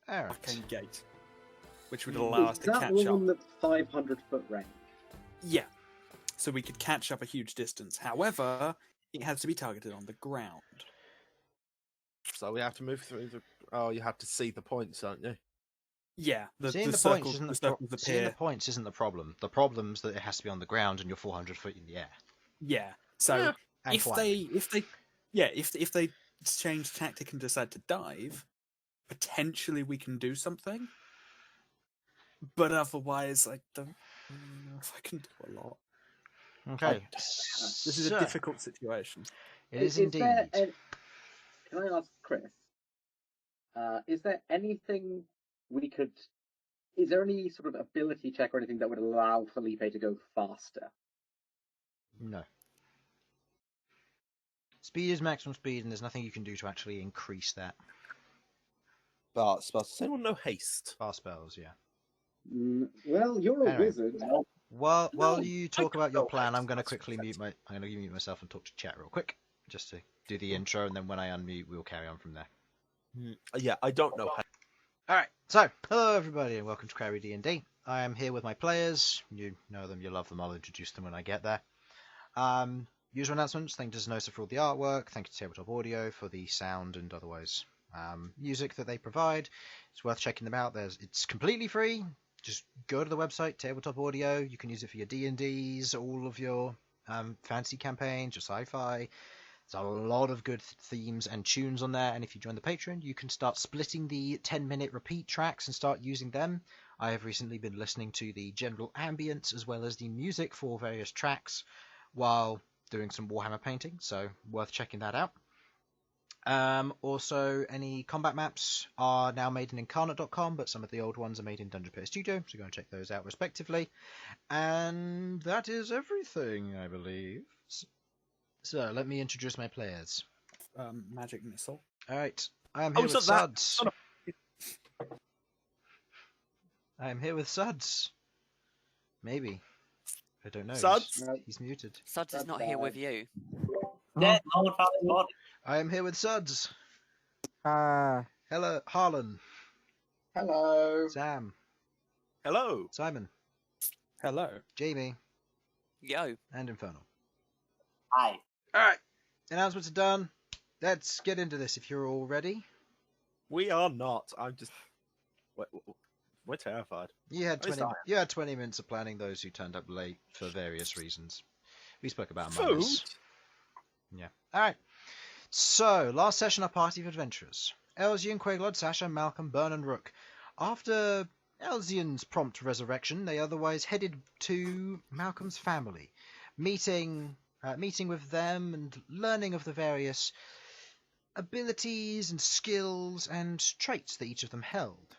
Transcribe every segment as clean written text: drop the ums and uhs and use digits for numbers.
arcane gate, which would allow us to catch Is that up. one that's 500-foot range? Yeah, so we could catch up a huge distance. However, it has to be targeted on the ground. So we have to move through the. Oh, you have to see the points, don't you? Yeah, Seeing the the points circles, isn't the the circles seeing the appear. points isn't the problem. The problem's that it has to be on the ground and you're 400 foot in the air. Yeah, so Yeah. And if they change tactic and decide to dive, potentially we can do something. But otherwise, I don't know if I can do a lot. Okay, This is a difficult situation. It is Is there indeed. Can I ask Chris? Is there anything we could? Is there any sort of ability check or anything that would allow Felipe to go faster? No. Speed is maximum speed, and there's nothing you can do to actually increase that. But does anyone know haste? Bar spells, yeah. Well, you're a Anyway. wizard. While you talk about your plan, I'm going to quickly mute myself and talk to chat real quick, just to do the intro, and then when I unmute, we'll carry on from there. Yeah, I don't know. Alright, so, hello everybody, and welcome to Crabby D&D. I am here with my players. You know them, you love them, I'll introduce them when I get there. Usual announcements, thank you to Nosa for all the artwork, thank you to Tabletop Audio for the sound and otherwise music that they provide. It's worth checking them out. It's completely free. Just go to the website, Tabletop Audio. You can use it for your D&Ds, all of your fantasy campaigns, your sci-fi. There's a lot of good themes and tunes on there, and if you join the Patreon, you can start splitting the 10-minute repeat tracks and start using them. I have recently been listening to the general ambience as well as the music for various tracks while doing some Warhammer painting, so worth checking that out. Also, any combat maps are now made in Incarnate.com, but some of the old ones are made in Dungeon Player Studio, so go and check those out respectively. And that is everything, I believe. So, let me introduce my players. Magic missile. Alright, I am here with Sudz. I am here with Sudz. Maybe. I don't know. Sudz? He's muted. Sudz is not here with you. Yeah, no, not. I am here with Sudz. Hello, Harlan. Hello. Sam. Hello. Simon. Hello. Jamie. Yo. And Infernal. Hi. Alright, announcements are done. Let's get into this if you're all ready. We are not. I'm just. We're terrified. You had At least 20 minutes of planning those who turned up late for various reasons. We spoke about Food? among us. Yeah. Alright. So, last session, our party of adventurers. Elsyan, Queglod, Sasha, Malcom, Bern, and Rook. After Elsyan's prompt resurrection, they otherwise headed to Malcolm's family, meeting with them and learning of the various abilities and skills and traits that each of them held.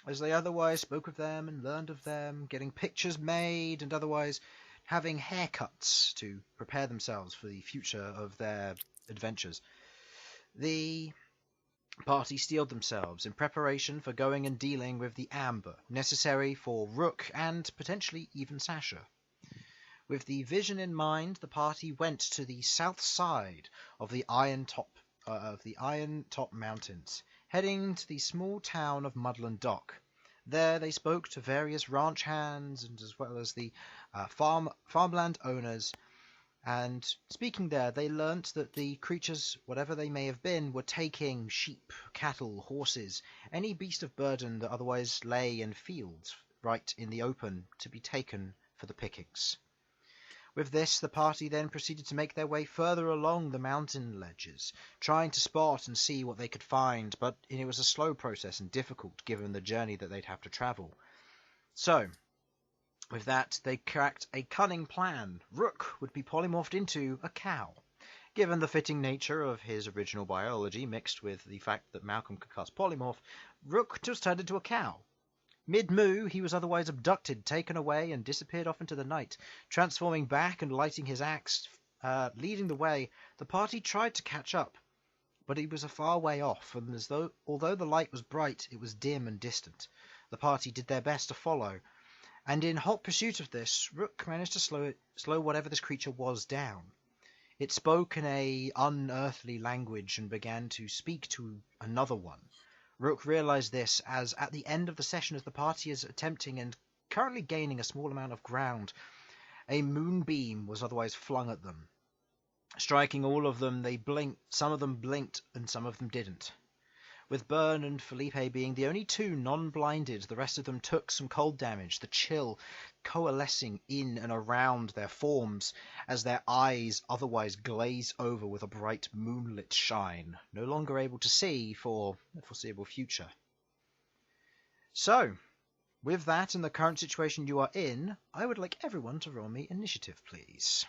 As they otherwise spoke with them and learned of them, getting pictures made and otherwise having haircuts to prepare themselves for the future of their adventures. The party steeled themselves in preparation for going and dealing with the amber necessary for Rook and potentially even Sasha. With the vision in mind, the party went to the south side of the Iron Top Mountains, heading to the small town of Mudland Dock. There they spoke to various ranch hands and as well as the farmland owners, and speaking there they learnt that the creatures, whatever they may have been, were taking sheep, cattle, horses, any beast of burden that otherwise lay in fields right in the open to be taken for the pickings. With this, the party then proceeded to make their way further along the mountain ledges, trying to spot and see what they could find, but it was a slow process and difficult given the journey that they'd have to travel. So, with that, they cracked a cunning plan. Rook would be polymorphed into a cow. Given the fitting nature of his original biology mixed with the fact that Malcom could cast polymorph, Rook just turned into a cow. Mid-moo, he was otherwise abducted, taken away, and disappeared off into the night. Transforming back and lighting his axe, leading the way, the party tried to catch up, but he was a far way off, and although the light was bright, it was dim and distant. The party did their best to follow, and in hot pursuit of this, Rook managed to slow whatever this creature was down. It spoke in a unearthly language and began to speak to another one. Rook realised this as at the end of the session, as the party is attempting and currently gaining a small amount of ground, a moonbeam was otherwise flung at them. Striking all of them, they blinked. Some of them blinked and some of them didn't. With Bern and Felipe being the only two non-blinded, the rest of them took some cold damage, the chill coalescing in and around their forms as their eyes otherwise glaze over with a bright moonlit shine, no longer able to see for the foreseeable future. So, with that and the current situation you are in, I would like everyone to roll me initiative, please.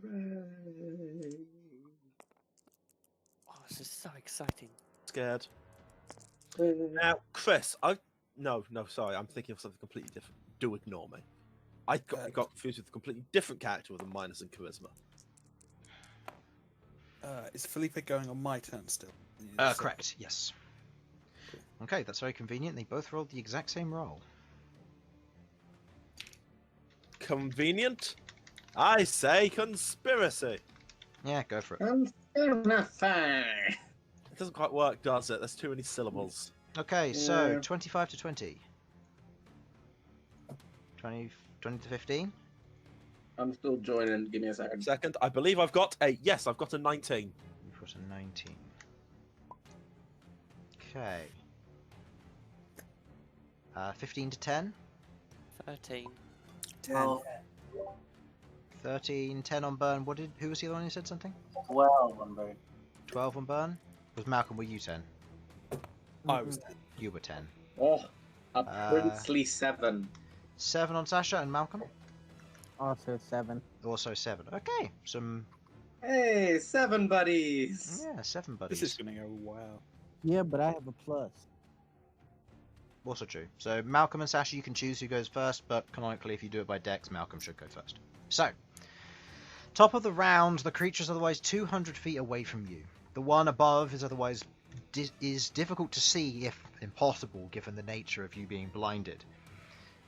Hooray. Oh, this is so exciting. Scared. Now, Chris, sorry, I'm thinking of something completely different. Do ignore me. I got confused with a completely different character with a minus in charisma. Is Felipe going on my turn still? Correct, yes. Okay, that's very convenient. They both rolled the exact same roll. Convenient? I say conspiracy. Yeah, go for it. It doesn't quite work, does it? There's too many syllables. Okay, so Yeah. 25 to 20. 20 to 15? I'm still joining. Give me a second. Second, I believe I've got a 19. You've got a 19. Okay. 15 to 10? 13. 12, 13, 10 on Bern. Who was the other one who said something? 12 on Bern. 12 on Bern? Was Malcom, were you 10? I was 10. You were 10. Oh, a princely 7. 7 on Sasha and Malcom? Also 7. Also 7. Okay, some... Hey, 7 buddies. Yeah, 7 buddies. This is going to go wow. Yeah, but I have a plus. Also true. So Malcom and Sasha, you can choose who goes first, but canonically, if you do it by dex, Malcom should go first. So, top of the round, the creature is otherwise 200 feet away from you. The one above is otherwise is difficult to see, if impossible, given the nature of you being blinded.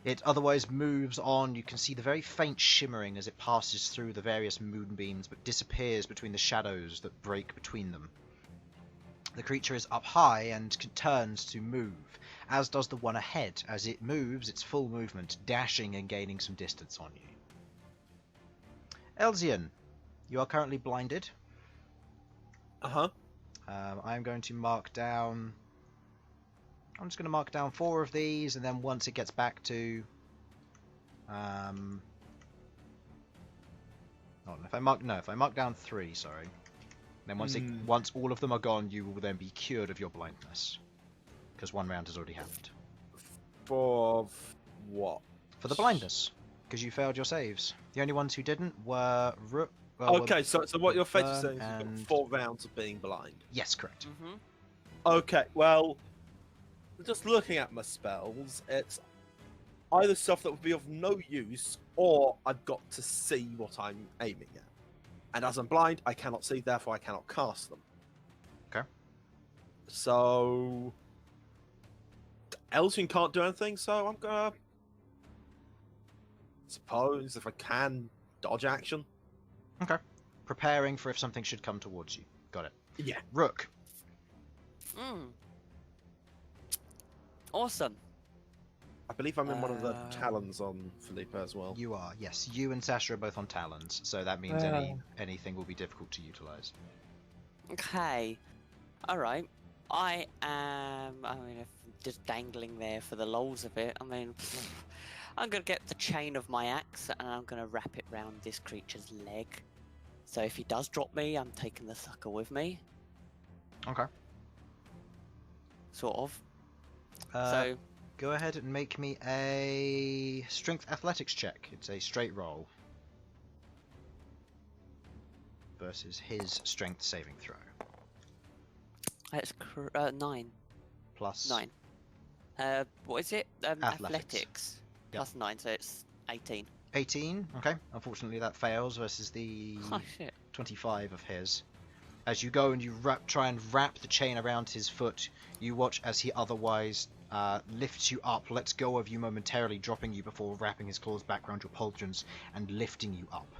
It otherwise moves on. You can see the very faint shimmering as it passes through the various moonbeams, but disappears between the shadows that break between them. The creature is up high and turns to move, as does the one ahead, as it moves its full movement, dashing and gaining some distance on you. Elsyan, you are currently blinded. Uh-huh. I'm going to mark down... I'm just going to mark down 4 of these, and then once it gets back to... if I mark down 3, sorry. Then once all of them are gone, you will then be cured of your blindness. Because 1 round has already happened. For what? For the blindness. Because you failed your saves. The only ones who didn't were Rook... Okay, so what you're Bern effectively saying is you've got 4 rounds of being blind. Yes, correct. Mm-hmm. Okay, well, just looking at my spells, it's either stuff that would be of no use, or I've got to see what I'm aiming at. And as I'm blind, I cannot see, therefore I cannot cast them. Okay. So... Elsyan can't do anything, so I'm gonna... suppose, if I can, dodge action. Okay. Preparing for if something should come towards you. Got it. Yeah. Rook. Awesome. I believe I'm in one of the talons on Felipe as well. You are, yes. You and Sasha are both on talons, so that means anything will be difficult to utilize. Okay. Alright. I'm just dangling there for the lols of it. I mean, I'm going to get the chain of my axe and I'm going to wrap it round this creature's leg. So if he does drop me, I'm taking the sucker with me. Okay. Sort of. So go ahead and make me a strength athletics check. It's a straight roll. Versus his strength saving throw. It's 9. Plus 9. What is it? Athletics. Yep. Plus 9, so it's 18. 18, okay. Unfortunately that fails versus the Oh shit. 25 of his. As you go and you try and wrap the chain around his foot, you watch as he otherwise lifts you up, lets go of you momentarily, dropping you before wrapping his claws back around your pauldrons and lifting you up.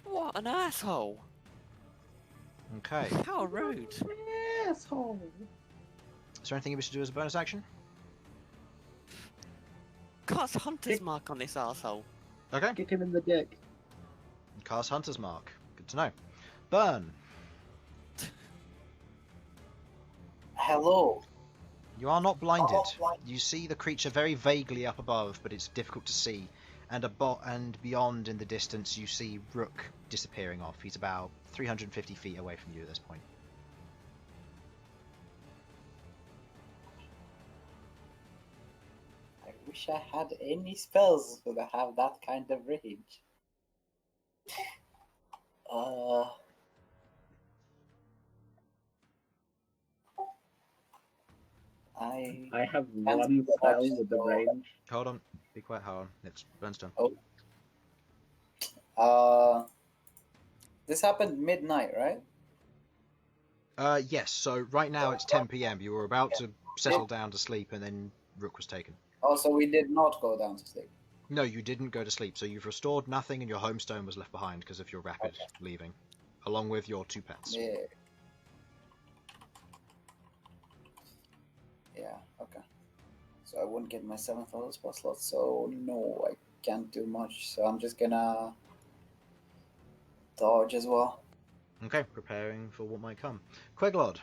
What an asshole. Okay. How rude. Asshole. Is there anything you wish to do as a bonus action? Cast Hunter's Kick- Mark on this arsehole. Okay. Kick him in the dick. Cast Hunter's Mark. Good to know. Bern, Hello. you are not blinded. You see the creature very vaguely up above, but it's difficult to see. And beyond in the distance, you see Rook disappearing off. He's about 350 feet away from you at this point. I wish I had any spells that have that kind of range. I have Can't one do spell much, with the so- range. Hold on. Be quiet, Harlan. It's Bern's turn. This happened midnight, right? Yes, so right now it's 10 p.m. You were about to settle down to sleep, and then Rook was taken. Oh, so we did not go down to sleep. No, you didn't go to sleep, so you've restored nothing, and your homestone was left behind because of your rapid leaving, along with your 2 pets. Yeah. Yeah, okay. So I wouldn't get my 7th other spell slot, so no, I can't do much. So I'm just gonna dodge as well. Okay, preparing for what might come. Queglod.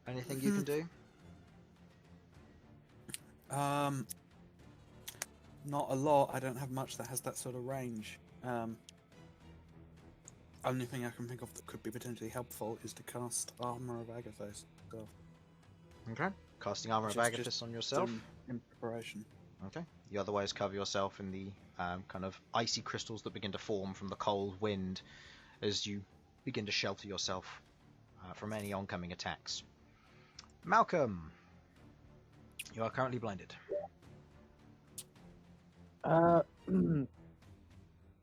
Anything you can do? Not a lot. I don't have much that has that sort of range. Only thing I can think of that could be potentially helpful is to cast Armor of Agathos. So, Okay. Casting Armor of Just- Agathos on yourself. in preparation. Okay. You otherwise cover yourself in the kind of icy crystals that begin to form from the cold wind as you begin to shelter yourself from any oncoming attacks. Malcom, you are currently blinded.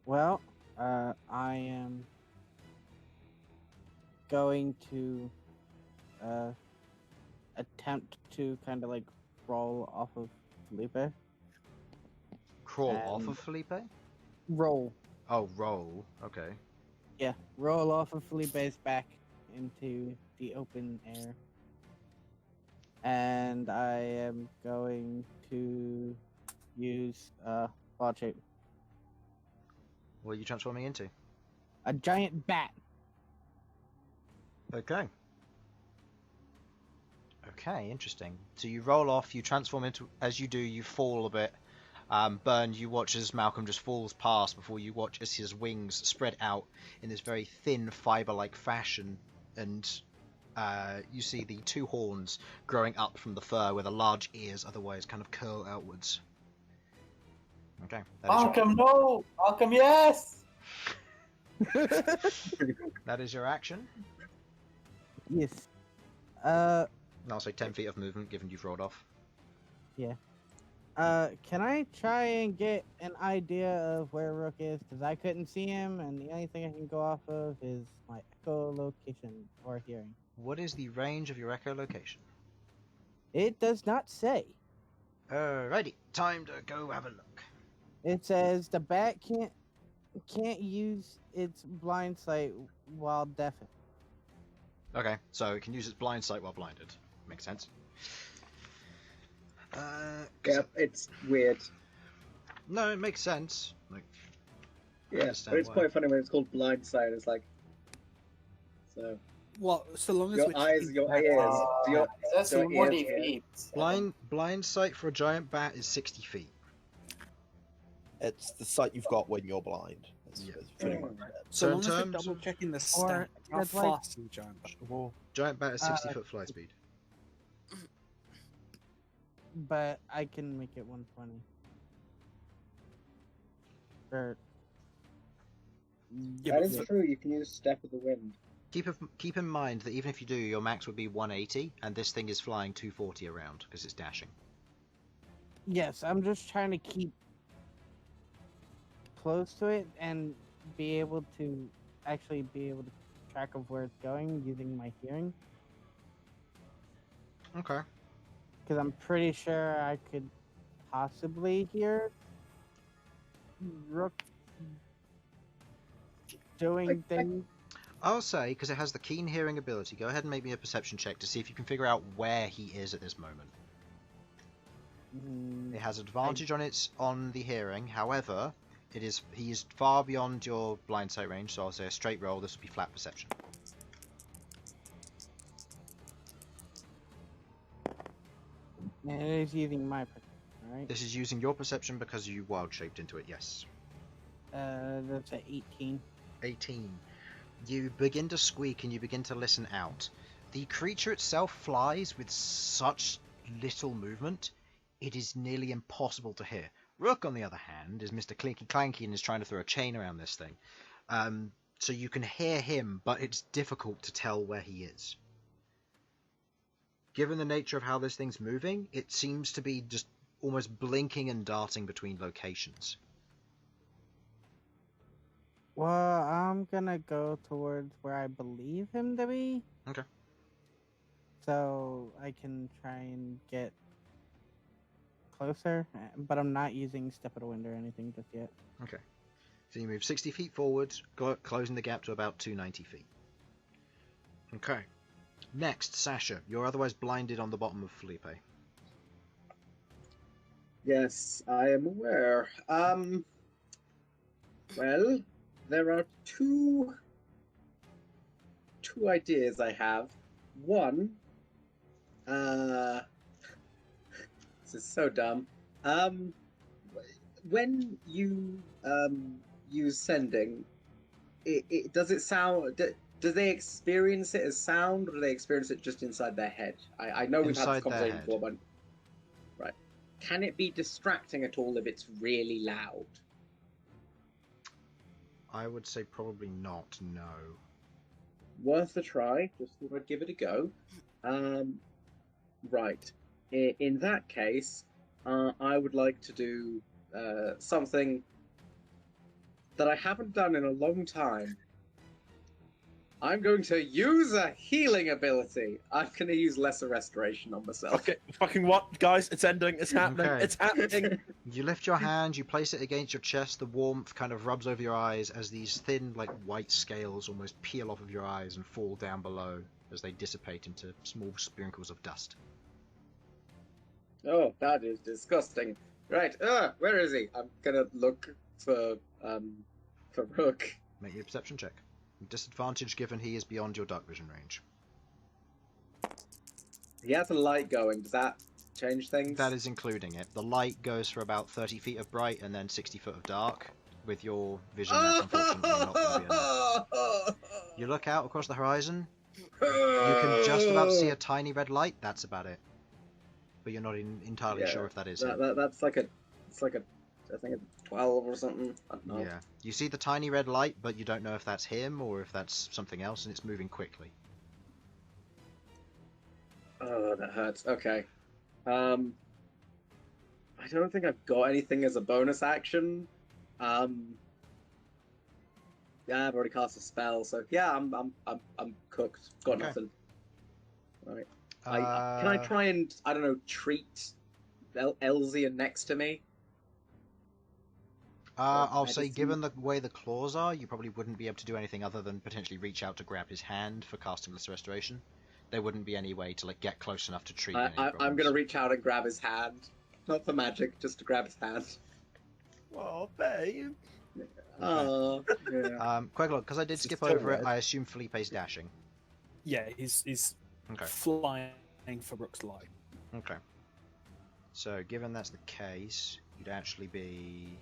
Well, I am going to attempt to kind of like roll off of Felipe. Crawl off of Felipe? Roll. Oh, roll. Okay. Yeah, roll off of Felipe's back into the open air. And I am going to use Wild Shape. What are you transforming into? A giant bat. Okay. Okay, interesting. So you roll off, you transform into, as you do, you fall a bit. Bern, you watch as Malcom just falls past before you watch as his wings spread out in this very thin fiber-like fashion, and you see the 2 horns growing up from the fur where the large ears otherwise kind of curl outwards. Okay. Malcolm, no! Malcolm, yes! That is your action. Yes. And also 10 feet of movement given you've rolled off. Can I try and get an idea of where Rook is? Because I couldn't see him, and the only thing I can go off of is my echolocation or hearing. What is the range of your echolocation? It does not say. Alrighty, time to go have a look. It says the bat can't use its blind sight while deafened. Okay, so it can use its blind sight while blinded. Makes sense. Yeah, it's weird. No, it makes sense. Like, I Yeah, understand but it's why. quite funny when it's called blind sight. It's like, so Well, so long as your we're eyes, checking your that- ears, your That's your 40 ears, feet. blind sight for a giant bat is 60 feet. It's the sight you've got when you're blind. Yeah. It's pretty much it. So So in long as we're terms double of- checking the Or stat, how that's like- fast is the giant bat? Giant bat is 60 foot fly speed. But I can make it 120. Or Yeah, that but is for- true. You can use Step of the Wind. Keep in mind that even if you do, your max would be 180, and this thing is flying 240 around because it's dashing. yes, I'm just trying to keep close to it and be able to actually be able to keep track of where it's going using my hearing. Okay. Because I'm pretty sure I could possibly hear Rook doing things. I'll say, because it has the keen hearing ability, go ahead and make me a perception check to see if you can figure out where he is at this moment. It has advantage on the hearing, however, he is far beyond your blind sight range, so I'll say a straight roll, this will be flat perception. And it is using my perception, right? This is using your perception because you wild shaped into it, yes. That's at 18. 18. You begin to squeak and you begin to listen out. The creature itself flies with such little movement, it is nearly impossible to hear. Rook, on the other hand, is Mr. Clinky Clanky and is trying to throw a chain around this thing. So you can hear him, but it's difficult to tell where he is. Given the nature of how this thing's moving, it seems to be just almost blinking and darting between locations. Well, I'm gonna go towards where I believe him to be. Okay. So I can try and get closer, but I'm not using Step of the Wind or anything just yet. Okay. So you move 60 feet forward, closing the gap to about 290 feet. Okay. Next, Sasha. You're otherwise blinded on the bottom of Felipe. Yes, I am aware. Well, there are two ideas I have. One, this is so dumb. When you use sending, does it sound? Do they experience it as sound, or do they experience it just inside their head? I know we've had this conversation before, but right. Can it be distracting at all if it's really loud? I would say probably not, no. Worth a try. Just thought I'd give it a go. Right. In that case, I would like to do something that I haven't done in a long time. I'm going to use a healing ability. I'm going to use Lesser Restoration on myself. Okay, fucking what, guys? It's ending. It's happening. Okay. It's happening. You lift your hand, you place it against your chest, the warmth kind of rubs over your eyes as these thin, like, white scales almost peel off of your eyes and fall down below as they dissipate into small sprinkles of dust. Oh, that is disgusting. Right, where is he? I'm gonna look for Rook. Make me a perception check. Disadvantage given he is beyond your dark vision range. He has a light going. Does that change things? That is including it. The light goes for about 30 feet of bright and then 60 foot of dark. With your vision, that's unfortunately not going to be enough. You look out across the horizon. You can just about see a tiny red light. That's about it. But you're not entirely sure if that is him. That's like a, it's like a, I think it's 12 or something. I don't know. Yeah. You see the tiny red light, but you don't know if that's him or if that's something else, and it's moving quickly. Oh, that hurts. Okay. I don't think I've got anything as a bonus action. Yeah, I've already cast a spell, so yeah, I'm cooked. Got Okay. nothing. Right. Can I try and, I don't know, treat Elsyan next to me? I'll say, medicine? given the way the claws are, you probably wouldn't be able to do anything other than potentially reach out to grab his hand for casting Lesser Restoration. There wouldn't be any way to like get close enough to treat any I'm problems. gonna reach out and grab his hand. Not for magic, just to grab his hand. Oh, babe. Oh, yeah. Queglod, because I did It's skip so over it, red. I assume Felipe's dashing. Yeah, he's Okay. flying for Rook's light. Okay. So, given that's the case, you'd actually be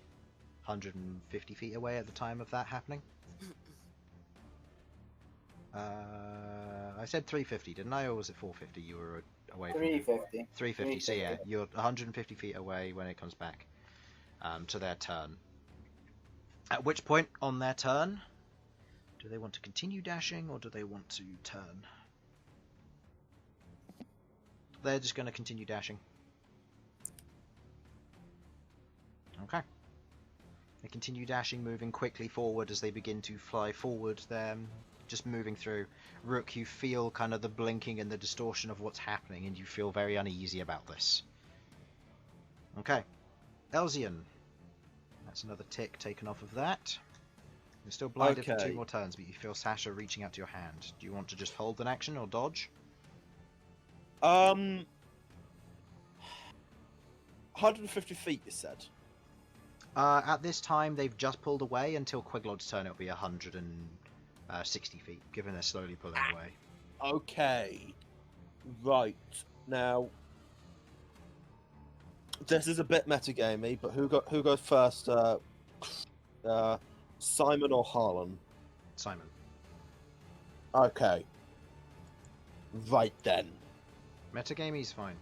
150 feet away at the time of that happening. I said 350, didn't I? Or was it 450? You were away from 350. 350, so yeah, you're 150 feet away when it comes back to their turn. At which point, on their turn, do they want to continue dashing or do they want to turn? They're just going to continue dashing. Okay. They continue dashing, moving quickly forward as they begin to fly forward. They're just moving through. Rook, you feel kind of the blinking and the distortion of what's happening, and you feel very uneasy about this. Okay. Elsyan. That's another tick taken off of that. You're still blinded for 2 Okay. more turns, but you feel Sasha reaching out to your hand. Do you want to just hold an action or dodge? 150 feet, you said. At this time, they've just pulled away. Until Queglod's turn, it'll be 160 feet, given they're slowly pulling away. Okay. Right. Now, this is a bit metagamey, but who goes first? Simon or Harlan? Simon. Okay. Right then. Metagamey's fine.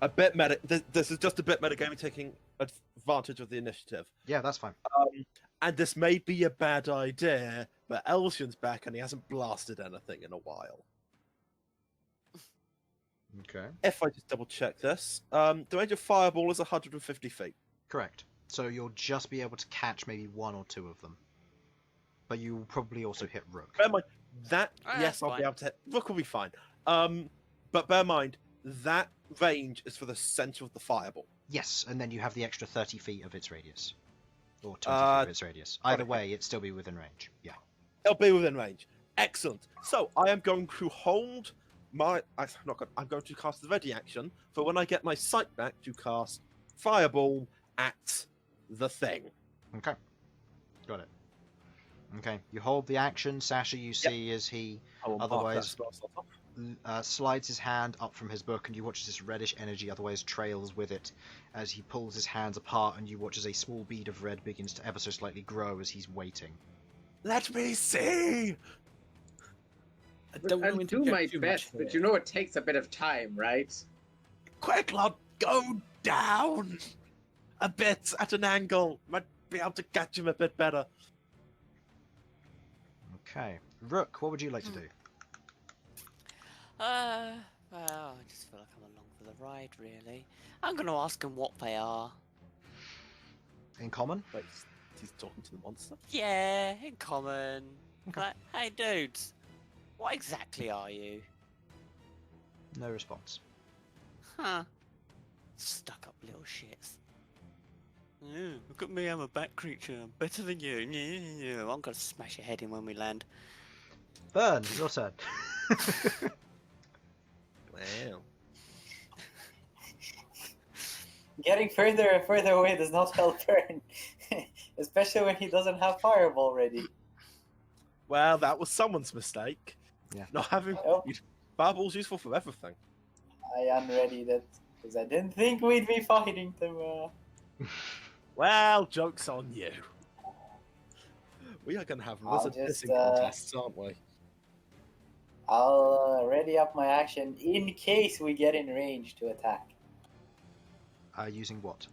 A bit meta. This is just a bit metagamey, taking advantage of the initiative. Yeah, that's fine. And this may be a bad idea, but Elsyan's back and he hasn't blasted anything in a while. Okay. If I just double check this, the range of fireball is 150 feet. Correct. So you'll just be able to catch maybe 1 or 2 of them. But you will probably also hit Rook. Bear in mind, that, Oh, yes, that's I'll fine. be able to hit. Rook will be fine. But bear in mind, that range is for the center of the fireball. Yes, and then you have the extra 30 feet of its radius. Or 20 feet of its radius. got Either it. way, it'd still be within range. Yeah. It'll be within range. Excellent. So I am going to hold my. I'm going to cast the ready action for when I get my sight back to cast fireball at the thing. Okay. Got it. Okay. You hold the action. Sasha, you see as he I will mark Otherwise- that spell slot off. slides his hand up from his book, and you watch this reddish energy otherwise trails with it as he pulls his hands apart, and you watch as a small bead of red begins to ever so slightly grow as he's waiting. Let me see. I don't want I'll to do interject my too best, much but here. you know it takes a bit of time, right? Queglod, go down a bit at an angle. Might be able to catch him a bit better. Okay. Rook, what would you like to do? Well, I just feel like I'm along for the ride, really. I'm going to ask them what they are. In common? Wait, he's talking to the monster. Yeah, in common. Okay. Like, hey, dudes, what exactly are you? No response. Huh. Stuck up little shits. Yeah, look at me, I'm a bat creature. I'm better than you. Yeah, I'm going to smash your head in when we land. Bern, your turn. Wow. Getting further and further away does not help Bern, especially when he doesn't have fireball ready. Well, that was someone's mistake. Yeah. Not having Oh. fireball's useful for everything. I unready that because I didn't think we'd be fighting tomorrow. Well, joke's on you. We are going to have I'll wizard just, pissing contests, aren't we? I'll ready up my action in case we get in range to attack. Using what?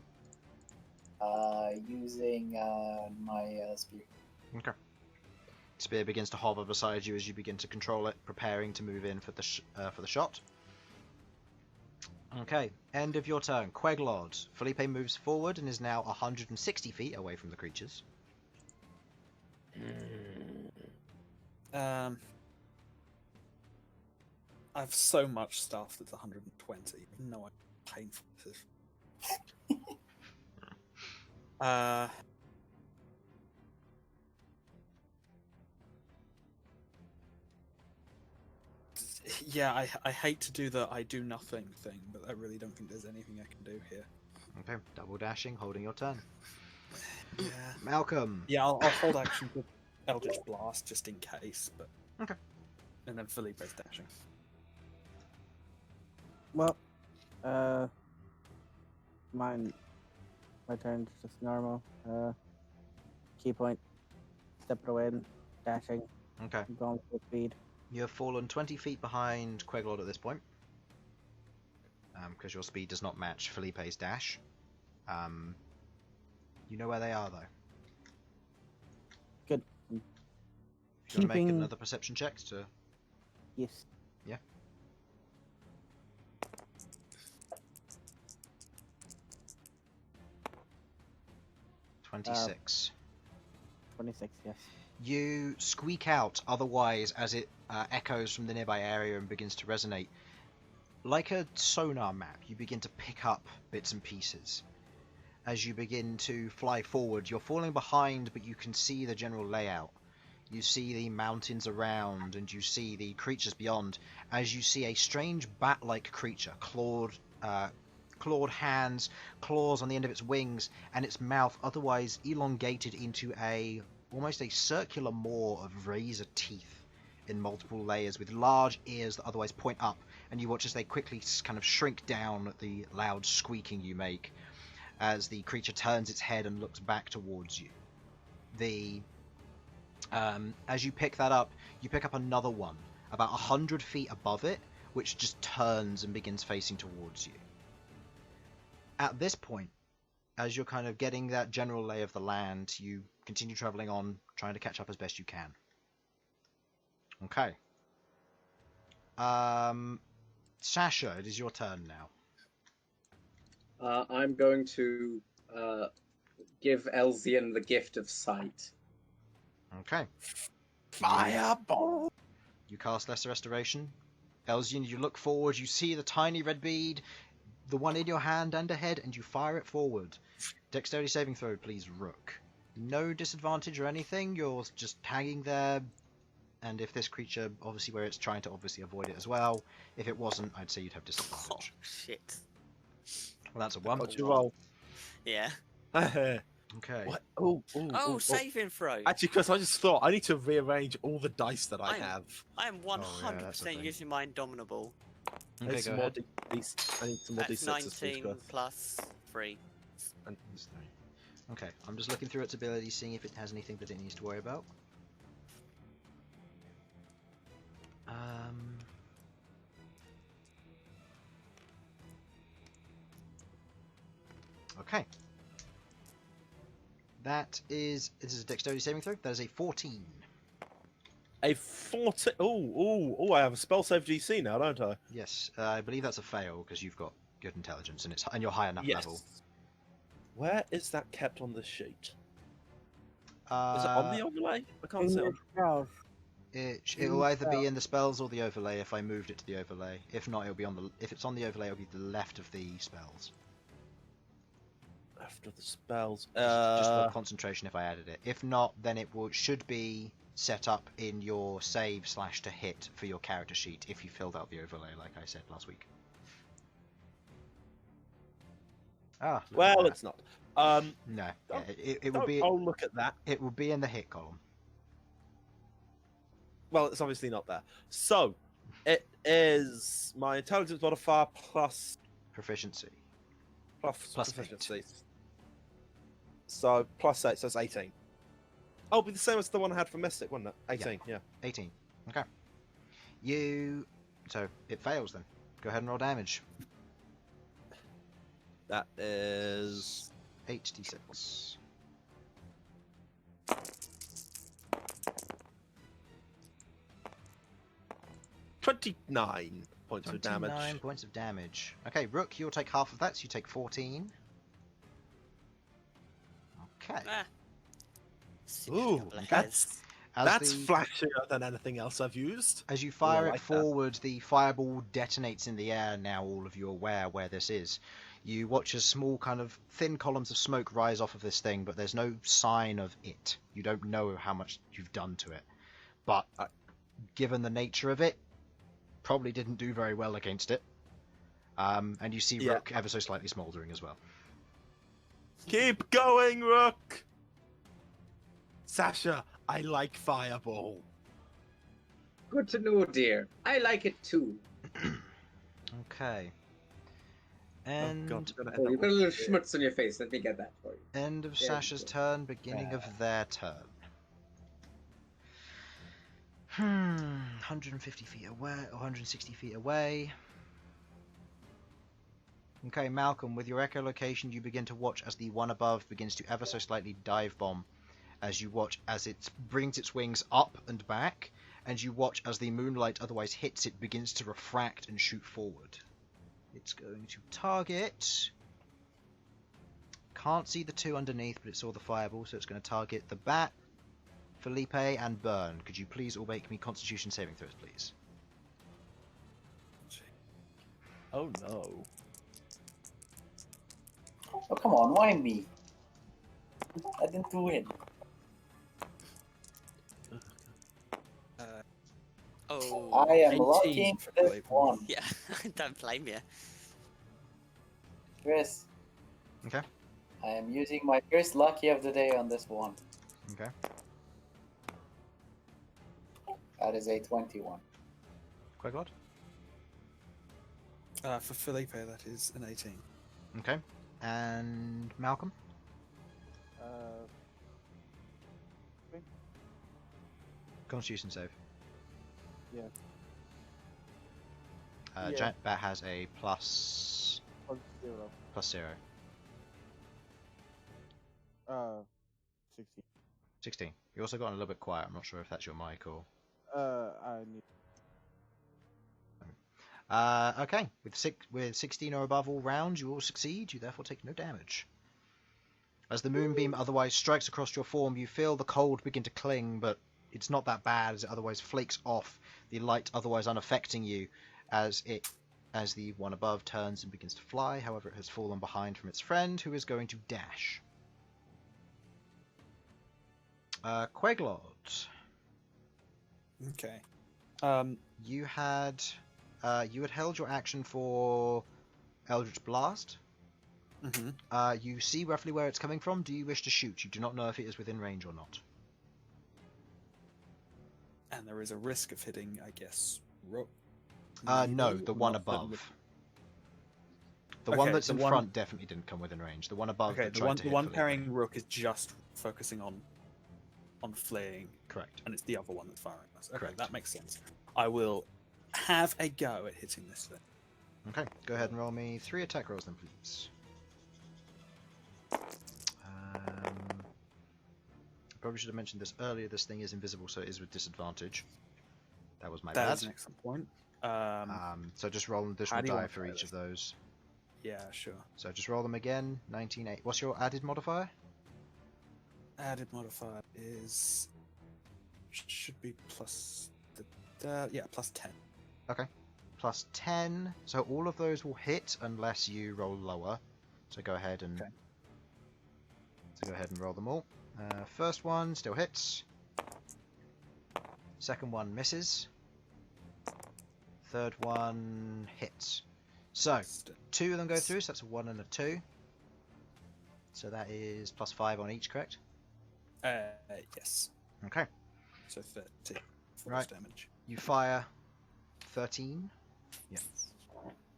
Using my spear. Okay. Spear begins to hover beside you as you begin to control it, preparing to move in for the shot. Okay, end of your turn. Queglod. Felipe moves forward and is now 160 feet away from the creatures. I have so much stuff that's 120. You know how painful this is. Yeah, I hate to do the I do nothing thing, but I really don't think there's anything I can do here. Okay, double dashing, holding your turn. Yeah. Malcolm. Yeah, I'll hold action for Eldritch Blast just in case, but Okay. And then Felipe's dashing. Well, my turn's just normal. Key point, stepping away, dashing, Okay. going full speed. You have fallen 20 feet behind Queglod at this point. Because your speed does not match Felipe's dash. You know where they are, though. Good. If you want to make Keeping- another perception check to... Yes. Yeah. $26. 26, yes. You squeak out otherwise as it echoes from the nearby area and begins to resonate. Like a sonar map, you begin to pick up bits and pieces. as you begin to fly forward. You're falling behind, but you can see the general layout. You see the mountains around, and you see the creatures beyond, as you see a strange bat-like creature, clawed hands, claws on the end of its wings, and its mouth otherwise elongated into almost a circular maw of razor teeth in multiple layers, with large ears that otherwise point up, and you watch as they quickly kind of shrink down at the loud squeaking you make, as the creature turns its head and looks back towards you. As you pick that up, you pick up another one, about 100 feet above it, which just turns and begins facing towards you. At this point, as you're kind of getting that general lay of the land, you continue traveling on, trying to catch up as best you can. Okay. Sasha, it is your turn now. I'm going to give Elsyan the gift of sight. Okay. Fireball! You cast Lesser Restoration. Elsyan, you look forward, you see the tiny red bead, the one in your hand and ahead, and you fire it forward. Dexterity saving throw, please, Rook. No disadvantage or anything, you're just hanging there, and if this creature, obviously where it's trying to obviously avoid it as well, if it wasn't, I'd say you'd have Oh, disadvantage. shit. Well, that's a 1. What'd you roll? Yeah. Okay. What? Oh, saving throw. Actually, Chris, I just thought I need to rearrange all the dice that I have. I am 100% that's the thing. using my Indomitable. I Okay, need some go more ahead. I need some more That's D6s, please, 19 Chris. plus 3. Okay, I'm just looking through its abilities, seeing if it has anything that it needs to worry about. Okay. This is a dexterity saving throw. That is a 14. A 14. Oh! I have a spell save GC now, don't I? Yes, I believe that's a fail because you've got good intelligence and you're high enough level. Where is that kept on the sheet? Is it on the overlay? I can't see it. It'll either be in the spells or the overlay if I moved it to the overlay. If not, it'll be if it's on the overlay, it'll be the left of the spells. After the spells. Just for concentration if I added it. If not, then it should be set up in your save / to hit for your character sheet if you filled out the overlay like I said last week. Well, it's not. No, it will be. I'll look at that. It will be in the hit column. Well, it's obviously not there. So, it is my intelligence modifier plus Proficiency. plus 8. proficiency. So plus 8, so it's 18. Oh, it'll be the same as the one I had for Mystic, wouldn't it? 18, yeah. 18. Okay. So it fails then. Go ahead and roll damage. That is 8d6. $29 points of damage. 29 points of damage. Okay, Rook, you'll take half of that, so you take 14. Okay. Ooh, that's flashier than anything else I've used. As you fire like it forward, the fireball detonates in the air. Now all of you are aware where this is. You watch as small kind of thin columns of smoke rise off of this thing, but there's no sign of it. You don't know how much you've done to it. But given the nature of it, probably didn't do very well against it. And you see Rook ever so slightly smouldering as well. Keep going, Rook! Sasha, I like Fireball. Good to know, dear. I like it too. Okay. And you've got a little schmutz on your face. Let me get that for you. End of Sasha's turn, beginning of their turn. 150 feet away, 160 feet away. Okay, Malcom, with your echolocation, you begin to watch as the one above begins to ever so slightly dive bomb. As you watch as it brings its wings up and back, and you watch as the moonlight otherwise hits it, begins to refract and shoot forward. It's going to target... Can't see the two underneath, but it saw the fireball, so it's going to target the bat, Felipe, and Bern. Could you please all make me Constitution saving throws, please? Oh no. Oh, come on, why me? I didn't do it. Oh, I am 18 looking for for this Philippe. one. yeah, don't blame you. Chris, Okay. I am using my first lucky of the day on this one. Okay. That is a 21. Queglod? For Felipe, that is an 18. Okay. And Malcolm? Constitution save. Yeah. Yeah. Giant Bat has a plus... +0. +0. 16. 16. You also got a little bit quiet. I'm not sure if that's your mic or... I need. Okay. With 16 or above all rounds, you will succeed. You therefore take no damage. As the moonbeam otherwise strikes across your form, you feel the cold begin to cling, but it's not that bad as it otherwise flakes off, the light otherwise unaffecting you as the one above turns and begins to fly. However, it has fallen behind from its friend, who is going to dash. Queglod. Okay. You had held your action for Eldritch Blast. Mm-hmm. You see roughly where it's coming from. Do you wish to shoot? You do not know if it is within range or not. And there is a risk of hitting, I guess, Rook. No, the one above. The one that's in front definitely didn't come within range. The one above. Okay, that the tried one to the hit one Felipe. carrying Rook is just focusing on fleeing. Correct. And it's the other one that's firing us. Okay, Correct. that makes sense. I will have a go at hitting this thing. Okay, go ahead and roll me 3 attack rolls then, please. Probably should have mentioned this earlier. This thing is invisible, so it is with disadvantage. That was my bad. That's an excellent point. So just roll an additional die for each of those. Yeah, sure. So just roll them again. 19, 8. What's your added modifier? Added modifier is should be plus plus 10. Okay. Plus 10. So all of those will hit unless you roll lower. So go ahead and roll them all. First one still hits. Second one misses. Third one hits. So 2 of them go through, so that's a 1 and a 2. So that is plus 5 on each, correct? Yes. Okay. So 30 force Right. damage. You fire 13. Yep.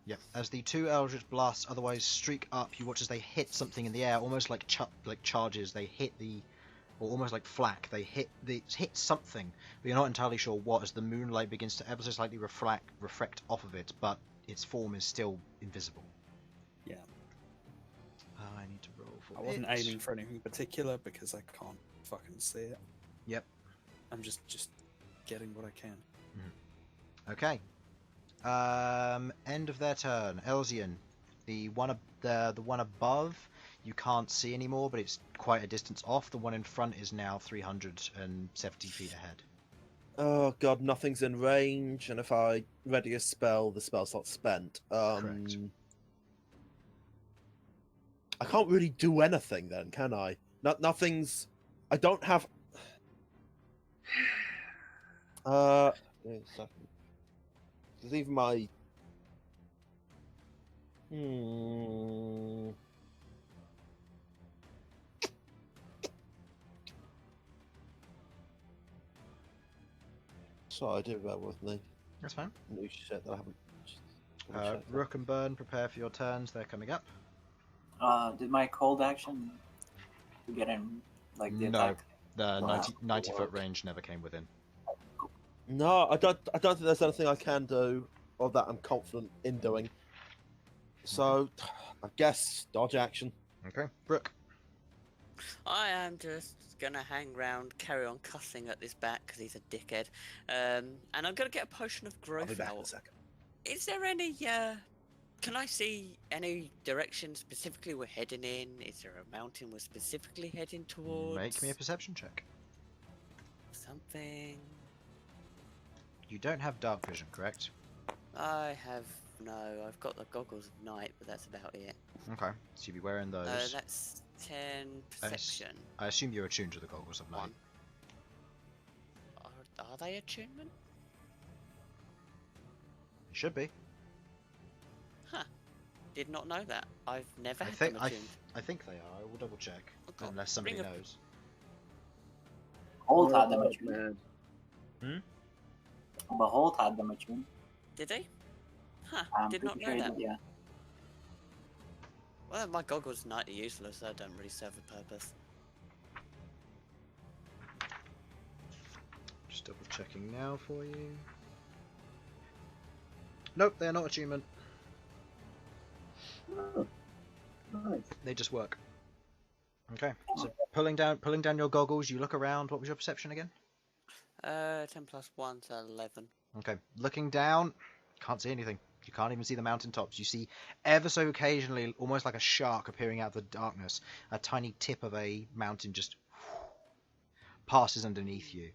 Yep. As the 2 Eldritch Blasts otherwise streak up, you watch as they hit something in the air, almost like charges. They hit or almost like flak. They hit something, but you're not entirely sure what. As the moonlight begins to ever so slightly reflect off of it, but its form is still invisible. Yeah. I need to roll for I wasn't it. aiming for anything particular because I can't fucking see it. Yep. I'm just getting what I can. Okay. End of their turn. Elsyan, the one above, you can't see anymore, but it's quite a distance off. The one in front is now 370 feet ahead. Oh god, nothing's in range, and if I ready a spell, the spell slot's spent. Correct. I can't really do anything then, can I? Nothing's. I don't have. Wait a second. Because even my. Sorry, do bear with me. That's fine. New shit that I haven't. Rook and Bern, prepare for your turns. They're coming up. Did my cold action get in, like, the No. attack? The Wow. 90 foot range never came within. No, I don't think there's anything I can do or that I'm confident in doing. So, I guess dodge action. Okay. Rook. I am just gonna hang round, carry on cussing at this bat because he's a dickhead, and I'm gonna get a potion of I'll growth be back in a out. second. Is there any? Can I see any direction specifically we're heading in? Is there a mountain we're specifically heading towards? Make me a perception check. Something. You don't have dark vision, correct? I have no. I've got the goggles of night, but that's about it. Okay, so you'll be wearing those. That's 10 perception. I assume you're attuned to the goggles of night. 1. Are they attunement? You should be. Huh. Did not know that. I've never had think them attuned. I think they are. I will double check, Okay. unless somebody Bring up- knows. Behold had them Oh, attuned. man. Behold had them attuned. Did they? Huh. I'm Did not pretty know sure he that. did, yeah. Well, my goggles are useless. So they don't really serve a purpose. Just double checking now for you. Nope, they're not attunement. Oh, nice. They just work. Okay, so pulling down your goggles, you look around. What was your perception again? 10 plus 1 to 11. Okay, looking down, can't see anything. You can't even see the mountaintops. You see ever so occasionally, almost like a shark appearing out of the darkness, a tiny tip of a mountain just passes underneath you.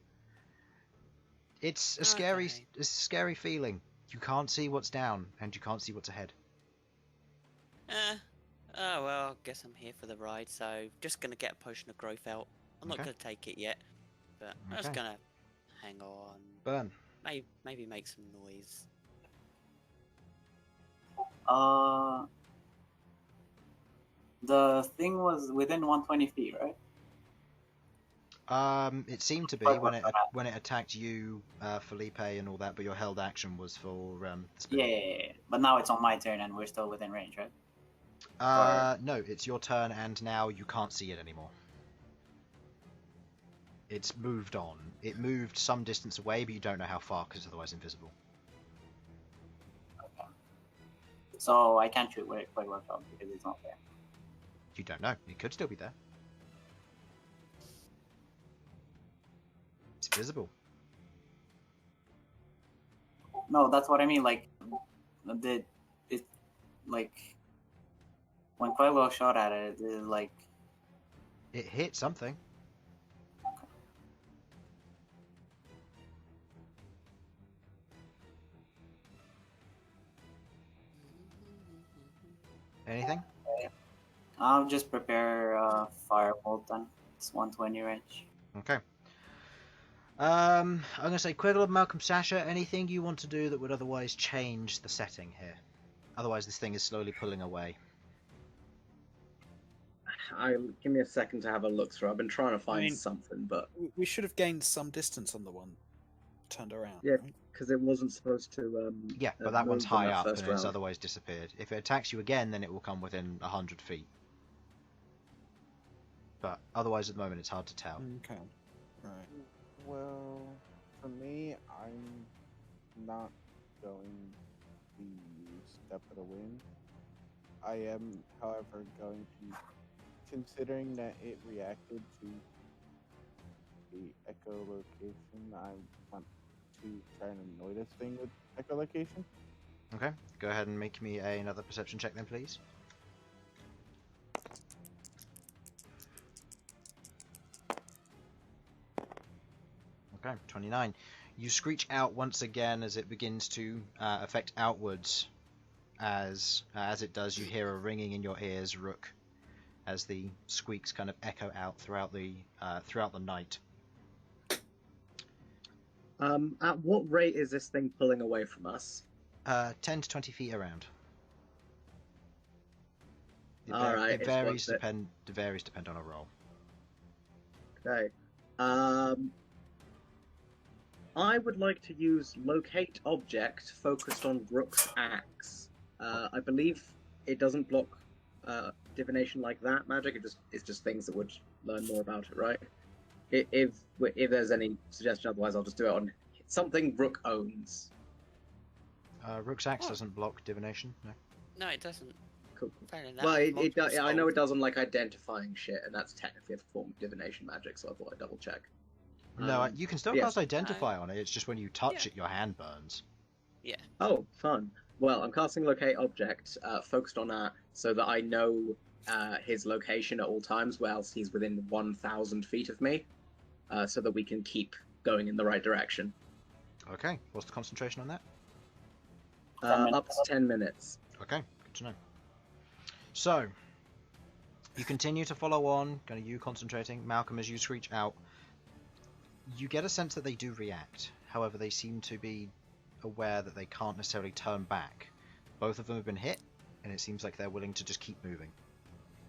It's a scary feeling. You can't see what's down, and you can't see what's ahead. Oh well, I guess I'm here for the ride, so just gonna get a potion of growth out. I'm not Okay. gonna take it yet, but I'm just Okay. gonna hang on. Bern. Maybe make some noise. The thing was within 120 feet, right? It seemed to be when it attacked you, Felipe, and all that, but your held action was for the spell. Yeah. But now it's on my turn and we're still within range, right? No, it's your turn, and now you can't see it anymore. It's moved on. It moved some distance away, but you don't know how far, because it's otherwise invisible. Okay. So I can't shoot Queglod from because it's not there. You don't know. It could still be there. It's visible. No, that's what I mean. Like, when Queglod shot at it, it like. It hit something. Anything? I'll just prepare firebolt then. It's 120 range. Okay. I'm going to say Queglod, Malcom, Sasha, anything you want to do that would otherwise change the setting here? Otherwise this thing is slowly pulling away. Give me a second to have a look through. I've been trying to find something, but we should have gained some distance on the one turned around. yeah, right? because it wasn't supposed to. Yeah, but that one's move in high that up and first it's round. otherwise disappeared. If it attacks you again, then it will come within 100 feet. But otherwise at the moment it's hard to tell. Okay. Right. Well, for me, I'm not going to use Step of the Wind. I am, however, going to, considering that it reacted to the echolocation, I want to try and annoy this thing with echolocation. Okay, go ahead and make me another perception check then, please. Okay, 29. You screech out once again as it begins to affect outwards. As it does, you hear a ringing in your ears, Rook, as the squeaks kind of echo out throughout the night. At what rate is this thing pulling away from us? 10 to 20 feet around. Alright, It varies depend on a roll. Okay. I would like to use Locate Object focused on Rook's axe. I believe it doesn't block divination like that magic. It's just things that would learn more about it, right? If there's any suggestion otherwise, I'll just do it on something Rook owns. Rook's axe doesn't block divination. No. No, it doesn't. Cool. Fair enough. Well, it Multiple does. I know spells. it doesn't like identifying shit, and that's technically a form of divination magic. So I thought I'd double check. No, you can still yeah. cast Identify on it. It's just when you touch Yeah. it, your hand burns. Yeah. Oh, fun. Well, I'm casting Locate Object, focused on that, so that I know his location at all times whilst he's within 1,000 feet of me, so that we can keep going in the right direction. Okay, what's the concentration on that? Up to 10 minutes. Okay, good to know. So, you continue to follow on, kind of you concentrating. Malcom, as you screech out, you get a sense that they do react. However, they seem to be aware that they can't necessarily turn back. Both of them have been hit, and it seems like they're willing to just keep moving.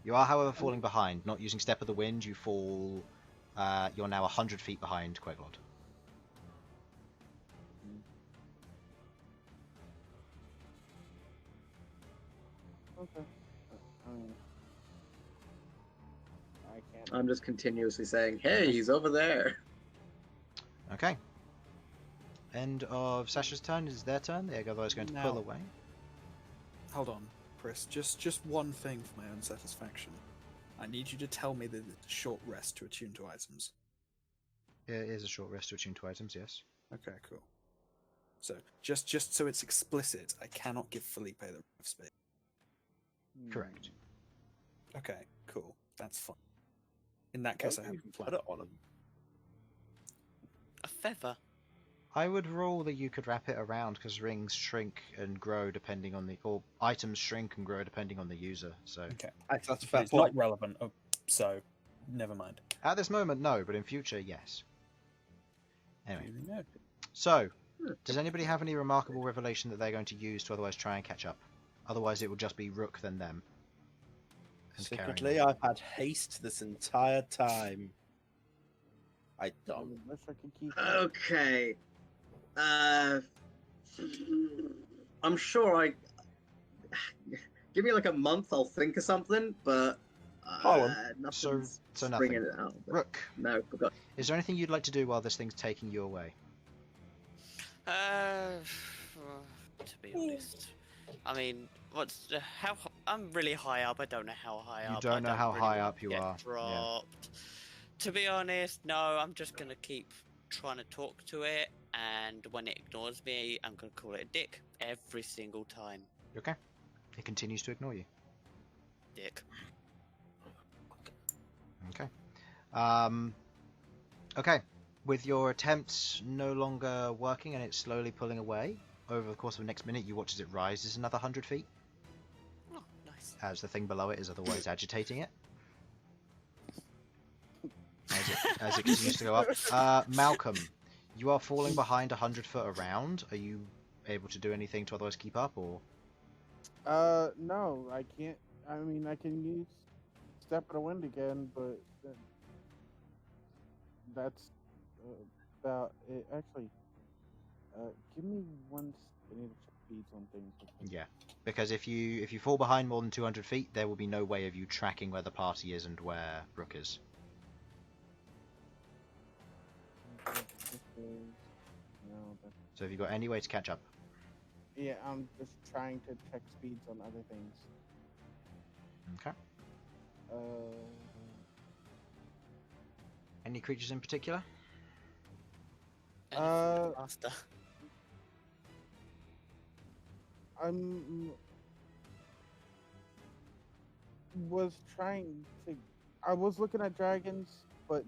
You are, however, falling behind. Not using Step of the Wind, you fall... you're now 100 feet behind Queglod. Okay. I can't. I'm just continuously saying, hey, he's over there. Okay. End of Sasha's turn. Is their turn. The other is going to pull away. Hold on, Chris. Just one thing for my own satisfaction. I need you to tell me that it's a short rest to attune to items. It is a short rest to attune to items, yes. Okay, cool. So, just so it's explicit, I cannot give Felipe the rest of space. Correct. Okay, cool. That's fine. In that case, I haven't put planned it on him. A feather. I would rule that you could wrap it around because rings shrink and grow depending on the... or items shrink and grow depending on the user, so... Okay. That's a fair It's point. not relevant, so never mind. At this moment, no, but in future, yes. Anyway, Duly noted. so, does anybody have any remarkable revelation that they're going to use to otherwise try and catch up? Otherwise, it will just be Rook then them. And carrying Secretly, on. I've had haste this entire time. I don't. Wish I could keep. Okay. I'm sure I... Give me like a month, I'll think of something, but... nothing's So springing nothing. it out. But Rook, no, forgot. is there anything you'd like to do while this thing's taking you away? To be honest, I mean, I'm really high up. I don't know how high You up. don't I know how really high want up to you get are, yeah. Dropped. To be honest, no. I'm just gonna keep trying to talk to it, and when it ignores me, I'm gonna call it a dick every single time. Okay. It continues to ignore you. Dick. Okay. Okay. With your attempts no longer working and it's slowly pulling away, over the course of the next minute, you watch as it rises another 100 feet, Oh, nice. as the thing below it is otherwise agitating it. As it continues to go up. Malcom, you are falling behind 100 foot around. Are you able to do anything to otherwise keep up, or...? No, I can't. I mean, I can use Step of the Wind again, but that's about it. Actually, give me one. I need to check speeds on things. Yeah, because if you fall behind more than 200 feet, there will be no way of you tracking where the party is and where Rook is. So have you got any way to catch up? Yeah, I'm just trying to check speeds on other things. Okay. Uh, Any creatures in particular? Faster. I was looking at dragons, but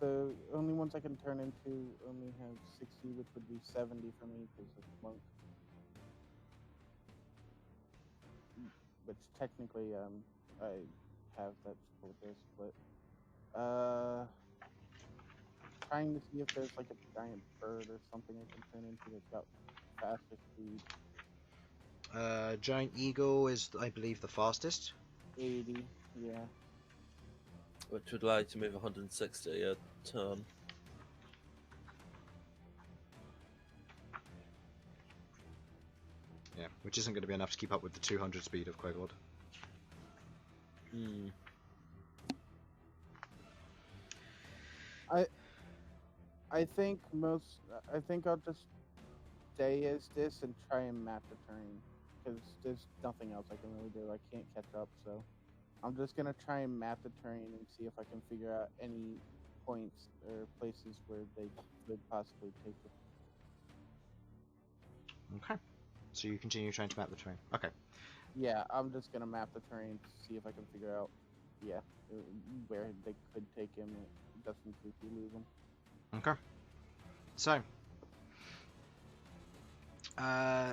the only ones I can turn into only have 60, which would be 70 for me because of monk. Which technically, I have that for this, but trying to see if there's like a giant bird or something I can turn into that's got faster speed. Giant eagle is, I believe, the fastest. 80, yeah. Which would allow you to move 160 a turn. Yeah, which isn't going to be enough to keep up with the 200 speed of Queglod. Hmm. I think I'll just stay as this and try and map the terrain because there's nothing else I can really do. I can't catch up, so I'm just gonna try and map the terrain and see if I can figure out any points or places where they could possibly take it. Okay. So you continue trying to map the terrain. Okay. Yeah, I'm just gonna map the terrain to see if I can figure out, where they could take him. It doesn't completely lose him. Okay. So,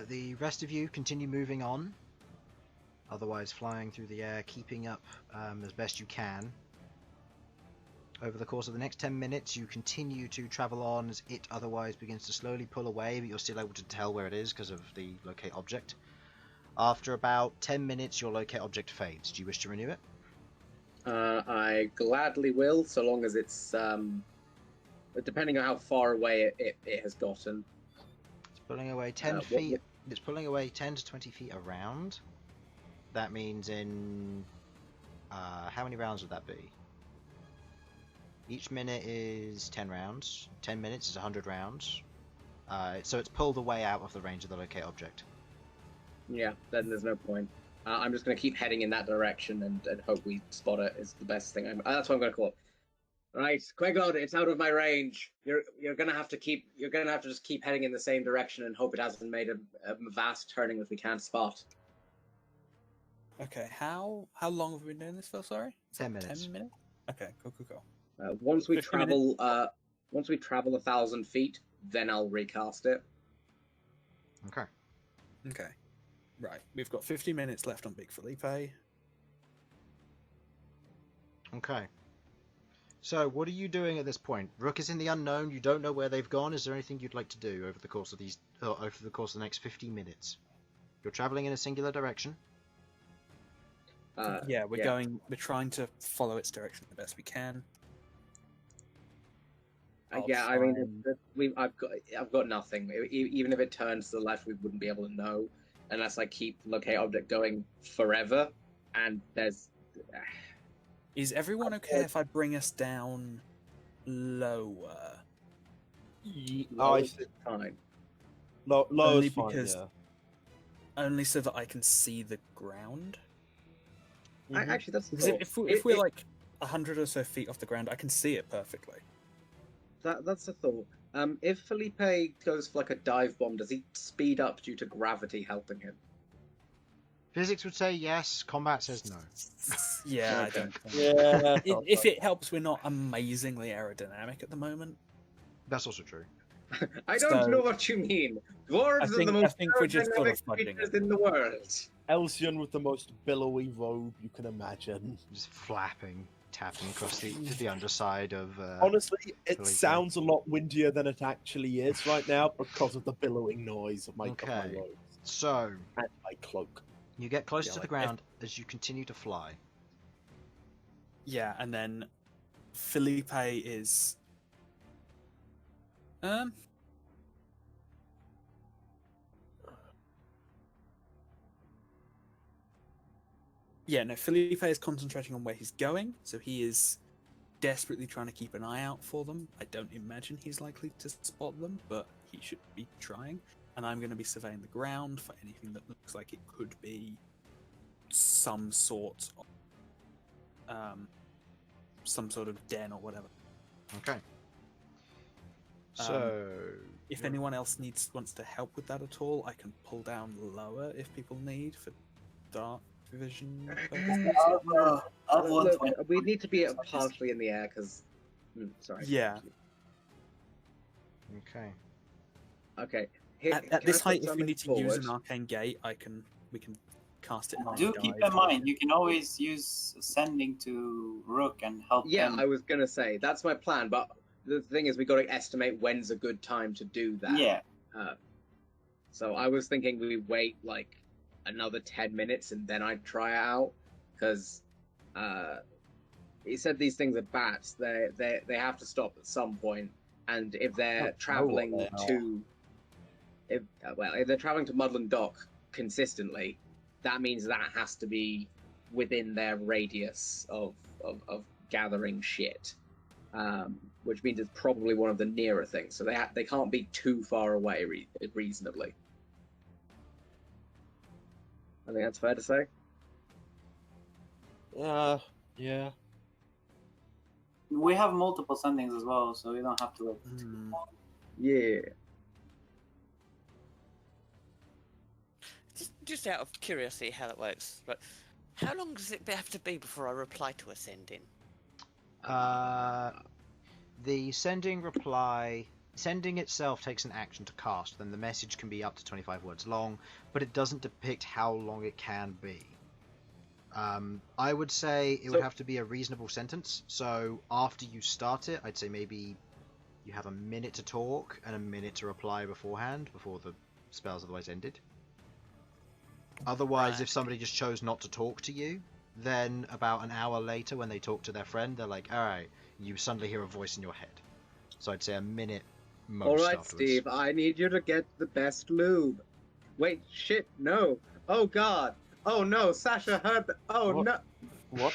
the rest of you continue moving on. Otherwise, flying through the air, keeping up as best you can. Over the course of the next 10 minutes, you continue to travel on as it otherwise begins to slowly pull away, but you're still able to tell where it is because of the locate object. After about 10 minutes, your locate object fades. Do you wish to renew it? I gladly will, so long as it's depending on how far away it has gotten. It's pulling away 10 feet. It's pulling away 10 to 20 feet around. That means in how many rounds would that be? Each minute is 10 rounds. 10 minutes is 100 rounds. So it's pulled away out of the range of the locate object. Yeah, then there's no point. I'm just going to keep heading in that direction and hope we spot it. Is the best thing. That's what I'm going to call it. Right, Queglod, it's out of my range. You're going to have to just keep heading in the same direction and hope it hasn't made a vast turning that we can't spot. Okay, how long have we been doing this for? Sorry, 10 minutes. 10 minutes. Okay, cool. Once we travel 1,000 feet, then I'll recast it. Okay. Right, we've got 50 minutes left on Big Felipe. Okay. So, what are you doing at this point? Rook is in the unknown. You don't know where they've gone. Is there anything you'd like to do over the course of the next 15 minutes? You're traveling in a singular direction. We're trying to follow its direction the best we can. I've got nothing. Even if it turns to the left, we wouldn't be able to know unless I keep locate object going forever. And there's. Is everyone okay if I bring us down lower? Low is fine. Low Only is fine, because yeah. only so that I can see the ground. Actually, that's the Because thought. if we're like 100 or so feet off the ground, I can see it perfectly. That's the thought. If Felipe goes for like a dive bomb, does he speed up due to gravity helping him? Physics would say yes. Combat says no. Yeah, Okay. I don't think. Yeah. If it helps, we're not amazingly aerodynamic at the moment. That's also true. I don't know what you mean. Dwarves are the most we're just sort of aerodynamic fudging creatures it. in the world. Elsyan with the most billowy robe you can imagine. Just flapping, tapping across to the underside of. Honestly, it Felipe. sounds a lot windier than it actually is right now because of the billowing noise of my Okay. robe So and my cloak. you get close Yeah, to the like, ground as you continue to fly. Yeah, and then Felipe is Felipe is concentrating on where he's going, so he is desperately trying to keep an eye out for them. I don't imagine he's likely to spot them, but he should be trying. And I'm going to be surveying the ground for anything that looks like it could be some sort of den or whatever. Okay. So If anyone else wants to help with that at all, I can pull down lower if people need for dark vision purposes. Look, we need to be partially in the air because. Sorry. Yeah. okay. Okay. At this height, if we need to use an arcane gate, we can cast it. Do keep in mind, you can always use sending to Rook and help them. I was gonna say that's my plan, but the thing is, we got to estimate when's a good time to do that. Yeah. So I was thinking we wait like another 10 minutes and then I'd try it out, because he said these things are bats. They have to stop at some point, and if they're traveling if they're traveling to Mudland Dock consistently, that means that has to be within their radius of gathering shit, which means it's probably one of the nearer things. So they can't be too far away reasonably. I think that's fair to say. Yeah. We have multiple sendings as well, so we don't have to wait. Yeah. Just out of curiosity how that works, but how long does it have to be before I reply to a sending? The sending itself takes an action to cast, then the message can be up to 25 words long, but it doesn't depict how long it can be. I would say it would have to be a reasonable sentence. So after you start it, I'd say maybe you have a minute to talk and a minute to reply beforehand, before the spell's otherwise ended. Otherwise, if somebody just chose not to talk to you, then about an hour later when they talk to their friend, they're like, alright, you suddenly hear a voice in your head. So I'd say a minute most Alright, afterwards. Steve, I need you to get the best lube. Wait, shit, no. Oh god. Oh no, Sasha heard the... Oh What? no. What?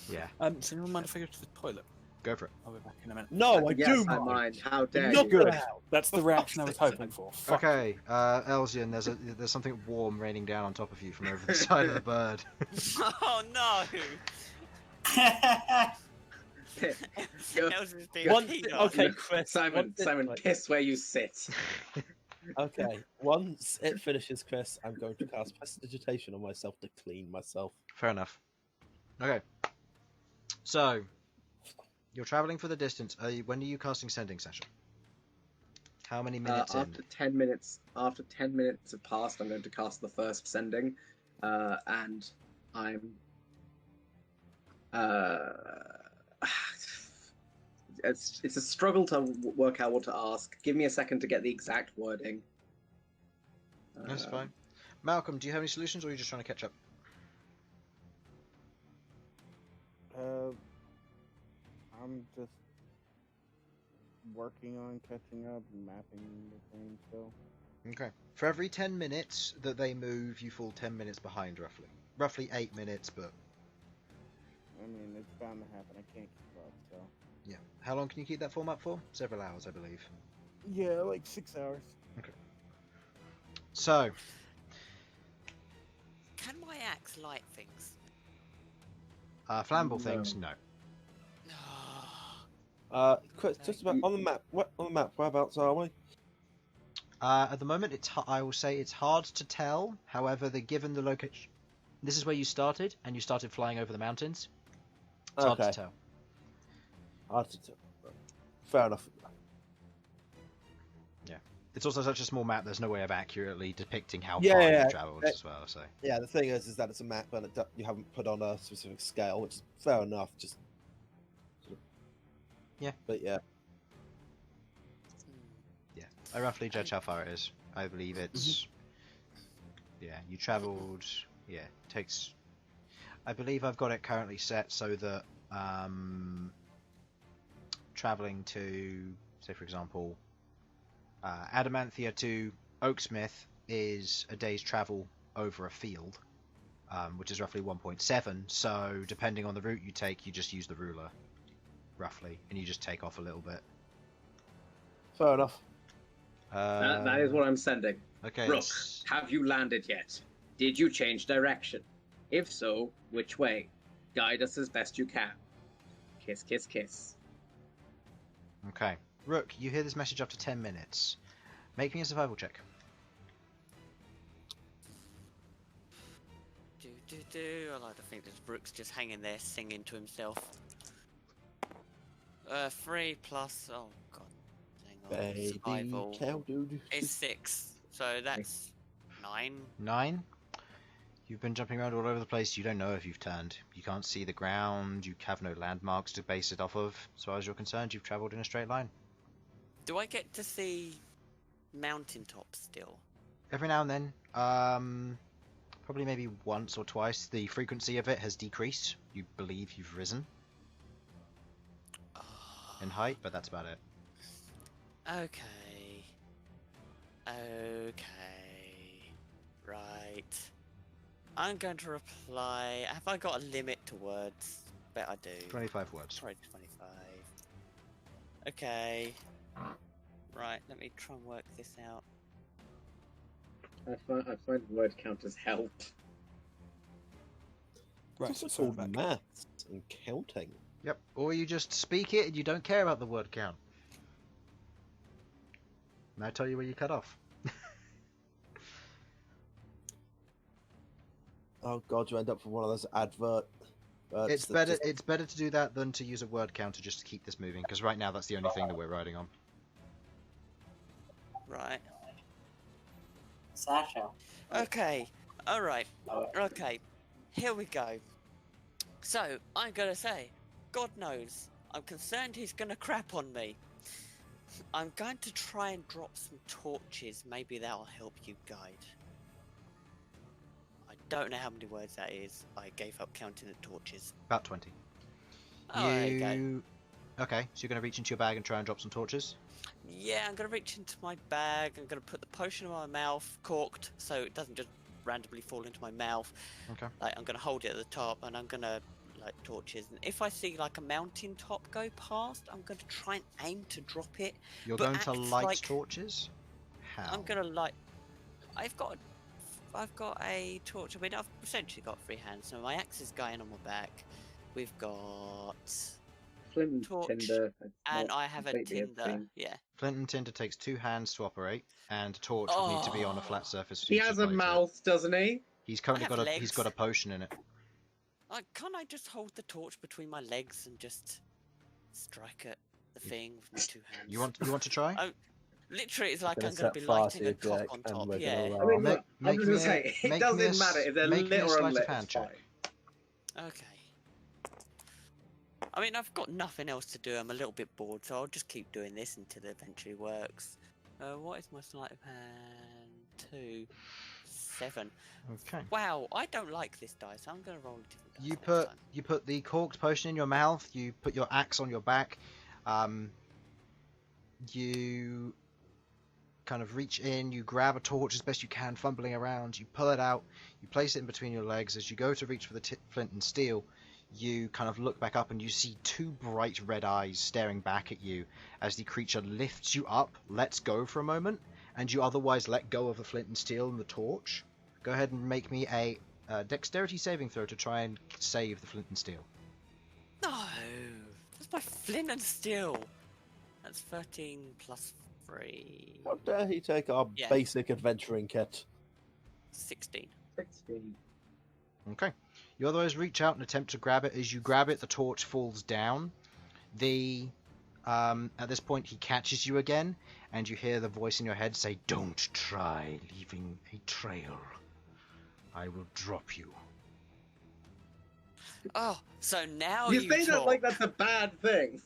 Yeah, Does anyone mind if I go to the toilet? go for it. I'll be back in a minute. No, I yes, do I mind. mind. How dare Knock you? it out. That's the reaction I was hoping for. Fuck. Okay, Elsyan, there's something warm raining down on top of you from over the side of the bird. Oh no! Go- Elsyan's being One, peed okay, on. Chris. Simon, piss where you sit. Okay, once it finishes, Chris, I'm going to cast Prestidigitation on myself to clean myself. Fair enough. Okay. So, you're traveling for the distance. When are you casting Sending, Sasha? How many minutes in? After 10 minutes have passed, I'm going to cast the first Sending, and I'm it's a struggle to work out what to ask. Give me a second to get the exact wording. That's fine. Malcom, do you have any solutions, or are you just trying to catch up? I'm just working on catching up and mapping the thing still. Okay. For every 10 minutes that they move, you fall 10 minutes behind, roughly. Roughly 8 minutes, but... I mean, it's bound to happen. I can't keep up, so... Yeah. How long can you keep that form up for? Several hours, I believe. Yeah, like 6 hours. Okay. So... Can my axe light things? Flammable things? No. Chris, just about on the map. Whereabouts are we? At the moment, I will say it's hard to tell. However, given the location... This is where you started, and you started flying over the mountains. It's hard to tell. Hard to tell. Fair enough. Yeah. It's also such a small map, there's no way of accurately depicting how Yeah, far yeah, you've travelled as well, so... Yeah, the thing is that it's a map and you haven't put on a specific scale, which is fair enough. Just yeah, but yeah, yeah. I roughly judge how far it is. I believe it's yeah. You travelled. Yeah, takes. I believe I've got it currently set so that travelling to, say for example, Adamanthia to Oaksmith is a day's travel over a field, which is roughly 1.7. So depending on the route you take, you just use the ruler, roughly, and you just take off a little bit. fair enough. That is what I'm sending. Okay. Rook, have you landed yet? Did you change direction? If so, which way? Guide us as best you can. Kiss, kiss, kiss. Okay. Rook, you hear this message after 10 minutes. Make me a survival check. I like to think that Rook's just hanging there singing to himself. 3 plus... Oh, God. Hang on. Baby Survival. cow dude. It's 6. So that's 9. 9. You've been jumping around all over the place. You don't know if you've turned. You can't see the ground. You have no landmarks to base it off of. As far as you're concerned, you've travelled in a straight line. Do I get to see mountaintops still? Every now and then, probably maybe once or twice, the frequency of it has decreased. You believe you've risen in height, but that's about it. Okay. Okay. Right. I'm going to reply. Have I got a limit to words? Bet I do. 25 words. Try 25. Okay. Right, let me try and work this out. I find word count as help. Right, It's so also called maths and counting. Yep. Or you just speak it and you don't care about the word count. And I tell you where you cut off. Oh god, you end up with one of those adverts. It's better. It's better to do that than to use a word counter just to keep this moving. Because right now that's the only thing that we're riding on. Right. Sasha. Okay. Alright. Okay. here we go. So, I'm gonna say, God knows, I'm concerned he's gonna crap on me. I'm going to try and drop some torches. Maybe that'll help you guide. I don't know how many words that is. I gave up counting the torches. About 20. Oh, there you go. Okay, so you're going to reach into your bag and try and drop some torches? Yeah, I'm going to reach into my bag. I'm going to put the potion in my mouth, corked, so it doesn't just randomly fall into my mouth. Okay. Like, I'm going to hold it at the top, and I'm going to light torches. And if I see like a mountain top go past, I'm going to try and aim to drop it. You're but going to act light like torches? How? I'm going to light... I've got a torch. I mean, I've essentially got free hands. So my axe is going on my back. We've got... Flint torch, tinder, and I have a completely tinder. everything. Yeah. Flint and tinder takes 2 hands to operate, and a torch would need to be on a flat surface. for He you to has a light it. mouth, doesn't he? He's currently I have he's got a potion in it. Can't I just hold the torch between my legs and just strike at the thing with my 2 hands? You want to try? Literally, it's like Gonna I'm going to set be fire lighting to a your top deck on and top. we're Yeah. gonna I mean, Make- look, I'm just me gonna say, it make me doesn't a matter if they're make me lit a or sleight of unlit. hand It's check. fine. Okay. I mean, I've got nothing else to do. I'm a little bit bored, so I'll just keep doing this until it eventually works. What is my sleight of hand? 2, 7. Okay. Wow, I don't like this dice. I'm going to roll a different dice You next put time. you put the corked potion in your mouth. You put your axe on your back. You kind of reach in. You grab a torch as best you can, fumbling around. You pull it out. You place it in between your legs. As you go to reach for the flint and steel, you kind of look back up and you see 2 bright red eyes staring back at you as the creature lifts you up, lets go for a moment, and you otherwise let go of the flint and steel and the torch. Go ahead and make me a dexterity saving throw to try and save the flint and steel. No, that's my flint and steel. That's 13 plus 3. How dare he take our Yeah. basic adventuring kit? 16. 16. Okay. You otherwise reach out and attempt to grab it. As you grab it, the torch falls down. At this point, he catches you again, and you hear the voice in your head say, "Don't try leaving a trail. I will drop you." Oh, so now You you say that talk. like that's a bad thing.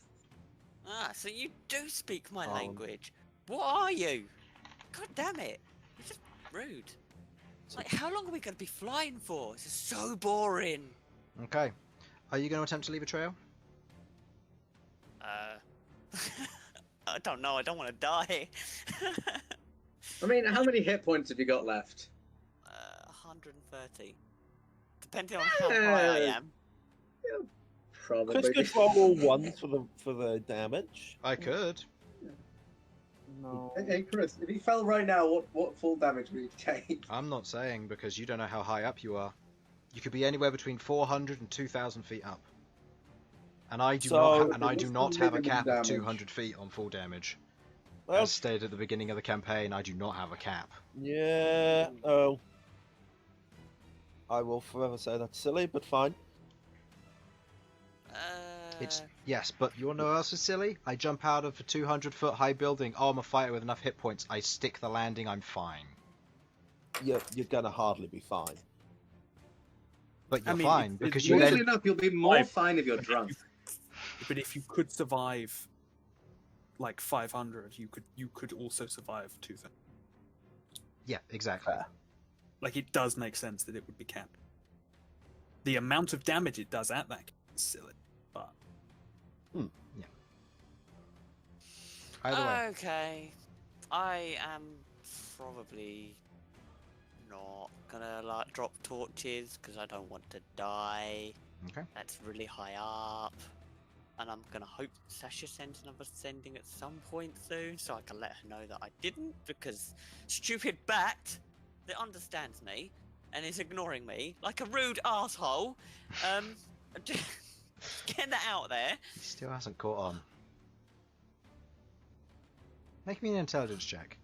Ah, so you do speak my Oh. language. What are you? God damn it. You're just rude. Like, how long are we going to be flying for? This is so boring. Okay. Are you going to attempt to leave a trail? I don't know. I don't want to die. I mean, how many hit points have you got left? 130. Depending on how high I am. Probably. Chris could roll 1s for the damage. I could. No. Hey Chris, if he fell right now, what full damage would he take? I'm not saying because you don't know how high up you are. You could be anywhere between 400 and 2,000 feet up. And I do what's the not have a minimum cap damage? of 200 feet on full damage. Well, As stated at the beginning of the campaign, I do not have a cap. yeah. Oh. I will forever say that's silly, but fine. It's yes, but you wanna know what else is silly? I jump out of a 200-foot high building. Oh, I'm a fighter with enough hit points. I stick the landing. I'm fine. You're gonna hardly be fine. But you're I mean, fine it's because you Weirdly then. enough, you'll be more Life. fine if you're drunk. But if you could survive like 500, you could also survive 2,000. Yeah, exactly. Fair. Like, it does make sense that it would be capped. The amount of damage it does at that is silly, but Either way. Okay. I am probably not gonna like drop torches because I don't want to die. Okay. That's really high up. And I'm gonna hope Sasha sends another sending at some point soon so I can let her know that I didn't, because stupid bat that understands me and is ignoring me like a rude asshole. Get that out there. He still hasn't caught on. Make me an intelligence check.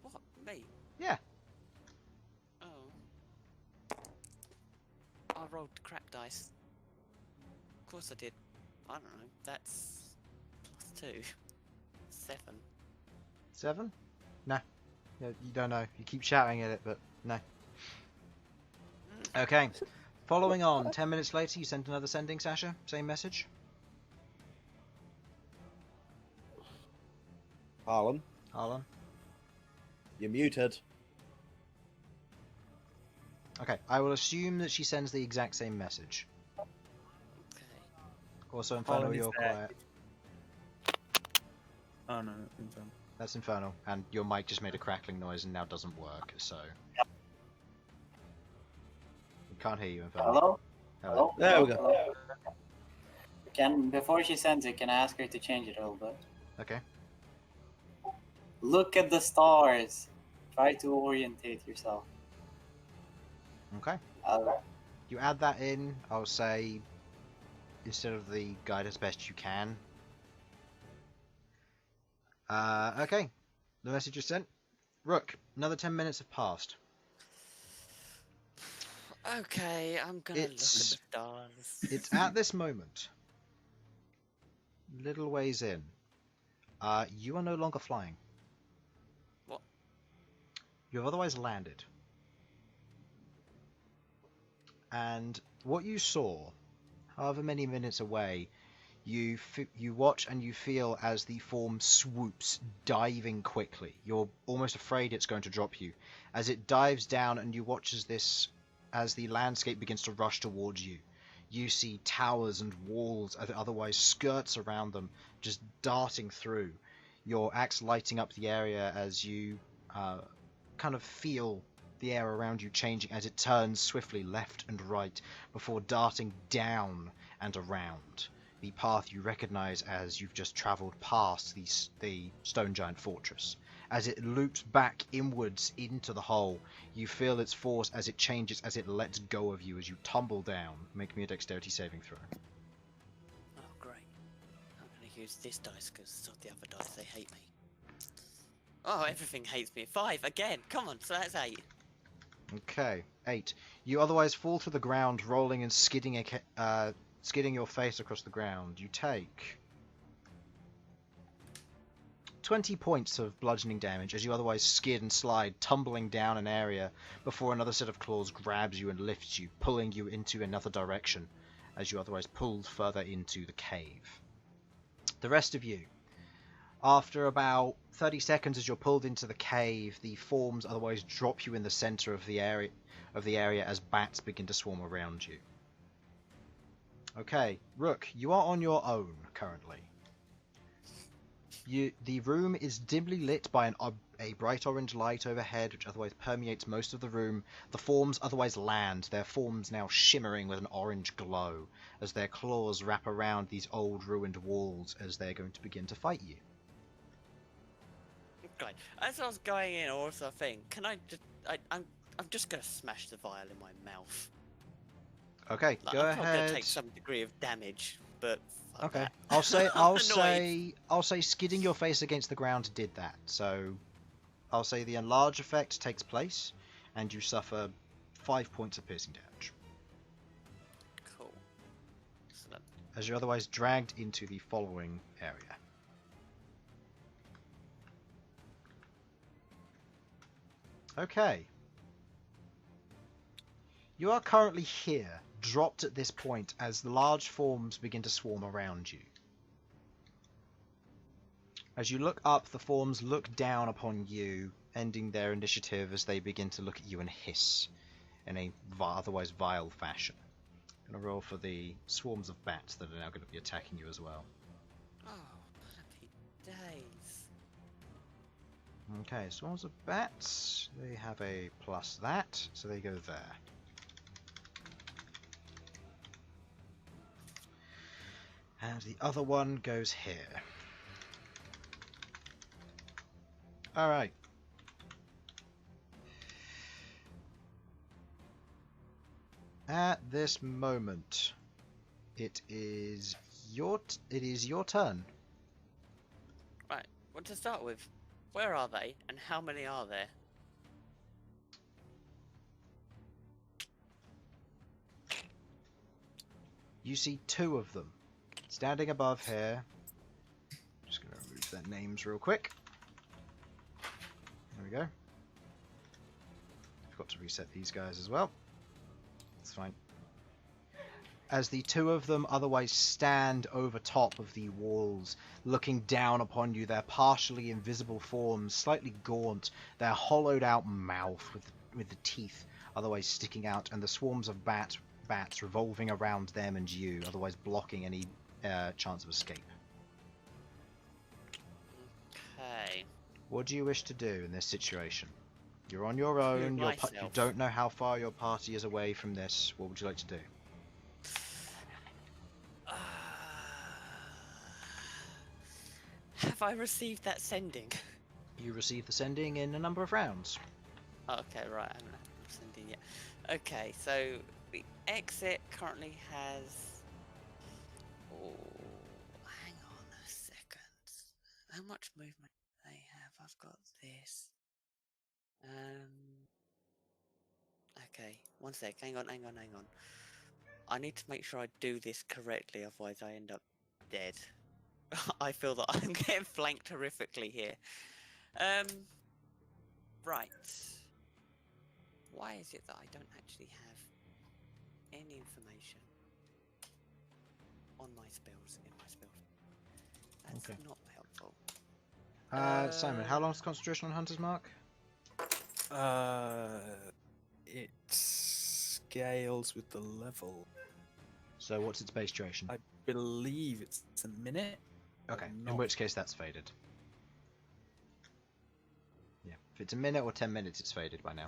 What? Me? Yeah. Oh. I rolled crap dice. Of course I did. I don't know. That's +2. 7. 7? No. You don't know. You keep shouting at it, but no. Okay. Following on, 10 minutes later, you sent another sending, Sasha. Same message. Harlan, Harlan. you're muted. Okay, I will assume that she sends the exact same message. Okay. Also, Infernal, Harlan is you're there. quiet. Oh no, Infernal. That's Infernal, and your mic just made a crackling noise and now doesn't work, so... We can't hear you, Infernal. Hello? Hello. There we go. Before she sends it, can I ask her to change it a little bit? Okay. Look at the stars. Try to orientate yourself. Okay. You add that in, I'll say, instead of the guide as best you can. Okay. The message is sent. Rook, another 10 minutes have passed. Okay, I'm gonna look at the It's- stars. It's at this moment, little ways in, you are no longer flying. What? You have otherwise landed. And what you saw, however many minutes away, you watch and you feel as the form swoops, diving quickly. You're almost afraid it's going to drop you. As it dives down and you watch as the landscape begins to rush towards you. You see towers and walls, otherwise skirts around them, just darting through. Your axe lighting up the area as you kind of feel the air around you changing as it turns swiftly left and right before darting down and around. The path you recognize as you've just travelled past the Stone Giant Fortress. As it loops back inwards into the hole, you feel its force as it changes, as it lets go of you as you tumble down. Make me a dexterity saving throw. Oh, great. I'm gonna use this dice because the other dice, they hate me. Oh, everything hates me. 5 again. Come on, so that's 8. Okay, 8. You otherwise fall to the ground, rolling and skidding your face across the ground. You take 20 points of bludgeoning damage as you otherwise skid and slide, tumbling down an area before another set of claws grabs you and lifts you, pulling you into another direction as you otherwise pulled further into the cave. The rest of you, after about 30 seconds as you're pulled into the cave, the forms otherwise drop you in the center of the area as bats begin to swarm around you. Okay, Rook, you are on your own currently. The room is dimly lit by a bright orange light overhead, which otherwise permeates most of the room. The forms otherwise land, their forms now shimmering with an orange glow, as their claws wrap around these old ruined walls as they're going to begin to fight you. Great. As I was going in, also thing, can I just... I'm just gonna smash the vial in my mouth. Okay, Like, go I'm probably ahead. gonna take some degree of damage, but fuck Okay, that. I'll say skidding your face against the ground did that. So I'll say the enlarge effect takes place, and you suffer 5 points of piercing damage Cool. Excellent. as you're otherwise dragged into the following area. Okay. You are currently here, dropped at this point as the large forms begin to swarm around you. As you look up, the forms look down upon you, ending their initiative as they begin to look at you and hiss in a otherwise vile fashion. I'm going to roll for the swarms of bats that are now going to be attacking you as well. Oh, happy days. Okay, swarms of bats, they have a plus that, so they go there. And the other one goes here. Alright. At this moment, it is your turn. Right, what to start with? Where are they, and how many are there? You see 2 of them standing above here. Just going to remove their names real quick. There we go. Forgot to reset these guys as well. That's fine. as the two of them otherwise stand over top of the walls, looking down upon you, their partially invisible forms, slightly gaunt, their hollowed out mouth with the teeth otherwise sticking out, and the swarms of bats revolving around them and you, otherwise blocking any chance of escape. Okay. What do you wish to do in this situation? You're on your own, you don't know how far your party is away from this. What would you like to do? Have I received that sending? You receive the sending in a number of rounds. Okay, right, I haven't sending yet. Okay, so the exit currently has... Oh, hang on a second. How much movement do they have? I've got this. Okay, one sec, hang on. I need to make sure I do this correctly, otherwise I end up dead. I feel that I'm getting flanked horrifically here. Right. Why is it that I don't actually have any information on my spells in my spell? That's Okay. not helpful. Simon, how long's concentration on Hunter's Mark? It scales with the level. So what's its base duration? I believe it's a minute. Okay, in not- which case that's faded. Yeah, if it's a minute or 10 minutes, it's faded by now.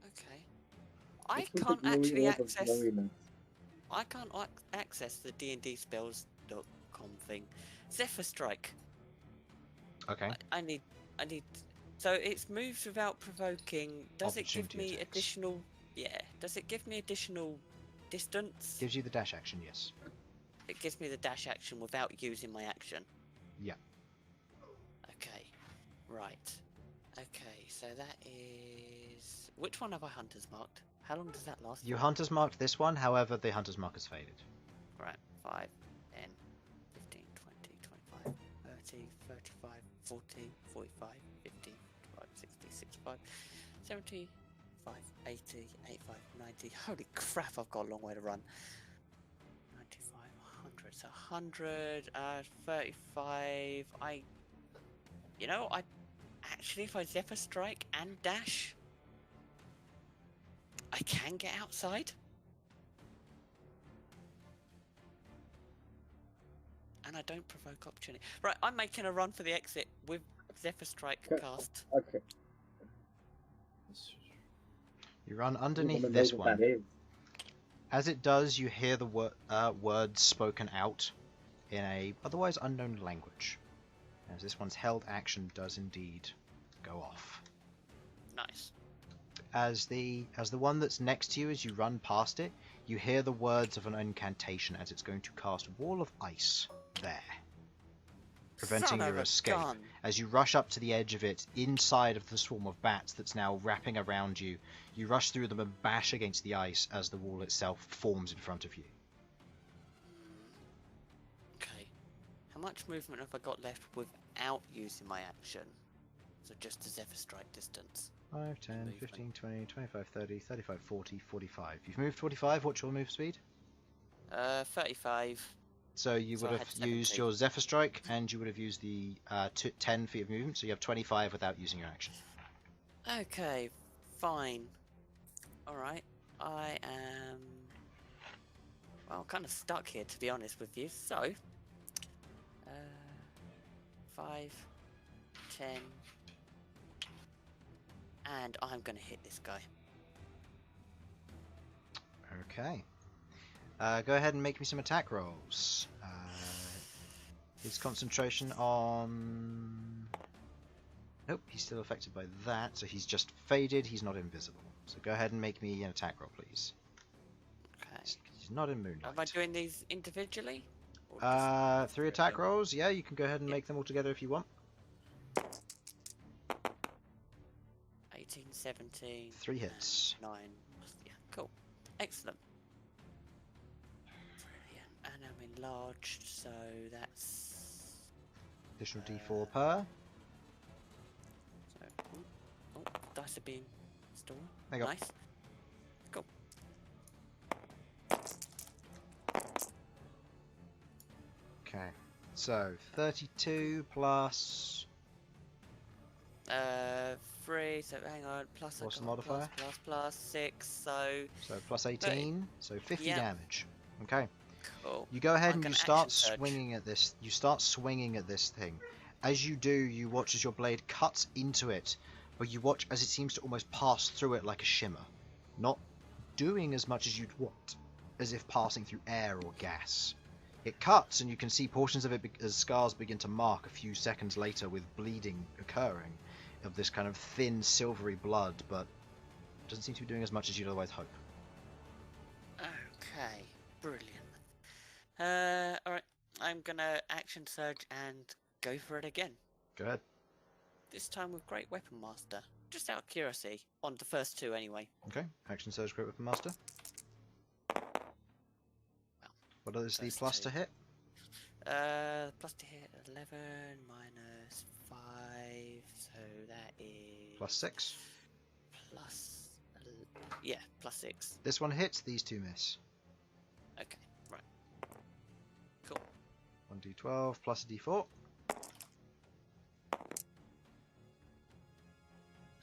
Okay. I can't actually access. I can't access the D&D spells.com thing. Zephyr Strike. Okay. I need. So it's moves without provoking. Does it give Opportunity me attacks. additional? Yeah. Does it give me additional distance? Gives you the dash action, yes. It gives me the dash action without using my action. Yeah. Okay. Right. Okay. So that is. Which one have I hunters marked? How long does that last? You for? Hunter's Marked this one, however, the Hunter's Mark has faded. Right. 5, 10, 15, 20, 25, 30, 35, 40, 45, 50, 55, 60, 65, 75, 80, 85, 90. Holy crap, I've got a long way to run. 95, 100. So 100, 35. Actually, if I Zephyr Strike and dash, I can get outside. And I don't provoke opportunity. Right, I'm making a run for the exit with Zephyr Strike cast. Okay. You run I underneath wanna know this what one. that is. As it does, you hear the words spoken out in a otherwise unknown language. As this one's held action does indeed go off. Nice. As the one that's next to you, as you run past it, you hear the words of an incantation as it's going to cast Wall of Ice there, preventing Son of your a escape. gun. As you rush up to the edge of it, inside of the swarm of bats that's now wrapping around you, you rush through them and bash against the ice as the wall itself forms in front of you. Okay. How much movement have I got left without using my action? So just a Zephyr Strike distance. 5, 10, Movement. 15, 20, 25, 30, 35, 40, 45. You've moved 45, what's your move speed? 35. So you So would I have had used 17. your Zephyr Strike, and you would have used the 10 feet of movement, so you have 25 without using your action. Okay, fine. Alright, I am... Well, kind of stuck here, to be honest with you. So, 5, 10... And I'm going to hit this guy. Okay. Go ahead and make me some attack rolls. His concentration on... Nope, he's still affected by that, so he's just faded, he's not invisible. So go ahead and make me an attack roll, please. Okay. He's not in Moonlight. Am I doing these individually? Or just 3 attack rolls, yeah, you can go ahead and make them all together if you want. 18, 17... 3 hits. 9. Yeah, cool. Excellent. Brilliant. And I'm enlarged, so that's... Additional d4 per. So, dice are being pistol. There you go. Nice. Cool. Okay. So 32 plus. 3. So hang on. Plus. What's the I've got modifier? plus 6. So Plus 18. So 50 Yep. damage. Okay. cool. You go ahead I'm and you gonna start action surge. swinging at this. You start swinging at this thing. As you do, you watch as your blade cuts into it, but you watch as it seems to almost pass through it like a shimmer, not doing as much as you'd want, as if passing through air or gas. It cuts, and you can see portions of it as scars begin to mark a few seconds later, with bleeding occurring of this kind of thin, silvery blood, but doesn't seem to be doing as much as you'd otherwise hope. Okay. Brilliant. Alright. I'm gonna action surge and go for it again. Go ahead. This time with Great Weapon Master. Just out of curiosity. On the first 2 anyway. Okay. Action Surge, Great Weapon Master. What is the First plus 2. to hit? Plus to hit 11 minus 5. So that is. Plus 6. Plus. Yeah, plus 6. This one hits, these 2 miss. Okay, right. Cool. 1d12 plus a d4.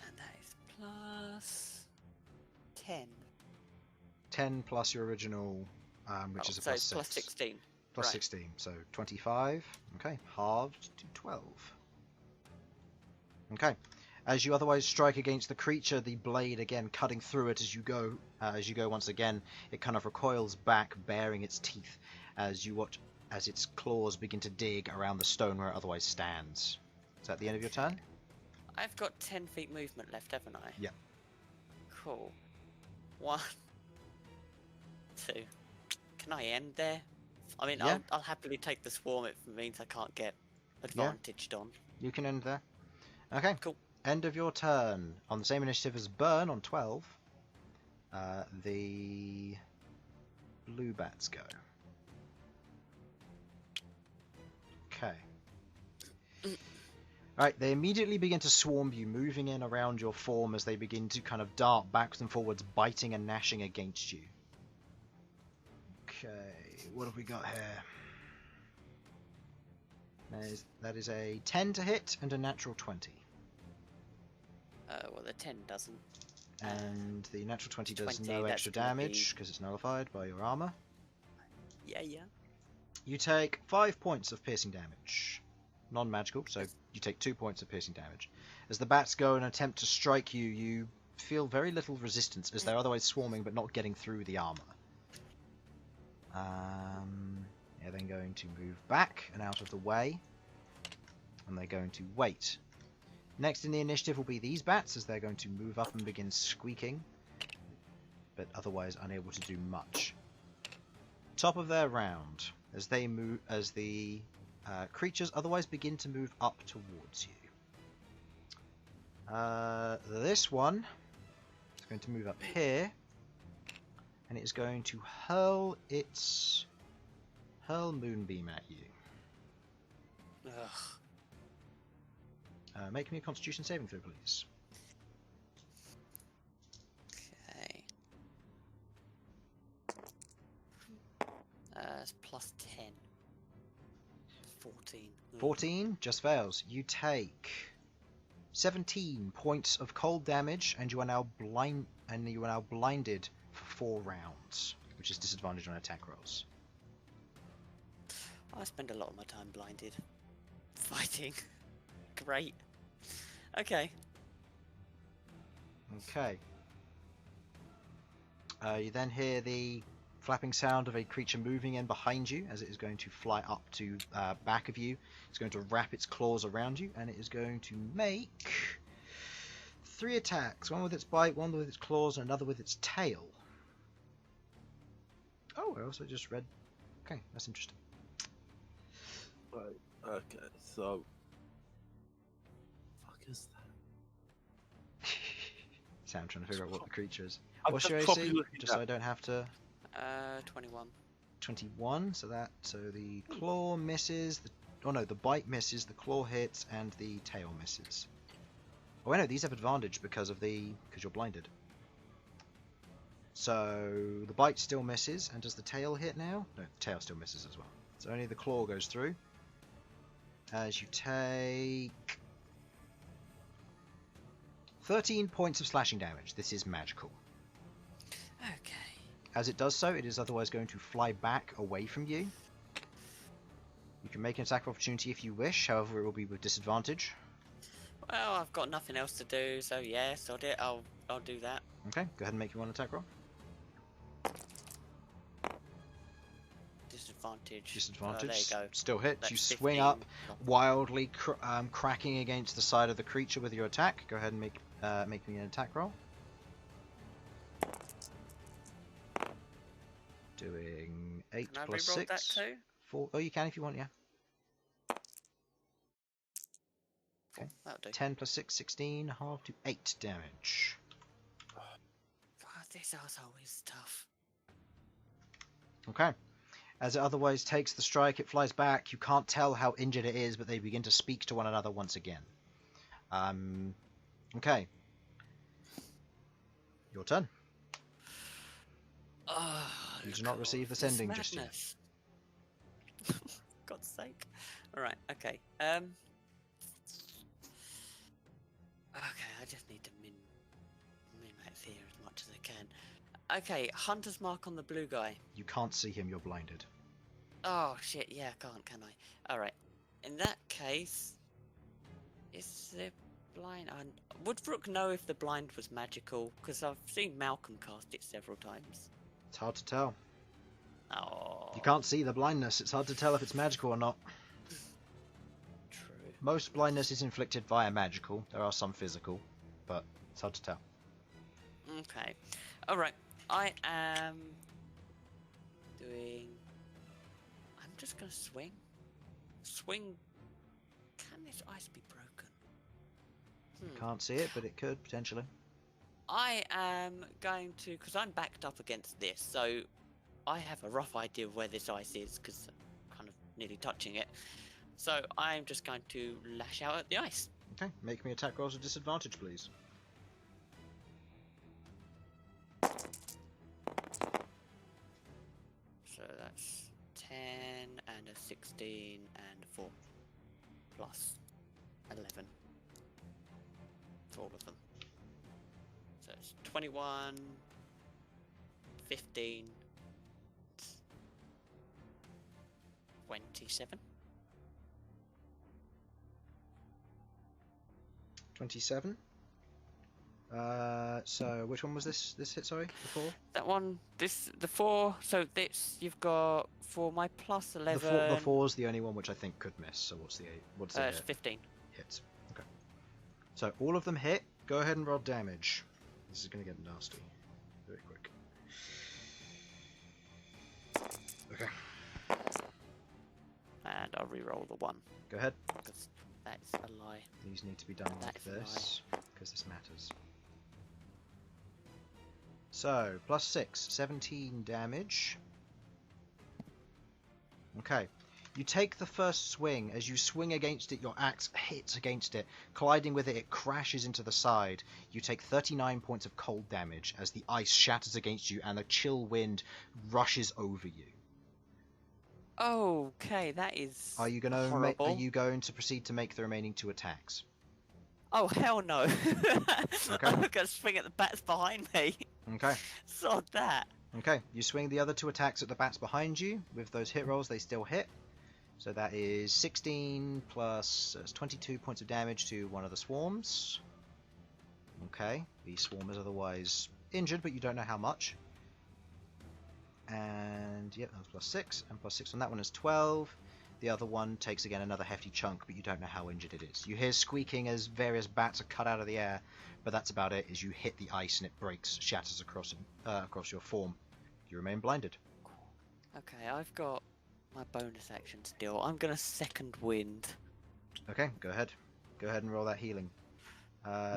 And that is plus 10. 10 plus your original, which is a so plus it's 6. plus 16. Plus right. 16, so 25. Okay, halved to 12. Okay. As you otherwise strike against the creature, the blade again cutting through it as you go once again, it kind of recoils back, baring its teeth as you watch as its claws begin to dig around the stone where it otherwise stands. Is that the end of your turn? I've got 10 feet movement left, haven't I? Yeah. Cool. 1, 2. Can I end there? I mean, Yeah. I'll happily take the swarm if it means I can't get advantaged on. You can end there. Okay. Cool. End of your turn. On the same initiative as Bern on 12, the blue bats go. Okay. Alright, they immediately begin to swarm you, moving in around your form as they begin to kind of dart backwards and forwards, biting and gnashing against you. Okay, what have we got here? That is a 10 to hit and a natural 20. Well, the 10 doesn't. And the natural 20 does 20, no that's extra gonna damage because it's nullified by your armor. Yeah. You take 5 points of piercing damage. Non-magical, so you take 2 points of piercing damage. As the bats go and attempt to strike you, you feel very little resistance as they're otherwise swarming but not getting through the armor. They're then going to move back and out of the way. And they're going to wait. Next in the initiative will be these bats, as they're going to move up and begin squeaking, but otherwise unable to do much. Top of their round, as they move, as the creatures otherwise begin to move up towards you. This one is going to move up here, and it is going to hurl Moonbeam at you. Ugh. Make me a Constitution saving throw, please. Okay. It's plus 10. 14. 14 just fails. You take 17 points of cold damage, and you are now blinded for 4 rounds, which is disadvantage on attack rolls. I spend a lot of my time blinded. Fighting. Great. Okay. Okay. You then hear the flapping sound of a creature moving in behind you as it is going to fly up to back of you. It's going to wrap its claws around you, and it is going to make 3 attacks. One with its bite, one with its claws, and another with its tail. Oh, I also just read... Okay, that's interesting. Right, okay, so... is that? Sam trying to figure out what the creature is. I'm What's just your probably AC? looking Just so at- I don't have to... 21. 21, so the claw misses, the bite misses, the claw hits, and the tail misses. Oh wait, no, these have advantage because you're blinded. So the bite still misses, and does the tail hit now? No, the tail still misses as well. So only the claw goes through. As you take 13 points of slashing damage. This is magical. Okay. As it does so, it is otherwise going to fly back away from you. You can make an attack of opportunity if you wish, however it will be with disadvantage. Well, I've got nothing else to do, so yes, I'll do that. Okay, go ahead and make your one attack roll. Disadvantage. Disadvantage. There you go. Still hits. That's You 15. swing up, wildly cracking against the side of the creature with your attack. Go ahead and make me an attack roll. Doing 8 Can I plus reroll 6. that too? 4. Oh, you can if you want, yeah. Okay. That'll do. 10 plus 6, 16, half to 8 damage. God, this arsehole is tough. Okay. As it otherwise takes the strike, it flies back. You can't tell how injured it is, but they begin to speak to one another once again. Okay. Your turn. You do not receive the sending just yet. God's sake. Alright, okay. Okay, I just need to min-max here as much as I can. Okay, Hunter's Mark on the blue guy. You can't see him, you're blinded. Oh shit, yeah, I can't, can I? Alright. In that case, is the blind... Would Rook know if the blind was magical? Because I've seen Malcom cast it several times. It's hard to tell. Oh. You can't see the blindness. It's hard to tell if it's magical or not. True. Most blindness is inflicted via magical. There are some physical, but it's hard to tell. Okay. Alright. I am doing... I'm just going to swing. Swing... Can this ice be broken? Can't see it, but it could, potentially. I am going to... Because I'm backed up against this, so I have a rough idea of where this ice is, because I'm kind of nearly touching it. So I'm just going to lash out at the ice. Okay, make me attack rolls with disadvantage, please. So that's 10 and a 16 and a 4 plus 11 for all of them. So it's 21, 15, 27. 27. So which one was this hit, sorry? The 4? That one, the 4, so this, you've got, for my plus 11... The 4's the only one which I think could miss, so what's the 8? What's the it's 15. Hits. Okay. So all of them hit. Go ahead and roll damage. This is going to get nasty. Very quick. Okay. And I'll re-roll the 1. Go ahead. Because that's a lie. These need to be done That like is a lie. this, because this matters. So, plus 6, 17 damage. Okay. You take the first swing. As you swing against it, your axe hits against it. Colliding with it, it crashes into the side. You take 39 points of cold damage as the ice shatters against you and a chill wind rushes over you. Okay, that is Are you going to proceed to make the remaining 2 attacks? Oh, hell no. Okay. I'm going to swing at the bats behind me. Okay. Sod that. Okay, you swing the other 2 attacks at the bats behind you. With those hit rolls, they still hit. So that is 16 plus 22 points of damage to one of the swarms. Okay, the swarm is otherwise injured, but you don't know how much. And yep, that's plus 6, and plus 6 on that one is 12. The other one takes again another hefty chunk, but you don't know how injured it is. You hear squeaking as various bats are cut out of the air, but that's about it. As you hit the ice and it breaks, shatters across your form. You remain blinded. Okay, I've got my bonus action still. I'm going to second wind. Okay, go ahead. Go ahead and roll that healing.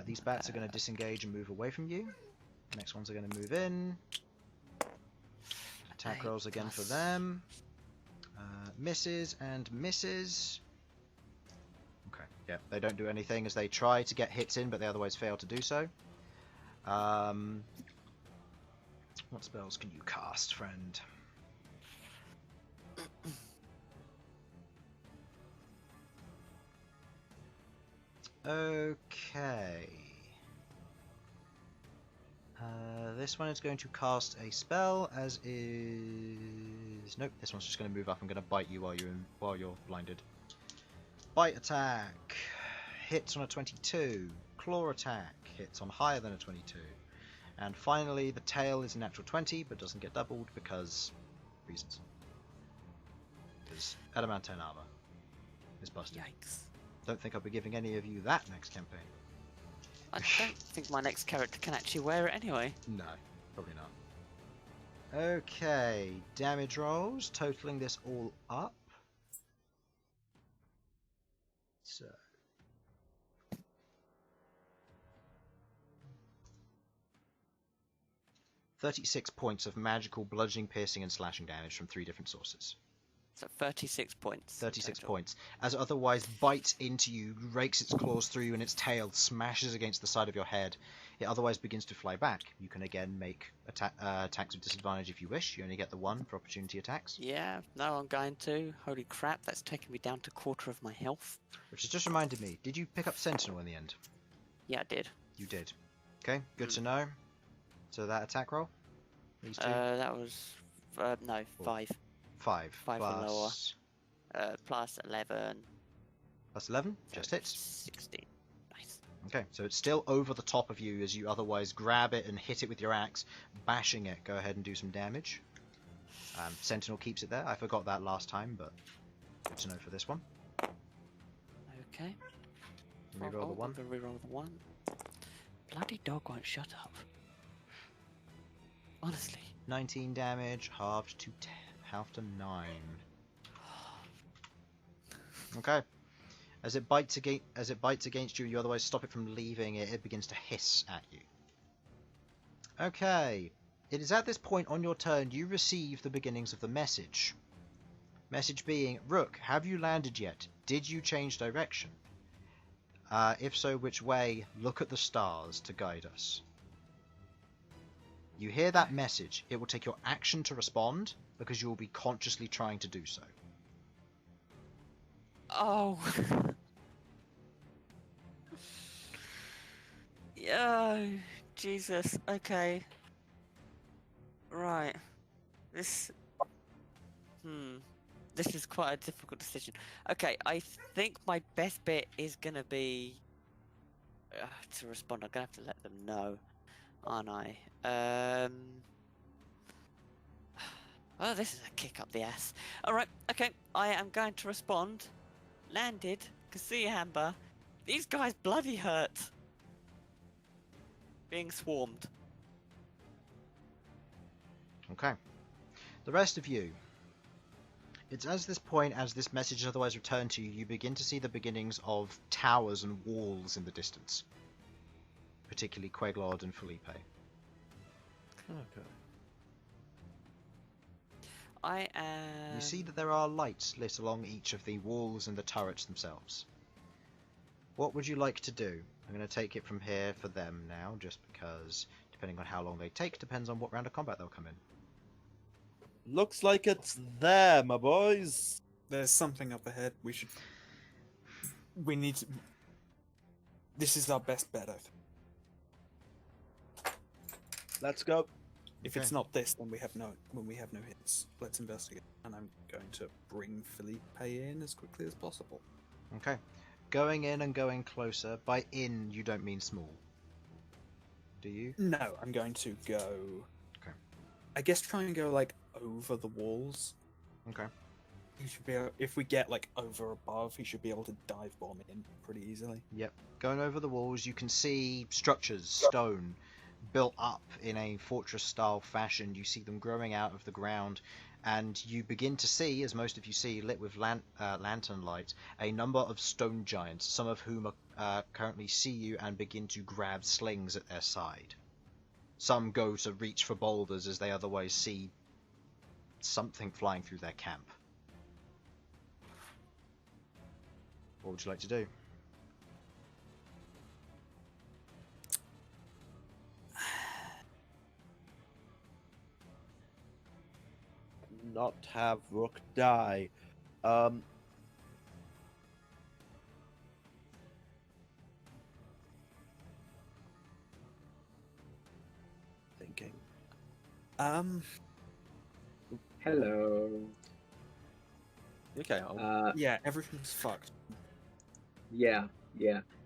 These bats are going to disengage and move away from you. Next ones are going to move in. Attack rolls again for them. Misses and misses. Okay, yeah, they don't do anything as they try to get hits in, but they otherwise fail to do so. What spells can you cast, friend? Okay. This one is going to cast a spell, as is... Nope, this one's just going to move up. I'm going to bite you while you're blinded. Bite attack. Hits on a 22. Claw attack. Hits on higher than a 22. And finally, the tail is a natural 20, but doesn't get doubled because... reasons. Because adamantine armor is busted. Yikes. Don't think I'll be giving any of you that next campaign. I don't think my next character can actually wear it anyway. No, probably not. Okay, damage rolls, totaling this all up. So... 36 points of magical bludgeoning, piercing, and slashing damage from 3 different sources. So 36 points. 36 total. points. As it otherwise bites into you, rakes its claws through you, and its tail smashes against the side of your head. It otherwise begins to fly back. You can again make attacks with disadvantage if you wish. You only get the 1 for opportunity attacks. Yeah, no, I'm going to. Holy crap, that's taken me down to quarter of my health. Which has just reminded me, did you pick up Sentinel in the end? Yeah, I did. You did. Okay, good to know. So that attack roll? These 2? That was... no, 5. 5. 5 or lower. Plus... Plus 11. Plus 11? Just hits. 16. Nice. Okay, so it's still over the top of you as you otherwise grab it and hit it with your axe, bashing it. Go ahead and do some damage. Sentinel keeps it there. I forgot that last time, but good to know for this one. Okay. Reroll the 1. Reroll the 1. Bloody dog won't shut up. Honestly. 19 damage, halved to 10, halved to 9. Okay. As it bites against you, you otherwise stop it from leaving it. It begins to hiss at you. Okay. It is at this point on your turn you receive the beginnings of the message. Message being, Rook, have you landed yet? Did you change direction? If so, which way? Look at the stars to guide us. You hear that message. It will take your action to respond, because you will be consciously trying to do so. Oh. Yeah, Jesus. Okay. Right. This is quite a difficult decision. Okay, I think my best bet is gonna be to respond. I'm gonna have to let them know, aren't I? Oh, this is a kick up the ass. Alright, okay, I am going to respond. Landed, can see you, Amber. These guys bloody hurt. Being swarmed. Okay. The rest of you. It's as this point, as this message is otherwise returned to you, you begin to see the beginnings of towers and walls in the distance. Particularly Queglod and Felipe. Okay. I am... You see that there are lights lit along each of the walls and the turrets themselves. What would you like to do? I'm going to take it from here for them now, just because, depending on how long they take, depends on what round of combat they'll come in. Looks like it's there, my boys. There's something up ahead. We need to... This is our best bet, I think. Let's go. If it's not this, then we have no hits. Let's investigate. And I'm going to bring Felipe in as quickly as possible. Okay. Going in and going closer. By in, you don't mean small. Do you? No, I'm going to go... Okay. I guess try and go, like, over the walls. Okay. He should be able, if we get, like, over above, he should be able to dive bomb in pretty easily. Yep. Going over the walls, you can see structures, stone, built up in a fortress-style fashion. You see them growing out of the ground, and you begin to see, as most of you see, lit with lantern light, a number of stone giants, some of whom currently see you and begin to grab slings at their side. Some go to reach for boulders as they otherwise see something flying through their camp. What would you like to do? have Rook die. Thinking. Hello. Okay. Yeah, everything's fucked. Yeah.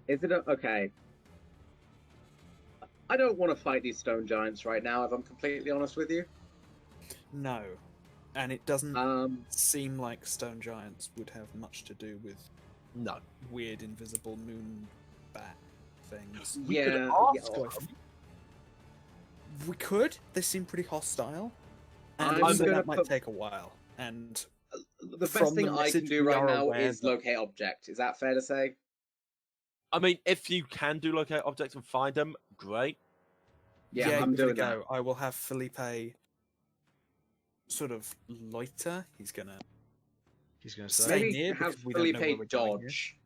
Is it okay? I don't want to fight these stone giants right now, if I'm completely honest with you. No, and it doesn't Um, seem like stone giants would have much to do with No. weird invisible moon bat things. We could yeah. ask yeah. them. We could. They seem pretty hostile, and I'm also gonna that might put- take a while. And The from best the thing I can message, do we right are now aware is that- locate object. Is that fair to say? I mean, if you can do locate objects and find them, great. Yeah, I'm give it a doing that. go. I will have Felipe sort of loiter. He's gonna He's going to Stay say. Maybe near have because we don't know where Felipe we're going here. dodge.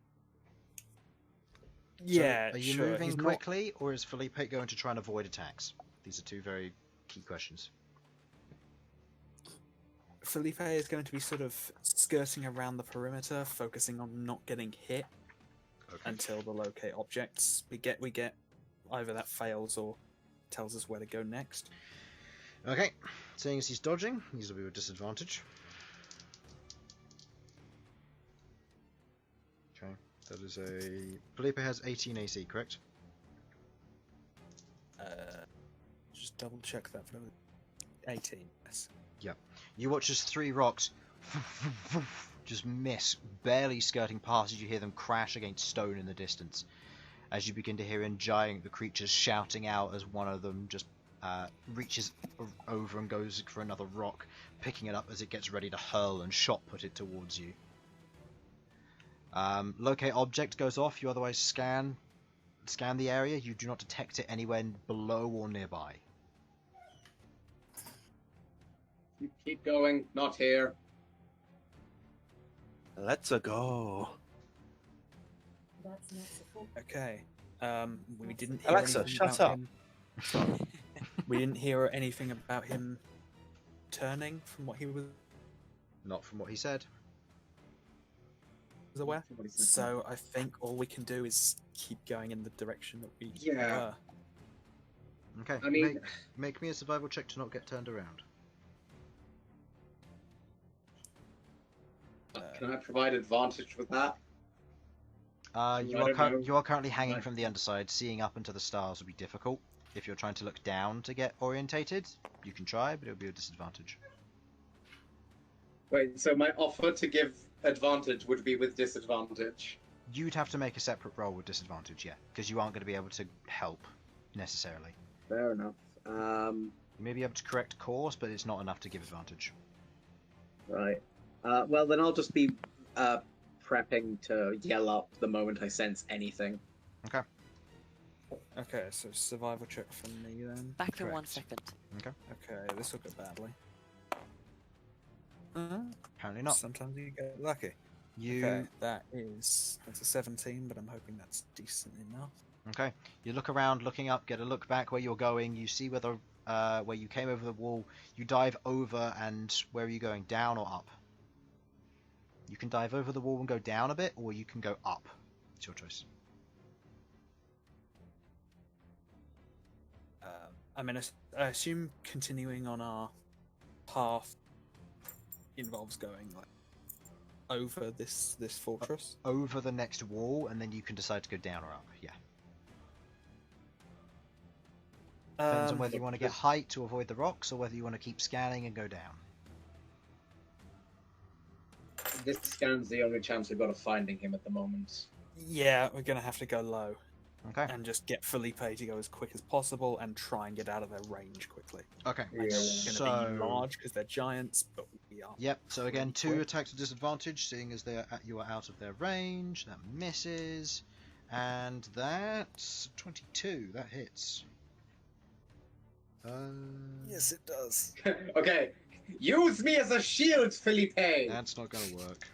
Yeah. So are you sure. moving He's not- quickly, or is Felipe going to try and avoid attacks? These are two very key questions. Felipe is going to be sort of skirting around the perimeter, focusing on not getting hit Okay. until the locate objects we get either that fails or tells us where to go next. Okay. Seeing as he's dodging, these will be with disadvantage. Okay. That is a. Felipe has 18 AC, correct? Just double check that for 18. Yes. You watch as 3 rocks just miss, barely skirting past as you hear them crash against stone in the distance. As you begin to hear the creatures shouting out as one of them just reaches over and goes for another rock, picking it up as it gets ready to hurl and shot put it towards you. Locate object goes off. You otherwise scan the area. You do not detect it anywhere below or nearby. You keep going, not here. Let's go. That's not so Okay. We didn't hear Alexa, anything shut about up. him. Sorry. We didn't hear anything about him turning from what he was Not from what he said. aware. So I think all we can do is keep going in the direction that we Yeah. were. Okay. I mean- make me a survival check to not get turned around. Can I provide advantage with that? You I are don't know. you are currently hanging Right. from the underside. Seeing up into the stars will be difficult. If you're trying to look down to get orientated, you can try, but it'll be a disadvantage. Wait, so my offer to give advantage would be with disadvantage. You'd have to make a separate roll with disadvantage, yeah, because you aren't going to be able to help necessarily. Fair enough. You may be able to correct course, but it's not enough to give advantage. Right. Well, then I'll just be prepping to yell up the moment I sense anything. Okay. Okay, so survival check from me then. Back in 1 Correct. second. Okay, this will go badly. Apparently not. Sometimes you get lucky. You Okay, that's a 17, but I'm hoping that's decent enough. okay? You look around, looking up, get a look back where you're going. You see where you came over the wall. You dive over, and where are you going? Down or up? You can dive over the wall and go down a bit, or you can go up. It's your choice. I mean, I assume continuing on our path involves going like over this fortress. Over the next wall, and then you can decide to go down or up. Yeah. Depends on whether you want to get height to avoid the rocks, or whether you want to keep scanning and go down. This scan's the only chance we've got of finding him at the moment. Yeah, we're gonna have to go low Okay. and just get Felipe to go as quick as possible and try and get out of their range quickly. Okay. Yeah. It's gonna be large because they're giants, but we are. Yep. So again, 2 quick. attacks at disadvantage, seeing as you are out of their range. That misses, and that's 22. That hits. Yes, it does. Okay, use me as a shield, Felipe! That's not going to work.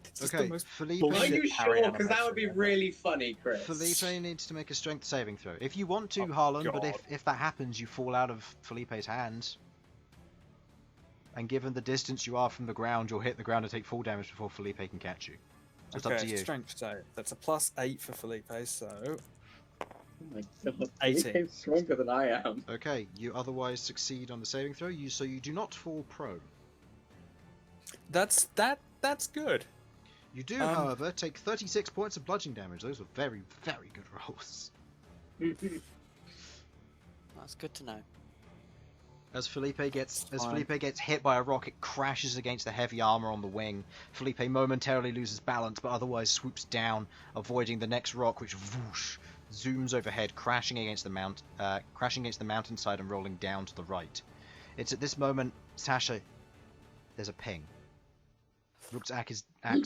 It's just the Okay, most Felipe. Are bullshit you parry sure? Because that would be animation ever. really funny, Chris. Felipe needs to make a strength saving throw. If you want to, Oh, Harlan, but God. if that happens, you fall out of Felipe's hands. and given the distance you are from the ground, you'll hit the ground and take full damage before Felipe can catch you. So it's up to you. Strength save. That's a +8 for Felipe, so Oh my god, 18. Felipe's stronger than I am. Okay, you otherwise succeed on the saving throw, so you do not fall prone. That's good. You do, however, take 36 points of bludgeoning damage. Those were very, very good rolls. That's good to know. As Felipe gets hit by a rock, it crashes against the heavy armor on the wing. Felipe momentarily loses balance, but otherwise swoops down, avoiding the next rock, which whoosh zooms overhead, crashing against the mountainside and rolling down to the right. It's at this moment, Sasha, there's a ping. Rook's axe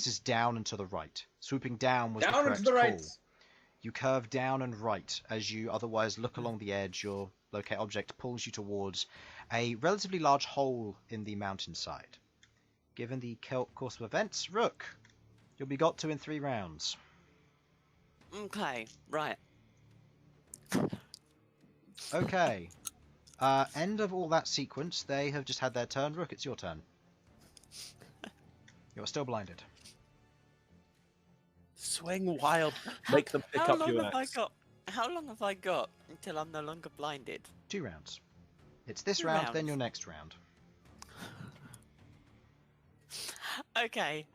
is down and to the right. Swooping down was the correct call. You curve down and right as you otherwise look along the edge. Your locate object pulls you towards a relatively large hole in the mountainside. Given the course of events, Rook, you'll be got to in 3 rounds. Okay, right. Okay. End of all that sequence. They have just had their turn. Rook, it's your turn. You're still blinded. Swing wild. Make them pick up your axe. How long have I got until I'm no longer blinded? 2 rounds. It's this 2 round, rounds. then your next round. Okay.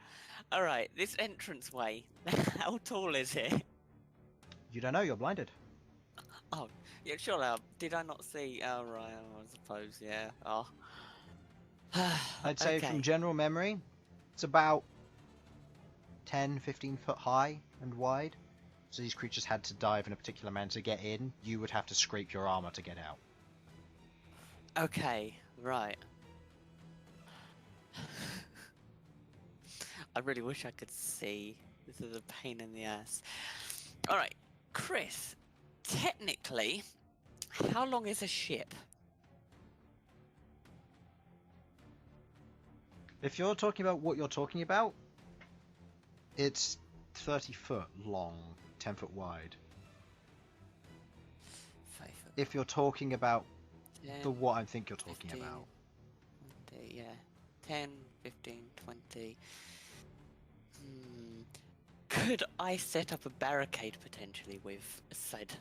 Alright, this entranceway. How tall is it? You don't know, you're blinded. Oh, yeah, sure. Did I not see? Oh, right, I suppose, yeah. Oh. I'd say Okay. from general memory, it's about 10, 15 foot high and wide. So these creatures had to dive in a particular manner to get in. You would have to scrape your armor to get out. Okay, right. I really wish I could see. This is a pain in the ass. Alright, Chris, technically, how long is a ship? If you're talking about what you're talking about, it's 30 foot long, 10 foot wide. 5 foot. If you're talking about 10, the what I think you're talking 15, about. 20, yeah. 10, 15, 20. Could I set up a barricade potentially with said?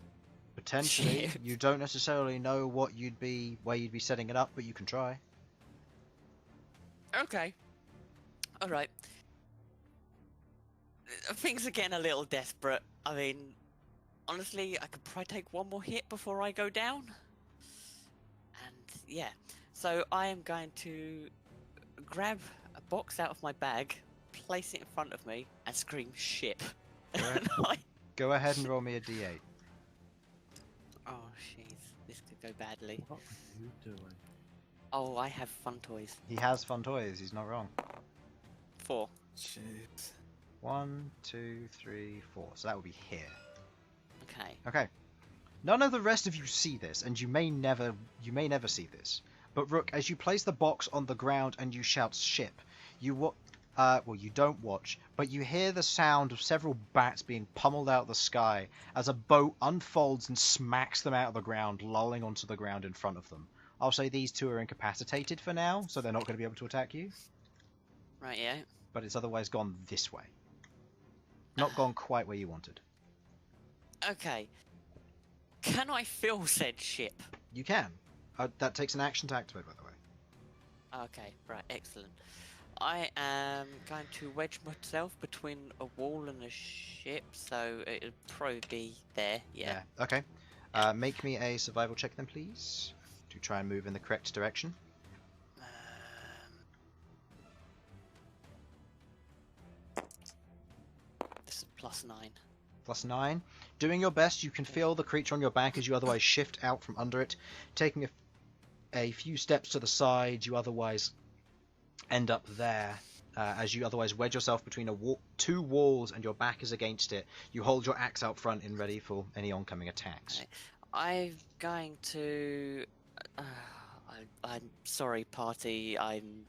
Potentially, Shit. you don't necessarily know where you'd be setting it up, but you can try. Okay. Alright. Things are getting a little desperate. I mean, honestly, I could probably take one more hit before I go down. And yeah. So I am going to grab a box out of my bag, place it in front of me, and scream ship. Go ahead and roll me a d8. Oh, jeez. This could go badly. What are you doing? Oh, I have fun toys. He has fun toys, he's not wrong. 4. Jeez. 1, 2, 3, 4. So that would be here. Okay. Okay. None of the rest of you see this, and you may never see this. But Rook, as you place the box on the ground and you shout ship, you don't watch, but you hear the sound of several bats being pummeled out of the sky as a boat unfolds and smacks them out of the ground, lulling onto the ground in front of them. I'll say these two are incapacitated for now, so they're not going to be able to attack you. Right, yeah. But it's otherwise gone this way. Not gone quite where you wanted. Okay. Can I fill said ship? You can. That takes an action to activate, by the way. Okay, right, excellent. I am going to wedge myself between a wall and a ship, so it'll probably be there, yeah. Okay. Make me a survival check then, please. To try and move in the correct direction. This is +9. +9. Doing your best, you can feel the creature on your back as you otherwise shift out from under it. Taking a few steps to the side, you otherwise end up there. As you otherwise wedge yourself between two walls and your back is against it. You hold your axe out front and ready for any oncoming attacks. Okay. I'm going to... I'm sorry, party. I'm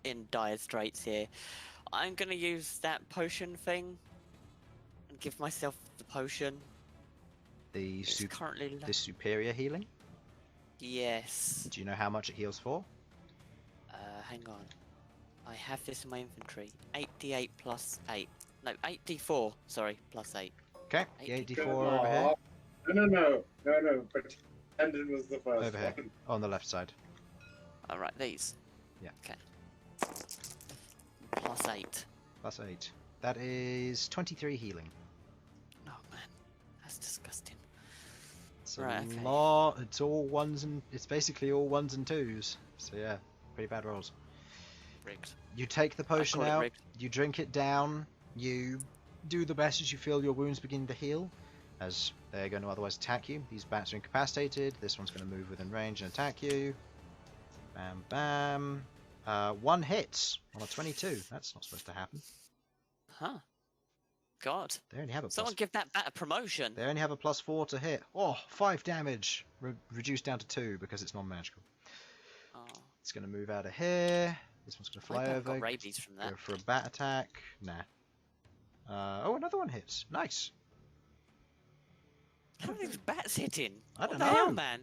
in dire straits here. I'm going to use that potion thing and give myself the potion. The It's currently... superior healing? Yes. Do you know how much it heals for? hang on. I have this in my inventory. 8d8 plus 8. No, 8d4, sorry, plus 8. Okay, the 8d4 8d4 over here. No. Pretending was the first Over here, one. on the left side. Alright, these. Yeah. Okay. Plus 8. Plus 8. That is 23 healing. Oh man, that's disgusting. It's Right, a okay. lot. It's all ones and it's basically all ones and twos. So yeah, pretty bad rolls. Rigged. You take the potion call it out. rigged. You drink it down. You do the best as you feel your wounds begin to heal, as they're going to otherwise attack you. These bats are incapacitated. This one's going to move within range and attack you. Bam, bam. One hit on a 22. That's not supposed to happen. Huh. God. They only have a Someone plus. give that bat a promotion. They only have a +4 to hit. Oh, 5 damage. Reduced down to 2 because it's non-magical. Oh. It's going to move out of here. This one's going to fly I over. got rabies from that. Go for a bat attack. Nah. Oh, another one hits. Nice. How are these bats hitting? I don't What the hell, know. man?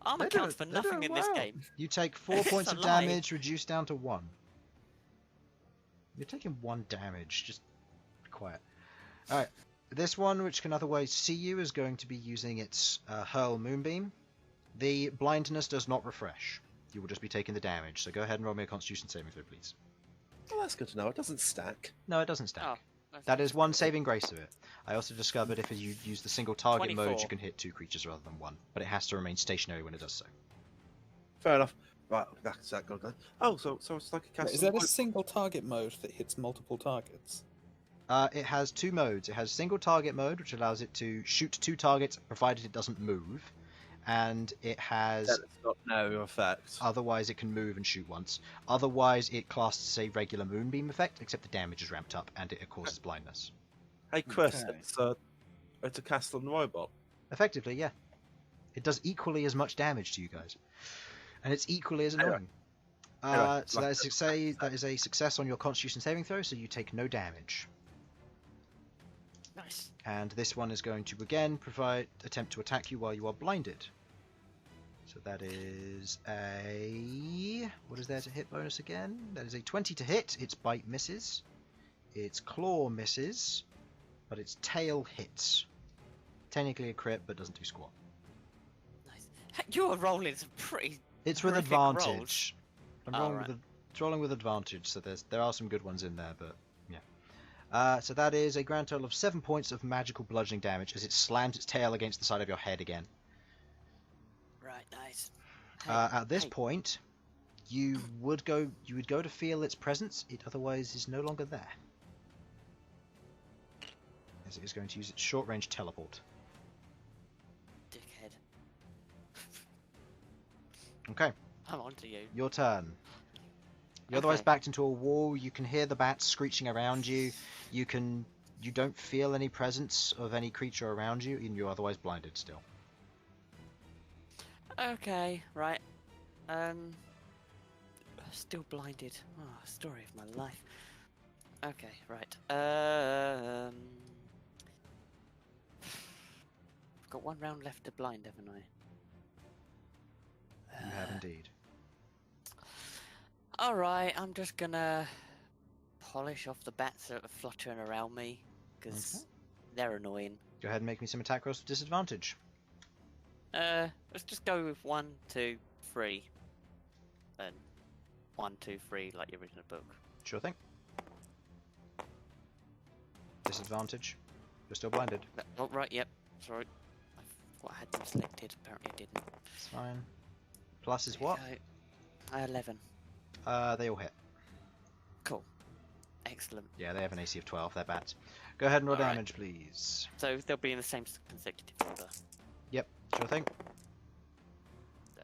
Armor They're counts for doing- they're nothing doing in this well. game. You take 4 It's points a of lie. damage, reduced down to 1. You're taking 1 damage. Just be quiet. Alright. This one, which can otherwise see you, is going to be using its Hurl Moonbeam. The blindness does not refresh. You will just be taking the damage. So go ahead and roll me a Constitution saving throw, please. Well, that's good to know. It doesn't stack. No, it doesn't stack. Oh, that's That is one saving grace of it. I also discovered if you use the single target mode, 24. you can hit 2 creatures rather than 1, but it has to remain stationary when it does so. Fair enough. Right, that's that good then. Oh, so it's like a cast. Is that a single target mode that hits multiple targets? It has 2 modes. It has single target mode, which allows it to shoot 2 targets, provided it doesn't move, and it has. Then it's got no effect. Otherwise, it can move and shoot once. Otherwise, it casts a regular moonbeam effect, except the damage is ramped up and it causes blindness. Hey Chris, Okay. it's a cast on the robot. Effectively, yeah. It does equally as much damage to you guys, and it's equally as annoying. Anyway, So that is a success on your Constitution saving throw, so you take no damage. nice. And this one is going to again attempt to attack you while you are blinded. So that is a what is there to hit bonus again? That is a 20 to hit. Its bite misses. Its claw misses, but its tail hits. Technically a crit, but doesn't do squat. Nice. You're rolling some pretty. It's with Horrific advantage. rolls. Oh, right. It's rolling with advantage, so there are some good ones in there, but yeah. So that is a grand total of 7 points of magical bludgeoning damage as it slams its tail against the side of your head again. Right, nice. At this hey. point, you would go to feel its presence. It otherwise is no longer there, as it is going to use its short-range teleport. Dickhead. Okay, I'm onto you. your turn. You're otherwise Okay. backed into a wall. You can hear the bats screeching around you. You don't feel any presence of any creature around you, and you're otherwise blinded still. Okay, right. Still blinded. Oh, story of my life. Okay, right. I've got 1 round left to blind, haven't I? You have indeed. Alright, I'm just gonna polish off the bats that are fluttering around me, because they're annoying. Go ahead and make me some attack rolls with disadvantage. Let's just go with 1, 2, 3. Then 1, 2, 3, like the original book. Sure thing. Disadvantage. You're still blinded. Oh, right, yep. Sorry. I thought I had them selected. Apparently I didn't. It's fine. Plus is what? 11. They all hit. Cool. Excellent. Yeah, they have an AC of 12. They're bats. Go ahead and roll Alright. damage, please. So they'll be in the same consecutive order. Yep, sure thing. So,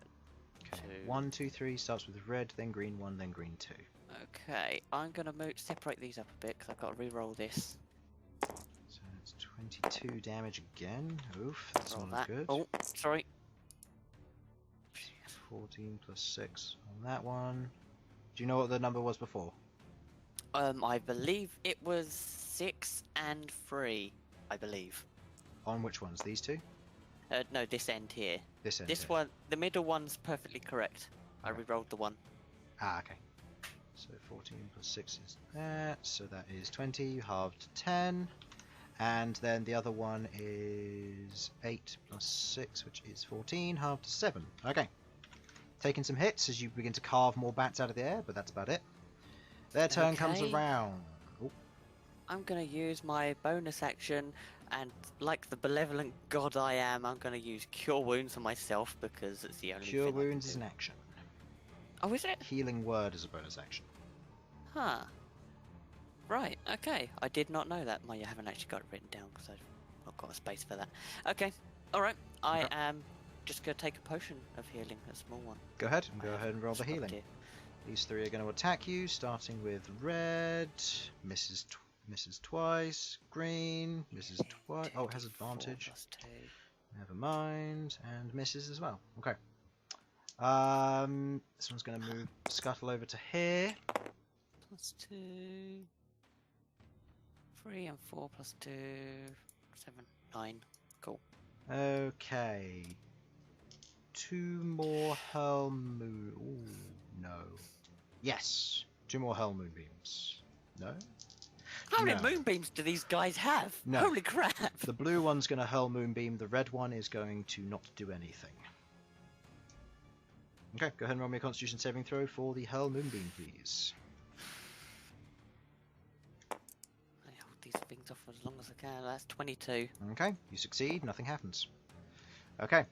Okay. 2. 1, 2, 3 starts with red, then green 1, then green 2. Okay, I'm gonna separate these up a bit because I've got to re-roll this. So it's 22 damage again. Oof, that's Roll not as that. good. Oh, sorry. 14 plus 6 on that one. Do you know what the number was before? I believe it was 6 and 3. I believe. On which ones? These two? No, this end here. This end. This here. one, the middle one's perfectly correct. I Okay. re-rolled the one. Ah, okay. So 14 plus 6 is that. So that is 20, halved to 10. And then the other one is 8 plus 6, which is 14, halved to 7. Okay. Taking some hits as you begin to carve more bats out of the air, but that's about it. Their turn comes Okay. around. Oh. I'm going to use my bonus action, and like the benevolent god I am, I'm going to use Cure Wounds on myself because it's the only Cure thing Wounds I is can an do. action. Oh, is it? Healing Word is a bonus action. Huh. Right, okay. I did not know that. Well, you haven't actually got it written down because I've not got a space for that. Okay, alright. I Okay. am just going to take a potion of healing, a small one. Go ahead and I go have ahead and roll the spotted healing. it. These three are going to attack you, starting with red, misses twice, green, misses twice. Oh, it has 2d4 advantage. plus 2. Never mind, and misses as well. Okay. This one's going to move, scuttle over to here. Plus 2. 3 and 4 plus 2. 7, 9. Cool. Okay. 2 more hurl moon. Ooh, no. Yes. 2 more hurl moonbeams. No. How many No. moonbeams do these guys have? No. Holy crap! The blue one's going to hurl moonbeam. The red one is going to not do anything. Okay, go ahead and roll me a Constitution saving throw for the hurl moonbeam, please. I hold these things off as long as I can. That's 22. Okay, you succeed. Nothing happens. Okay.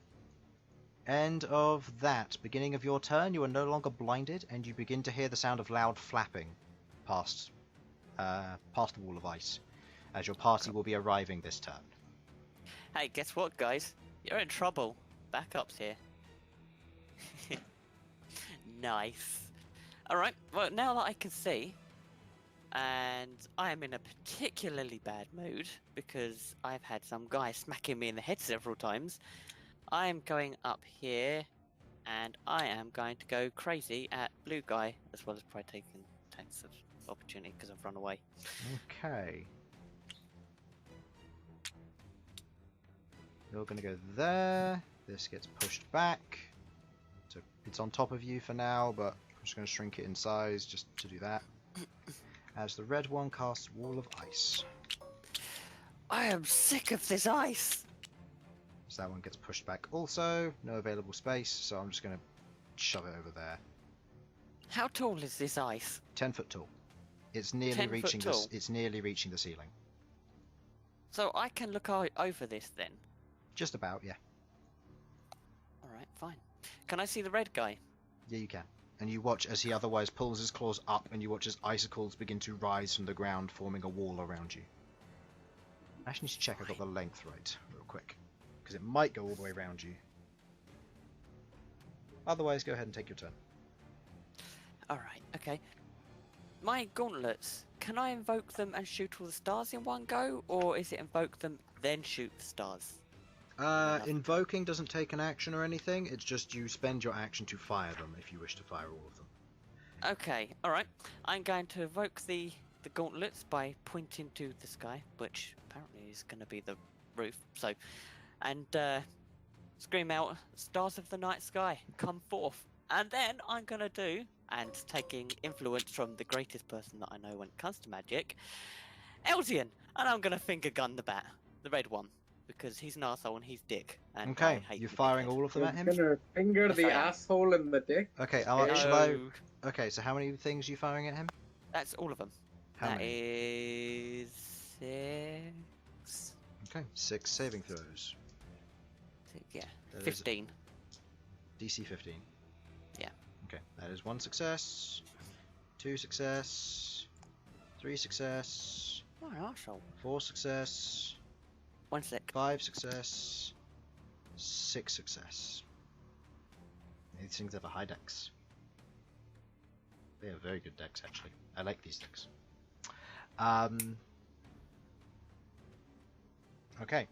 End of that. Beginning of your turn, you are no longer blinded, and you begin to hear the sound of loud flapping past the wall of ice, as your party will be arriving this turn. Hey, guess what, guys? You're in trouble. Backup's here. Nice. Alright, well, now that I can see, and I am in a particularly bad mood, because I've had some guy smacking me in the head several times, I am going up here, and I am going to go crazy at blue guy, as well as probably taking attacks of opportunity, because I've run away. Okay. You're going to go there. This gets pushed back. So it's on top of you for now, but I'm just going to shrink it in size just to do that. As the red one casts Wall of Ice. I am sick of this ice! So that one gets pushed back also. No available space, so I'm just going to shove it over there. How tall is this ice? 10 foot tall. It's nearly 10 foot reaching tall? It's nearly reaching the ceiling. So I can look over this then? Just about, yeah. Alright, fine. Can I see the red guy? Yeah, you can. And you watch as he otherwise pulls his claws up, and you watch as icicles begin to rise from the ground, forming a wall around you. I actually need to check I got the length right, real quick. Because it might go all the way around you. Otherwise, go ahead and take your turn. Alright, okay. My gauntlets, can I invoke them and shoot all the stars in one go? Or is it invoke them, then shoot the stars? Invoking doesn't take an action or anything, it's just you spend your action to fire them if you wish to fire all of them. Okay, alright. I'm going to evoke the gauntlets by pointing to the sky, which apparently is going to be the roof, so... And, scream out, stars of the night sky, come forth. And then I'm going to do, and taking influence from the greatest person that I know when it comes to magic, Elsyan! And I'm going to finger gun the bat, the red one. Because he's an arsehole and he's dick. And Okay, I hate you're the firing dickhead. all of them You're at him? gonna finger Yes, the I am. asshole in the dick? Okay, No. shall I... Okay, so how many things are you firing at him? That's all of them. How That many? is 6. Okay, 6 saving throws. Yeah, That is 15. DC 15. Yeah. Okay, that is 1 success, 2 success, 3 success, What an arsehole. 4 success, 1 sec. 5 success, 6 success. These things have a high dex. They have very good dex, actually. I like these decks. Okay.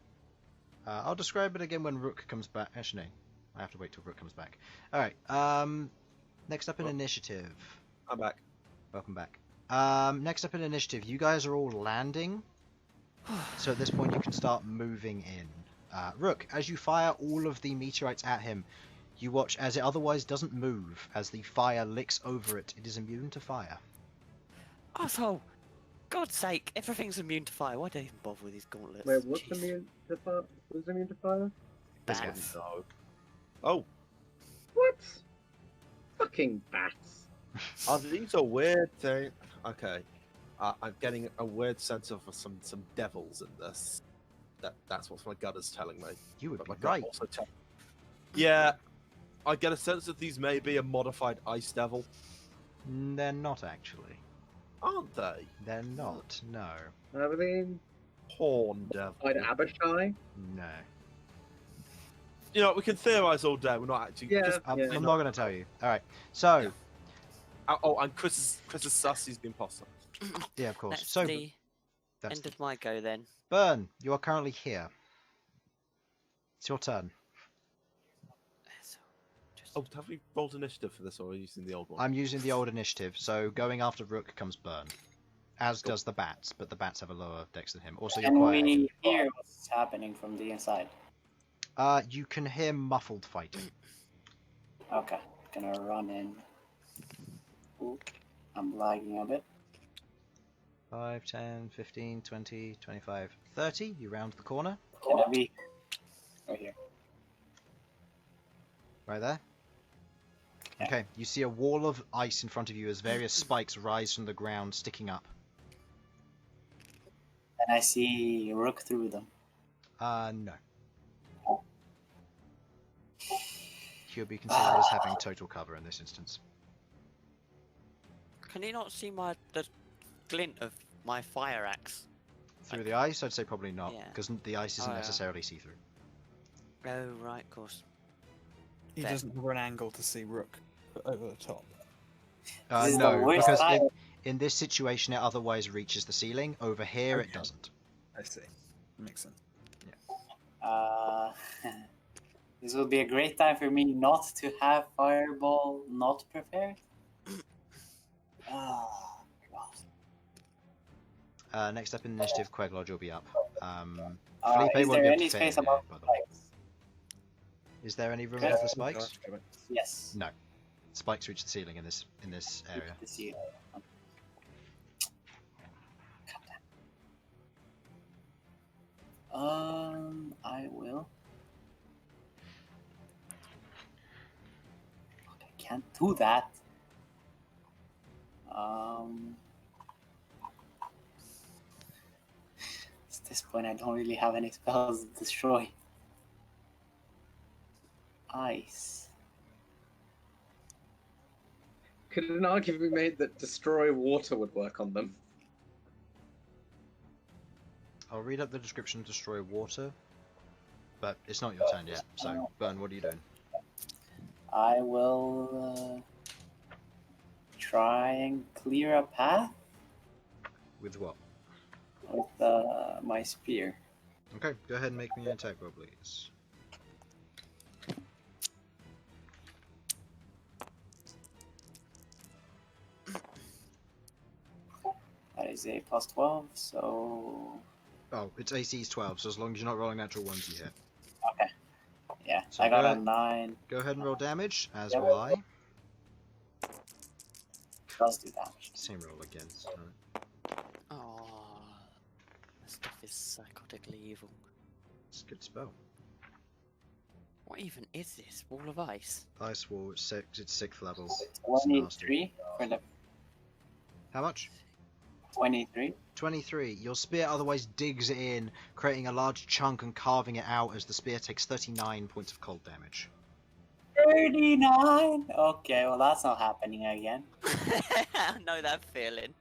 I'll describe it again when Rook comes back. Actually, no. I have to wait till Rook comes back. Alright. Next up in initiative. I'm back. Welcome back. Next up in initiative, you guys are all landing. So at this point you can start moving in. Rook, as you fire all of the meteorites at him, You watch as it otherwise doesn't move, as the fire licks over it. It is immune to fire. Asshole! God's sake, everything's immune to fire. Why do I even bother with these gauntlets? Wait, what's Jeez. immune to fire? Who's immune to fire? Bats. No. Oh, What? Fucking bats. oh, these are weird things. Okay, I'm getting a weird sense of some devils in this. That's what my gut is telling me. You would But be my gut right. also yeah, I get a sense that these may be a modified ice devil, They're not actually. aren't they? They're not. No. I mean, Horn devil. I'd Abishai. No. You know, we can theorize all day. We're not actually. Yeah. Just, I'm Yeah. not going to tell you. All right. So, oh, and Chris is sus. He's the imposter. yeah, of course. That's So, the that's end of my go then. Bern, you are currently here. It's your turn. So, just... Oh, have we rolled initiative for this, or are you using the old one? I'm using the old initiative, so going after Rook comes Bern. As does the bats, but the bats have a lower dex than him. Also, you're Can quiet. we hear what's happening from the inside? You can hear muffled fighting. Okay, gonna run in. Ooh, I'm lagging a bit. 5, 10, 15, 20, 25, 30. You round the corner. Can I be right here? Right there. Yeah. Okay, you see a wall of ice in front of you as various spikes rise from the ground, sticking up. And I see Rook through them. No. He'll be considered as having total cover in this instance. Can you not see the glint of my fire axe? Through the ice, I'd say probably not, Yeah. because the ice isn't Oh, yeah. necessarily see-through. Oh, right, of course. He Fair. doesn't have an angle to see Rook over the top. This is the No, worst because fire. in this situation it otherwise reaches the ceiling. Over here it Okay. doesn't. I see. Makes sense. This will be a great time for me not to have Fireball not prepared. Ah, God. Next up in initiative, Queglod, you'll be up. Felipe Is won't there be able any to fit space in here, above by the the way. spikes? Is there any room Yeah. above the spikes? Yes. No. Spikes reach the ceiling in this area. This year. I will. I can't do that. At this point, I don't really have any spells to destroy. Ice. Could an argument be made that destroy water would work on them? I'll read up the description of destroy water, but it's not your turn yet. So, Bern, what are you doing? I will try and clear a path With what? with my spear. Okay, go ahead and make me an attack roll, please. That is a plus 12, so Oh, its AC is 12, so as long as you're not rolling natural ones, you hit. okay. Yeah, So I got go a ahead. 9. Go ahead and roll damage, as Yep. will I. Does do damage. Same roll again. So. Oh, this stuff is psychotically evil. It's a good spell. What even is this? Wall of ice? Ice Wall, it's 6th level. It's nasty. 23 for the How much? 23. 23. Your spear otherwise digs it in, creating a large chunk and carving it out as the spear takes 39 points of cold damage. 39. Okay, well that's not happening again. I know that feeling.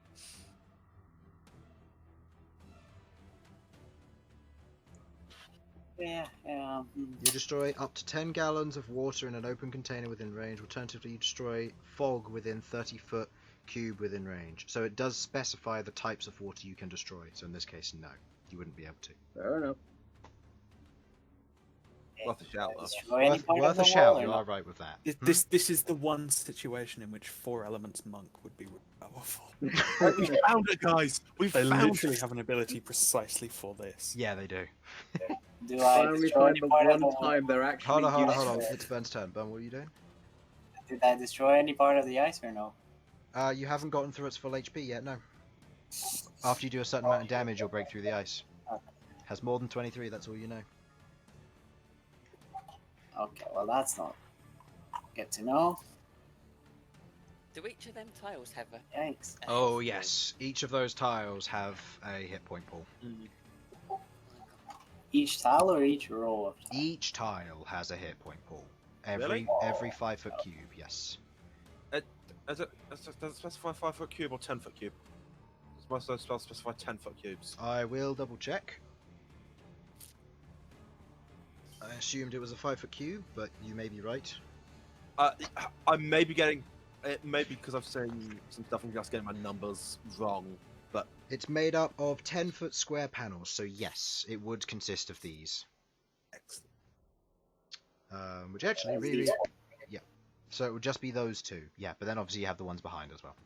Yeah. You destroy up to 10 gallons of water in an open container within range. Alternatively, you destroy fog within 30-foot cube within range. So it does specify the types of water you can destroy. So in this case, no, you wouldn't be able to. Fair enough. Worth a shout, though. Destroy any part Worth of a the shout, wall or you not? are right with that. This is the one situation in which 4 elements monk would be really powerful. We found it, guys. We They found literally it. have an ability precisely for this. Yeah, they do. Do I Finally destroy find any the part of one the time they're actually Hold on. useful. It's Bern's turn. Bern, what are you doing? Did I destroy any part of the ice or no? You haven't gotten through its full HP yet, no. After you do a certain amount of damage, you'll break through the ice. Has more than 23, that's all you know. Okay, well that's not good to know. Do each of them tiles have a? Yikes. Oh yes, each of those tiles have a hit point pool. Each tile or each row of tiles? Each tile has a hit point pool. Really? Every 5-foot cube, yes. Does it specify 5-foot cube or 10-foot cube? Does most of those spells specify 10-foot cubes? I will double check. I assumed it was a 5-foot cube, but you may be right. I may be getting... It may be because I've seen some stuff and just getting my numbers wrong, but... It's made up of 10-foot square panels, so yes, it would consist of these. Excellent. Which actually really... Yeah. So it would just be those two. Yeah, but then obviously you have the ones behind as well.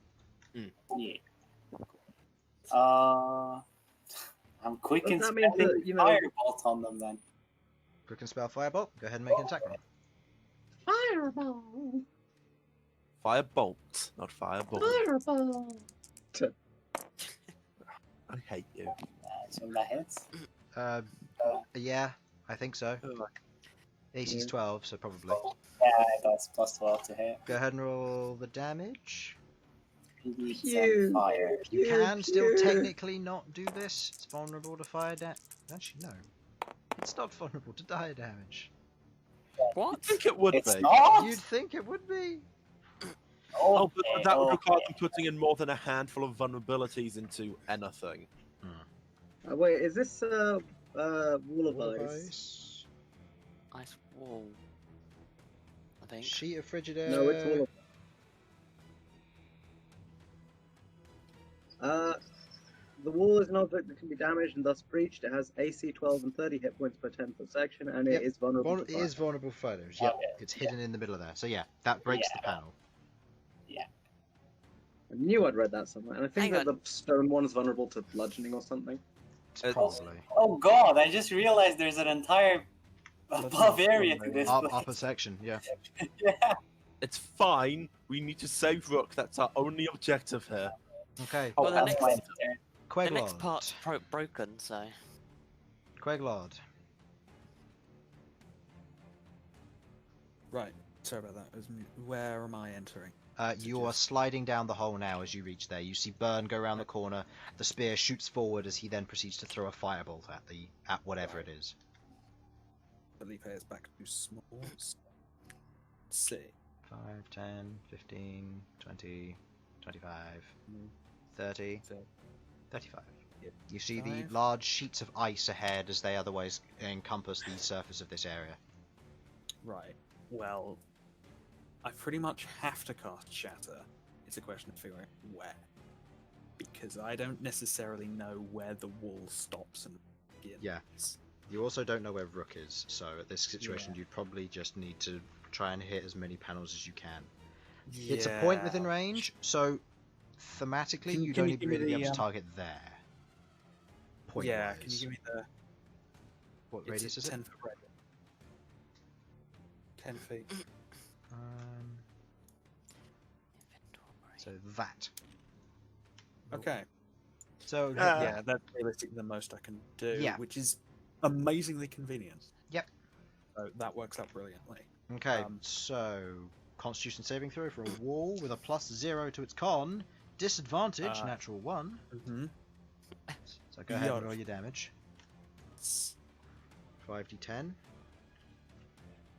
Yeah. I'm quick and Does that mean spelling that, you know- firebolt on them then. Quick and spell Firebolt. Go ahead and make an attack roll. Fireball! Firebolt, not fireball. Fireball! I hate you. So that hits. Yeah, I think so. AC's Yeah. 12, so probably. Yeah, that's plus 12 to hit. Go ahead and roll the damage. Pew. Fire. You can still Pew. technically not do this. It's vulnerable to fire damage. Actually, no. It's not vulnerable to dire damage. What? I think it would It's be. not? You'd think it would be. Oh, but that would require okay. them putting in more than a handful of vulnerabilities into anything. Wait, is this Wall of Ice? Ice wall. I think. Sheet of frigid air. No, it's Wall of The wall is an object that can be damaged and thus breached. It has AC 12 and 30 hit points per 10-foot section, and Yep. it is vulnerable It to fire. is vulnerable to fighters. Yep. Okay. It's hidden in the middle of there. So yeah, that breaks the panel. I knew I'd read that somewhere, and I think Hang that the stone one is vulnerable to bludgeoning or something. It's- Probably. Oh god, I just realized there's an entire above area to this place. Upper section, yeah. Yeah. It's fine. We need to save Rook. That's our only objective here. Okay. Oh, Well, the that's next- my turn. The next Queglod. part's broken, so. Queglod. Right. Sorry about that. It was me. Where am I entering? You are sliding down the hole now as you reach there. You see Bern go around the corner. The spear shoots forward as he then proceeds to throw a firebolt at whatever it is. Felipe is back to small. Let's see. 5, 10, 15, 20, 25, 30, 35. Yep. You see the 5. large sheets of ice ahead as they otherwise encompass the surface of this area. Right. Well, I pretty much have to cast Shatter. It's a question of figuring out where. Because I don't necessarily know where the wall stops and begins. Yeah. You also don't know where Rook is, so at this situation you'd probably just need to try and hit as many panels as you can. It's a point within range, so thematically Can- you'd can only you give me really be able the, to target there. Point Yeah, wise. can you give me the... What It's radius is it? 10 foot radius. 10 feet. So that. Okay. So Yeah, that's realistically the most I can do, Yeah. which is amazingly convenient. Yep. So that works out brilliantly. Okay, Um, so Constitution saving throw for a wall with a +0 to its con, disadvantage, natural 1. Mm-hmm. So go ahead and roll Yards. your damage. 5d10.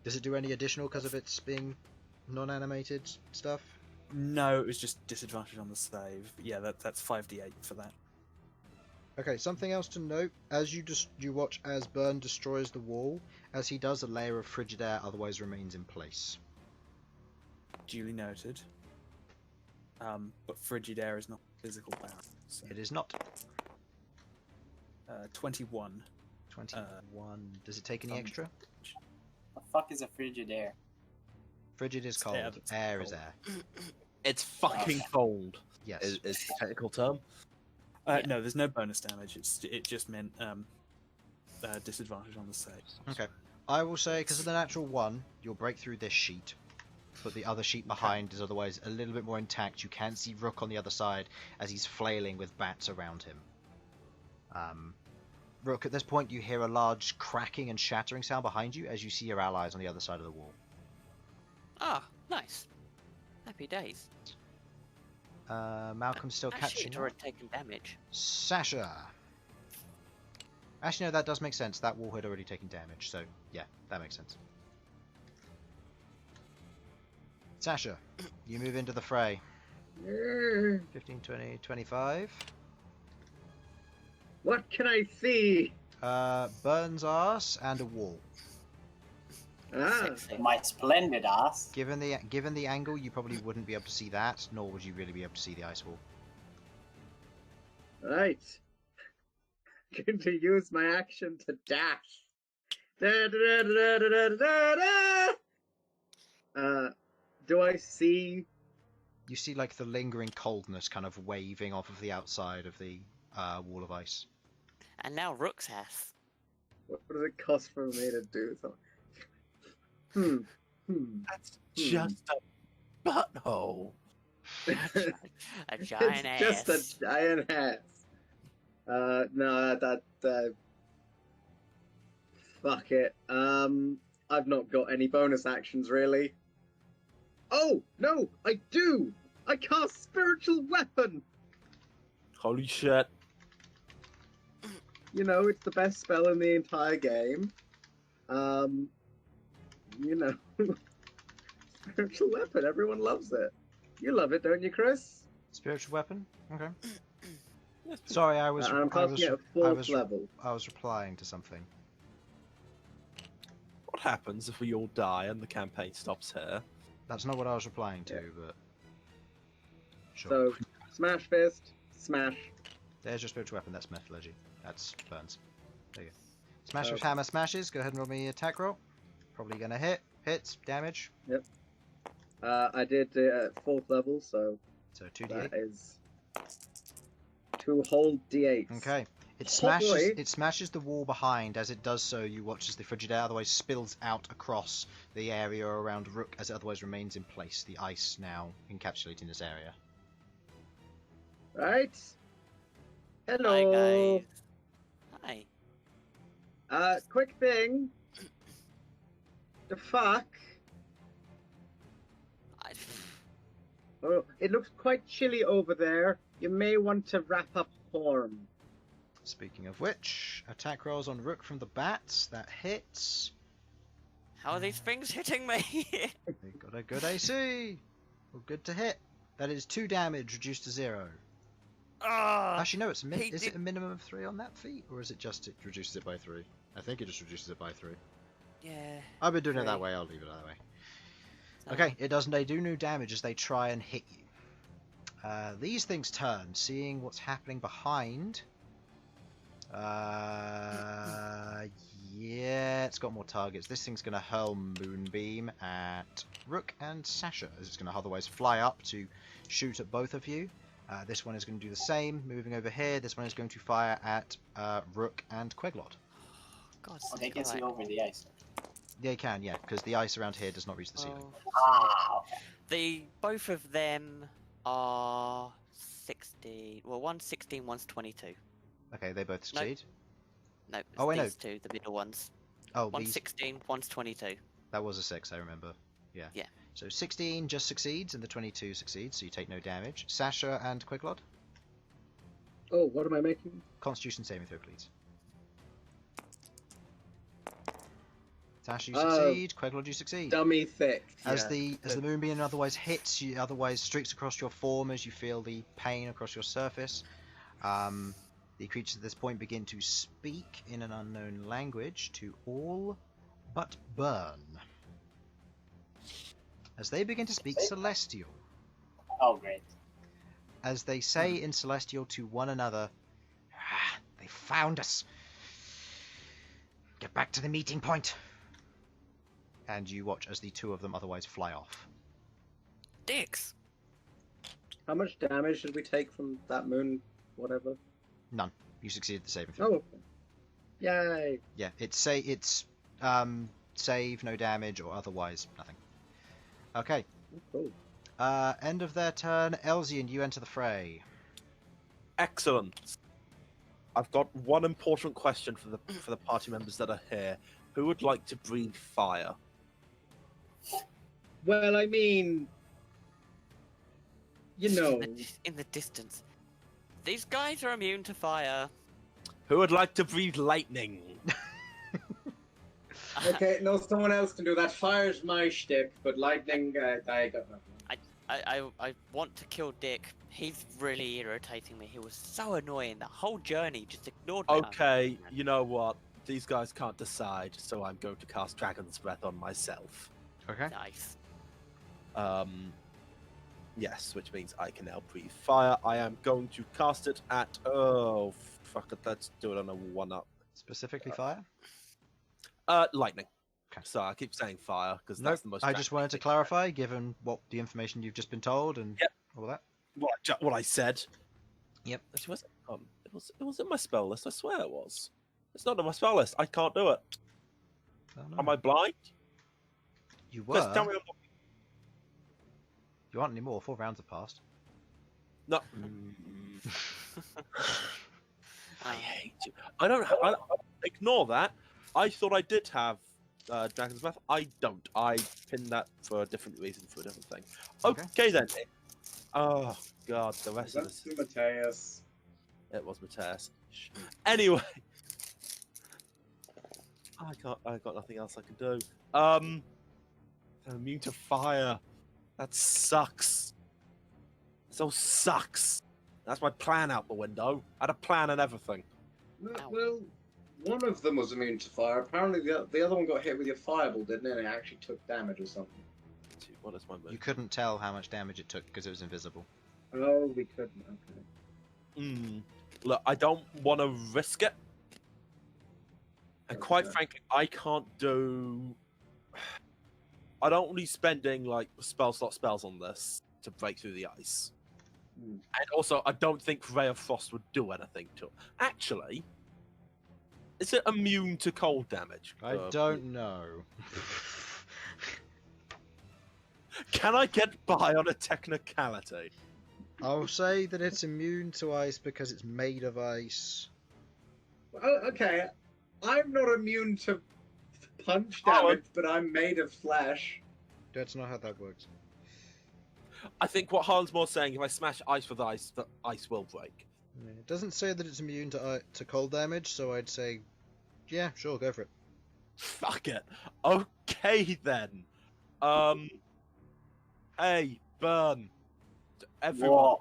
Does it do any additional because of its being non-animated stuff? No, it was just disadvantage on the save. Yeah, that's 5d8 for that. Okay, something else to note, as you watch as Bern destroys the wall, as he does, a layer of frigid air otherwise remains in place. Duly noted. But frigid air is not physical barrier. So, It is not. 21. 21. Does it take any extra? The fuck is a frigid air? Frigid is It's cold. air that's Air is cold. air. It's fucking cold. Yes. Is the technical term. No, there's no bonus damage. It just meant disadvantage on the save. Okay. I will say, because of the natural 1, you'll break through this sheet. But the other sheet behind is otherwise a little bit more intact. You can see Rook on the other side as he's flailing with bats around him. Rook, at this point you hear a large cracking and shattering sound behind you as you see your allies on the other side of the wall. Ah, nice. Happy days. Malcolm's still catching She'd up. already taken damage. Sasha! Actually, no, that does make sense. That wall had already taken damage, so yeah, that makes sense. Sasha, you move into the fray. 15, 20, 25. What can I see? Bern's ass and a wall. Ah, My splendid ass. Given the angle, you probably wouldn't be able to see that, nor would you really be able to see the ice wall. right. Going to use my action to dash. Da, da, da, da, da, da, da, da. Do I see? You see like the lingering coldness kind of waving off of the outside of the wall of ice. And now Rook's ass. What does it cost for me to do something? That's just a butthole. A giant It's ass. just a giant ass. No, fuck it. I've not got any bonus actions really. Oh no, I do. I cast spiritual weapon. Holy shit. You know, it's the best spell in the entire game. You know, spiritual weapon. Everyone loves it. You love it, don't you, Chris? Spiritual weapon? Okay. Sorry, I was I'm casting it at fourth level. I was replying to something. What happens if we all die and the campaign stops here? That's not what I was replying to, but sure. So, smash fist, smash. There's your spiritual weapon. That's metallurgy. That's Burns. There you go. Smash with hammer smashes. Go ahead and roll me attack roll. Probably gonna hit. Hits. Damage. Yep. I did it at fourth level, so 2d8. that is 2 whole d8s. Okay. It Oh, smashes. boy. It smashes the wall behind. As it does so, you watch as the frigid air otherwise spills out across the area around Rook, as it otherwise remains in place. The ice now encapsulating this area. Right. Hi, Hello. guys. Hi. Quick thing. The fuck? Oh, it looks quite chilly over there. You may want to wrap up warm. Speaking of which, attack rolls on Rook from the bats. That hits. How are these things hitting me? They got a good AC. Well, good to hit. That is 2 damage reduced to 0. Actually, no. Is it a minimum of 3 on that feat, or is it just it reduces it by 3? I think it just reduces it by 3. Yeah. I've been doing it that way. I'll leave it that way. Okay, it does. They do new damage as they try and hit you. These things turn, seeing what's happening behind. Yeah, it's got more targets. This thing's going to hurl Moonbeam at Rook and Sasha, as it's going to otherwise fly up to shoot at both of you. This one is going to do the same, moving over here. This one is going to fire at Rook and Queglod. God, Oh, they can see over the ice. They can, yeah, because the ice around here does not reach the ceiling. Ah, okay. Both of them are 16. Well, one's 16, one's 22. Okay, they both succeed. No, it's Oh, I know. these two, the middle ones. Oh, One's these... 16, one's 22. That was a 6, I remember. Yeah. Yeah. So 16 just succeeds, and the 22 succeeds, so you take no damage. Sasha and Queglod, Oh, what am I making? Constitution saving throw, please. Sasha, you succeed. Queglod, you succeed. Dummy thick. As Yeah. the moonbeam otherwise hits, you otherwise streaks across your form as you feel the pain across your surface. The creatures at this point begin to speak in an unknown language to all but Bern. As they begin to speak Celestial. Oh, great. As they say in Celestial to one another, "Ah, they found us. Get back to the meeting point." And you watch as the two of them otherwise fly off. Dicks! How much damage did we take from that moon? Whatever. None. You succeeded the saving throw. Oh, okay. Yay! Yeah, it's save, no damage, or otherwise nothing. Okay. Cool. End of their turn. Elsyan, you enter the fray. Excellent. I've got one important question for the party members that are here. Who would like to breathe fire? Well, I mean, you know, In the distance. These guys are immune to fire. Who would like to breathe lightning? okay, no, someone else can do that. Fire's my shtick, but lightning, I got nothing. I want to kill Dick. He's really irritating me. He was so annoying. The whole journey just ignored me. Okay, you know what? These guys can't decide, so I'm going to cast Dragon's Breath on myself. Okay. Nice. Yes, which means I can now breathe fire. I am going to cast it at... Oh, fuck it. Let's do it on a 1-up. Specifically fire? Lightning. Okay. So I keep saying fire, because Nope, that's the most... I just wanted to clarify, given what the information you've just been told and all that. What I said. Yep. Actually, it was in my spell list, I swear it was. It's not in my spell list. I can't do it. Oh, no. Am I blind? You were. Just tell me I'm not... You aren't anymore. 4 rounds have passed. No. I hate you. I don't. Ignore that. I thought I did have Dragon's Breath. I don't. I pinned that for a different reason, for a different thing. Okay then. Oh god, the rest of this. That's Mateus. It was Mateus. Anyway, I got nothing else I can do. I'm immune to fire. That sucks. So sucks. That's my plan out the window. I had a plan and everything. Well, one of them was immune to fire. Apparently, the other one got hit with your fireball, didn't it? And it actually took damage or something. What is my move? You couldn't tell how much damage it took because it was invisible. Oh, we couldn't. Okay. Look, I don't want to risk it. And quite frankly, I can't do... I don't want to be spending, like, spell slot spells on this to break through the ice. And also, I don't think Ray of Frost would do anything to it. Actually, is it immune to cold damage? I don't know. Can I get by on a technicality? I'll say that it's immune to ice because it's made of ice. Oh, okay. I'm not immune to punch damage, but I'm made of flesh. That's not how that works. I think what Harlan's more saying, if I smash ice with ice, the ice will break. It doesn't say that it's immune to cold damage, so I'd say, yeah, sure, go for it. Fuck it. Okay then. Hey, Bern. Everyone, What?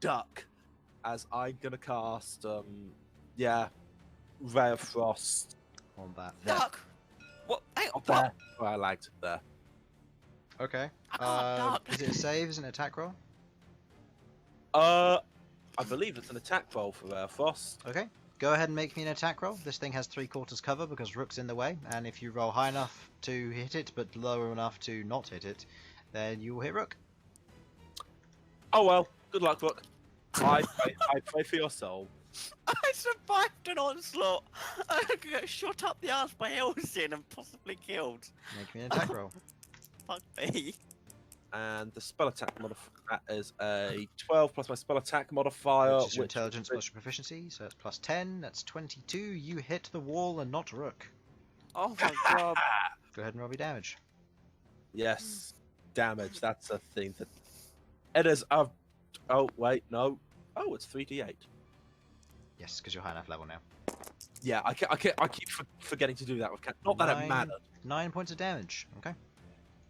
duck. As I'm gonna cast, Ray of Frost. On that. Duck! What? Hey, Up what? there. Where I lagged. There. Okay. I can't duck. Is it a save? Is it an attack roll? I believe it's an attack roll for Ray of Frost. Okay. Go ahead and make me an attack roll. This thing has 3/4 cover because Rook's in the way, and if you roll high enough to hit it, but lower enough to not hit it, then you will hit Rook. Oh well. Good luck, Rook. I pray for your soul. I survived an onslaught. I got shot up the arse by Elsyan and possibly killed. Make me an attack roll. Fuck me. And the spell attack modifier is a 12 plus my spell attack modifier, Which is your intelligence plus your proficiency, so that's plus 10. That's 22. You hit the wall and not Rook. Oh my god. Go ahead and roll your damage. Yes, damage. That's a thing that it is. Oh wait, no. Oh, it's 3d8. Yes, because you're high enough level now. Yeah, I keep forgetting to do that with cat. Not that it mattered. 9 points of damage. Okay.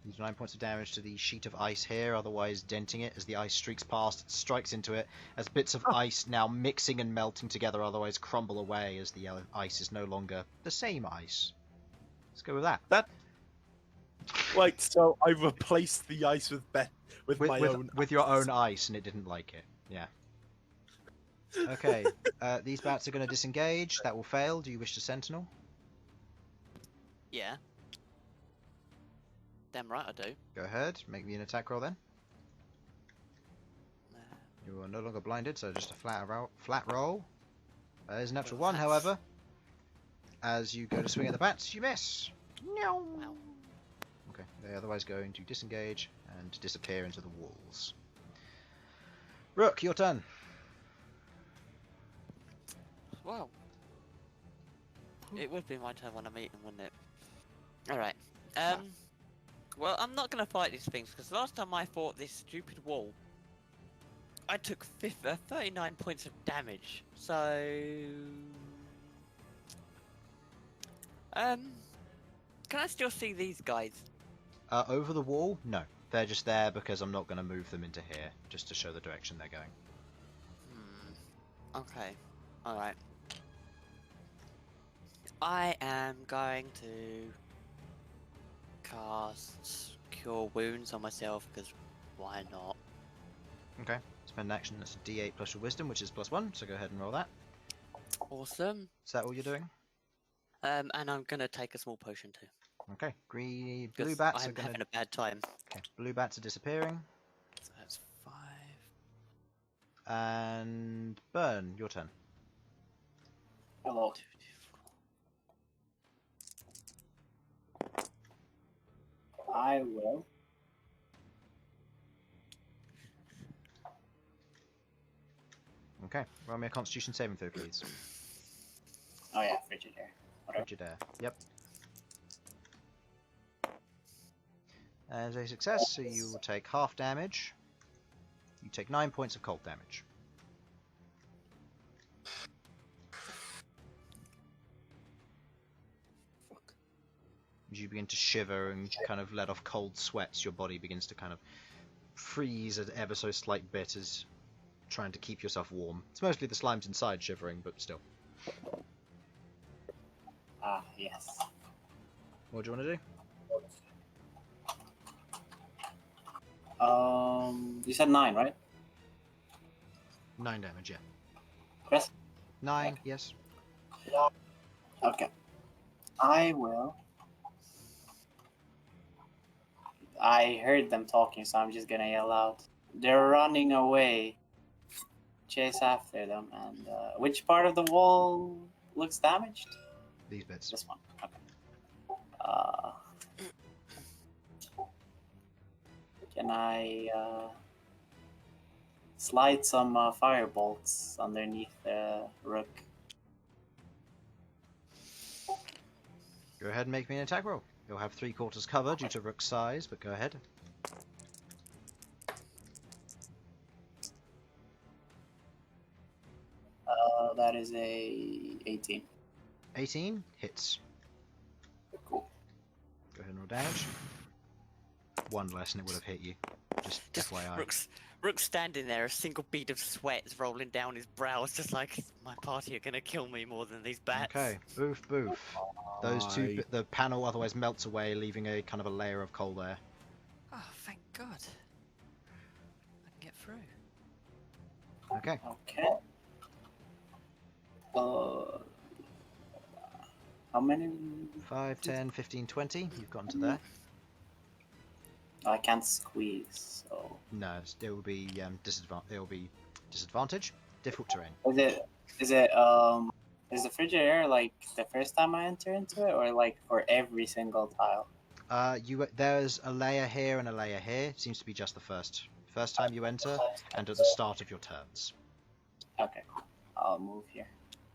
These 9 points of damage to the sheet of ice here, otherwise denting it as the ice streaks past, it strikes into it, as bits of ice now mixing and melting together, otherwise crumble away as the ice is no longer the same ice. Let's go with that. Wait, so I replaced the ice with your own ice, and it didn't like it. Yeah. Okay. These bats are going to disengage. That will fail. Do you wish to sentinel? Yeah. Damn right I do. Go ahead. Make me an attack roll then. You are no longer blinded, so just a flat roll. There's a natural 1, however. as you go to swing at the bats, you miss. No. Wow. Okay, they're otherwise going to disengage and disappear into the walls. Rook, your turn. Well, it would be my turn when I'm eating, wouldn't it? Alright. Well, I'm not going to fight these things, because last time I fought this stupid wall, I took 39 points of damage. So... Can I still see these guys? Over the wall? No. They're just there because I'm not going to move them into here, just to show the direction they're going. Okay. Alright. I am going to cast Cure Wounds on myself, because why not? Okay. Spend an action, that's a d8 plus your wisdom, which is +1, so go ahead and roll that. Awesome. Is that all you're doing? And I'm going to take a small potion too. Okay. Blue Because bats I'm are going having to... a bad time. Okay. Blue bats are disappearing. So that's 5. And... Bern, your turn. Hello. 2, I will. Okay. Roll me a Constitution saving throw, please. Oh yeah, frigid air. Whatever. Frigid air. Yep. As a success, so you will take half damage. You take 9 points of cold damage. As you begin to shiver and kind of let off cold sweats, your body begins to kind of freeze an ever so slight bit as trying to keep yourself warm. It's mostly the slimes inside shivering, but still. Ah, yes. What do you want to do? You said 9, right? 9 damage, yeah. Yes. 9, yes. Okay. I will. I heard them talking, so I'm just gonna yell out. They're running away. Chase after them, and which part of the wall looks damaged? These bits. This one. Okay. Can I slide some firebolts underneath the Rook? Go ahead and make me an attack roll. You'll have 3/4 cover due to Rook's size, but go ahead. That is a 18. 18 hits. Cool. Go ahead and roll damage. 1 less and it would have hit you. Just FYI. Rook's standing there, a single bead of sweat is rolling down his brows, just like my party are gonna kill me more than these bats. Okay, boof, boof. Those two, the panel otherwise melts away, leaving a kind of a layer of coal there. Oh, thank God. I can get through. Okay. Okay. How many? 5, 10, 15, 20. You've gotten to there. I can't squeeze, so. No, it will be disadvantage. Difficult terrain. Is the frigid air like the first time I enter into it, or like for every single tile? There's a layer here and a layer here. Seems to be just the first time you enter, and at the start of your turns. Okay, I'll move here.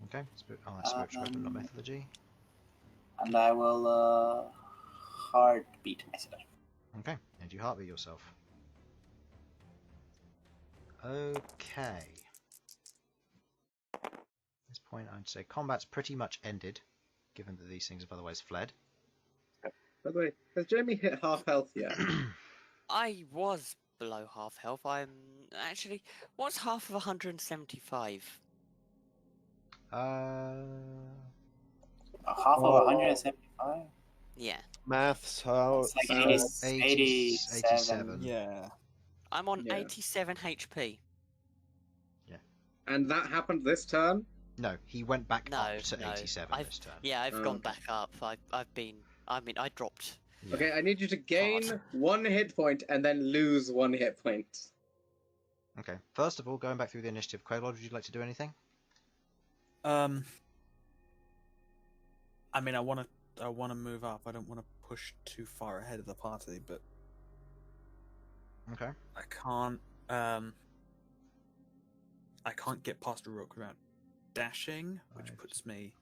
Okay. That's spiritual weapon, not mythology. And I will heartbeat myself. Okay, and you heartbeat yourself. Okay. At this point, I'd say combat's pretty much ended, given that these things have otherwise fled. By the way, has Jamie hit half health yet? I was below half health. I'm actually. What's half of 175? Half of 175? Yeah. Maths, how? It's like 87. Yeah. I'm on Yeah. 87 HP. And that happened this turn? No, he went back No, up to no. 87 this turn. Yeah, I've Oh, gone okay. back up. I've been. I mean, I dropped. Yeah. Okay, I need you to gain 1 hit point and then lose 1 hit point. Okay, first of all, going back through the initiative, Queglod, would you like to do anything? I mean, I want to move up. I don't want to push too far ahead of the party, but Okay. I can't get past a Rook without dashing, which puts me.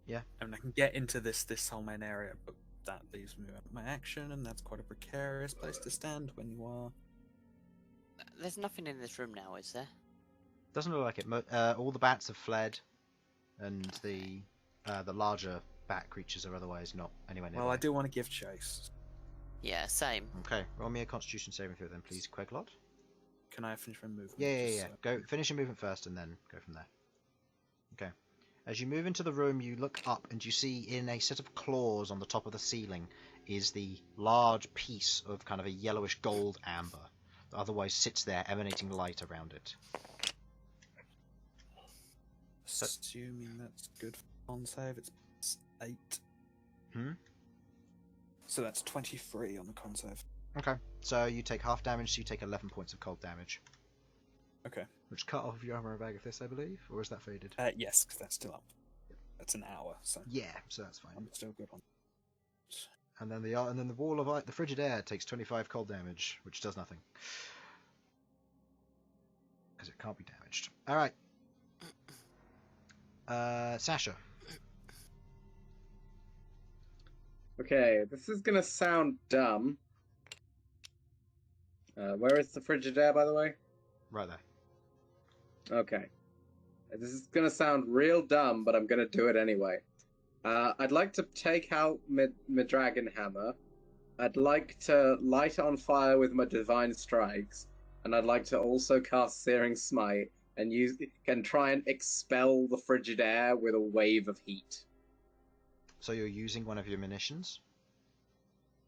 Yeah. I mean, I can get into this whole main area, but that leaves me out of my action, and that's quite a precarious place to stand when you are. There's nothing in this room now, is there? Doesn't look like it. All the bats have fled, and the larger bat creatures are otherwise not anywhere near. Well, I do want to give chase. Yeah, same. Okay, roll me a Constitution saving throw then, please, Queglod. Can I finish my movement? Yeah. Go finish your movement first, and then go from there. Okay. As you move into the room, you look up and you see in a set of claws on the top of the ceiling is the large piece of kind of a yellowish gold amber that otherwise sits there, emanating light around it. Assuming that's good for con save, it's 8. So that's 23 on the con save. Okay, so you take half damage, so you take 11 points of cold damage. Okay. Which cut off your armor bag of this, I believe, or is that faded? Yes, because that's still up. That's an hour, so Yeah, so that's fine. I'm still good on. And then the wall of the frigid air takes 25 cold damage, which does nothing because it can't be damaged. All right, Sasha. Okay, this is gonna sound dumb. Where is the Frigidaire, by the way? Right there. Okay. This is gonna sound real dumb, but I'm gonna do it anyway. I'd like to take out my dragon hammer. I'd like to light it on fire with my divine strikes, and I'd like to also cast Searing Smite and try and expel the Frigidaire with a wave of heat. So you're using one of your munitions?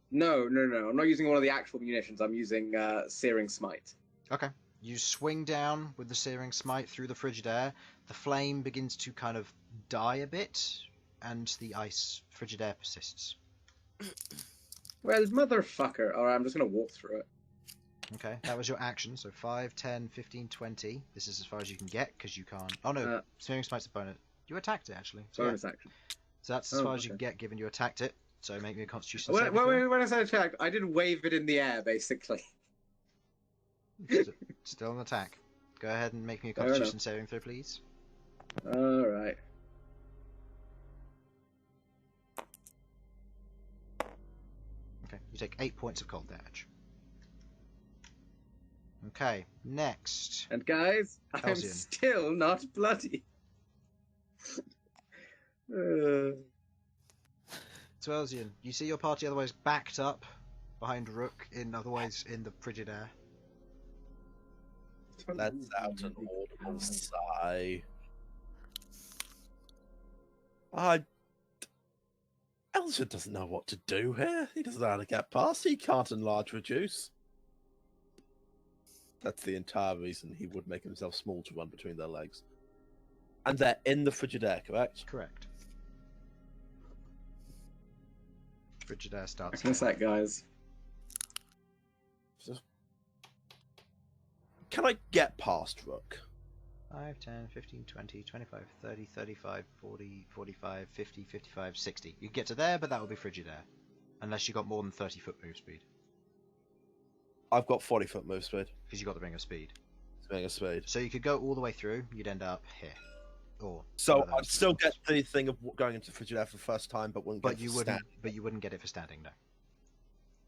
No. I'm not using one of the actual munitions. I'm using Searing Smite. Okay. You swing down with the Searing Smite through the frigid air. The flame begins to kind of die a bit, and the ice frigid air persists. Well, motherfucker. Alright, I'm just gonna walk through it. Okay, that was your action. So 5, 10, 15, 20. This is as far as you can get, because you can't... Oh no, Searing Smite's a bonus. You attacked it, actually. So bonus action. So that's as far as you can get, given you attacked it. So make me a Constitution When saving throw. I said attack, I did wave it in the air, basically. Still an attack. Go ahead and make me a Constitution saving throw, please. Alright. Okay, you take 8 points of cold damage. Okay, next. And guys, I'm Elsyan. still not bloody. So Elsyan, you see your party otherwise backed up behind Rook, otherwise in the frigid air. Let's out an audible sigh. Elsyan doesn't know what to do here. He doesn't know how to get past. He can't enlarge reduce. That's the entire reason he would make himself small to run between their legs. And they're in the frigid air, correct? Correct. Frigid air starts. What's that, guys? Can I get past Rook? 5, 10, 15, 20, 25, 30, 35, 40, 45, 50, 55, 60. You can get to there, but that will be frigid air. Unless you got more than 30-foot move speed. I've got 40-foot move speed. Because you got the ring of speed. Ring of speed. So you could go all the way through, you'd end up here. Or so I'd still get the thing of going into frigid air for the first time, but wouldn't get you wouldn't. Standing. But you wouldn't get it for standing, no.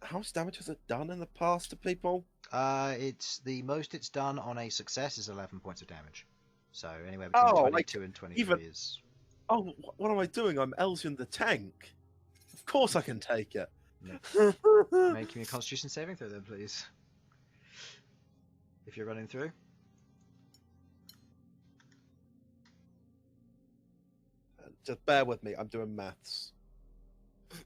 How much damage has it done in the past to people? It's the most it's done on a success is 11 points of damage. So anywhere between 22 and 23 is. Oh, what am I doing? I'm Elsyan the tank. Of course I can take it. Yeah. Make me a Constitution saving throw then, please. If you're running through. Just bear with me. I'm doing maths. 30,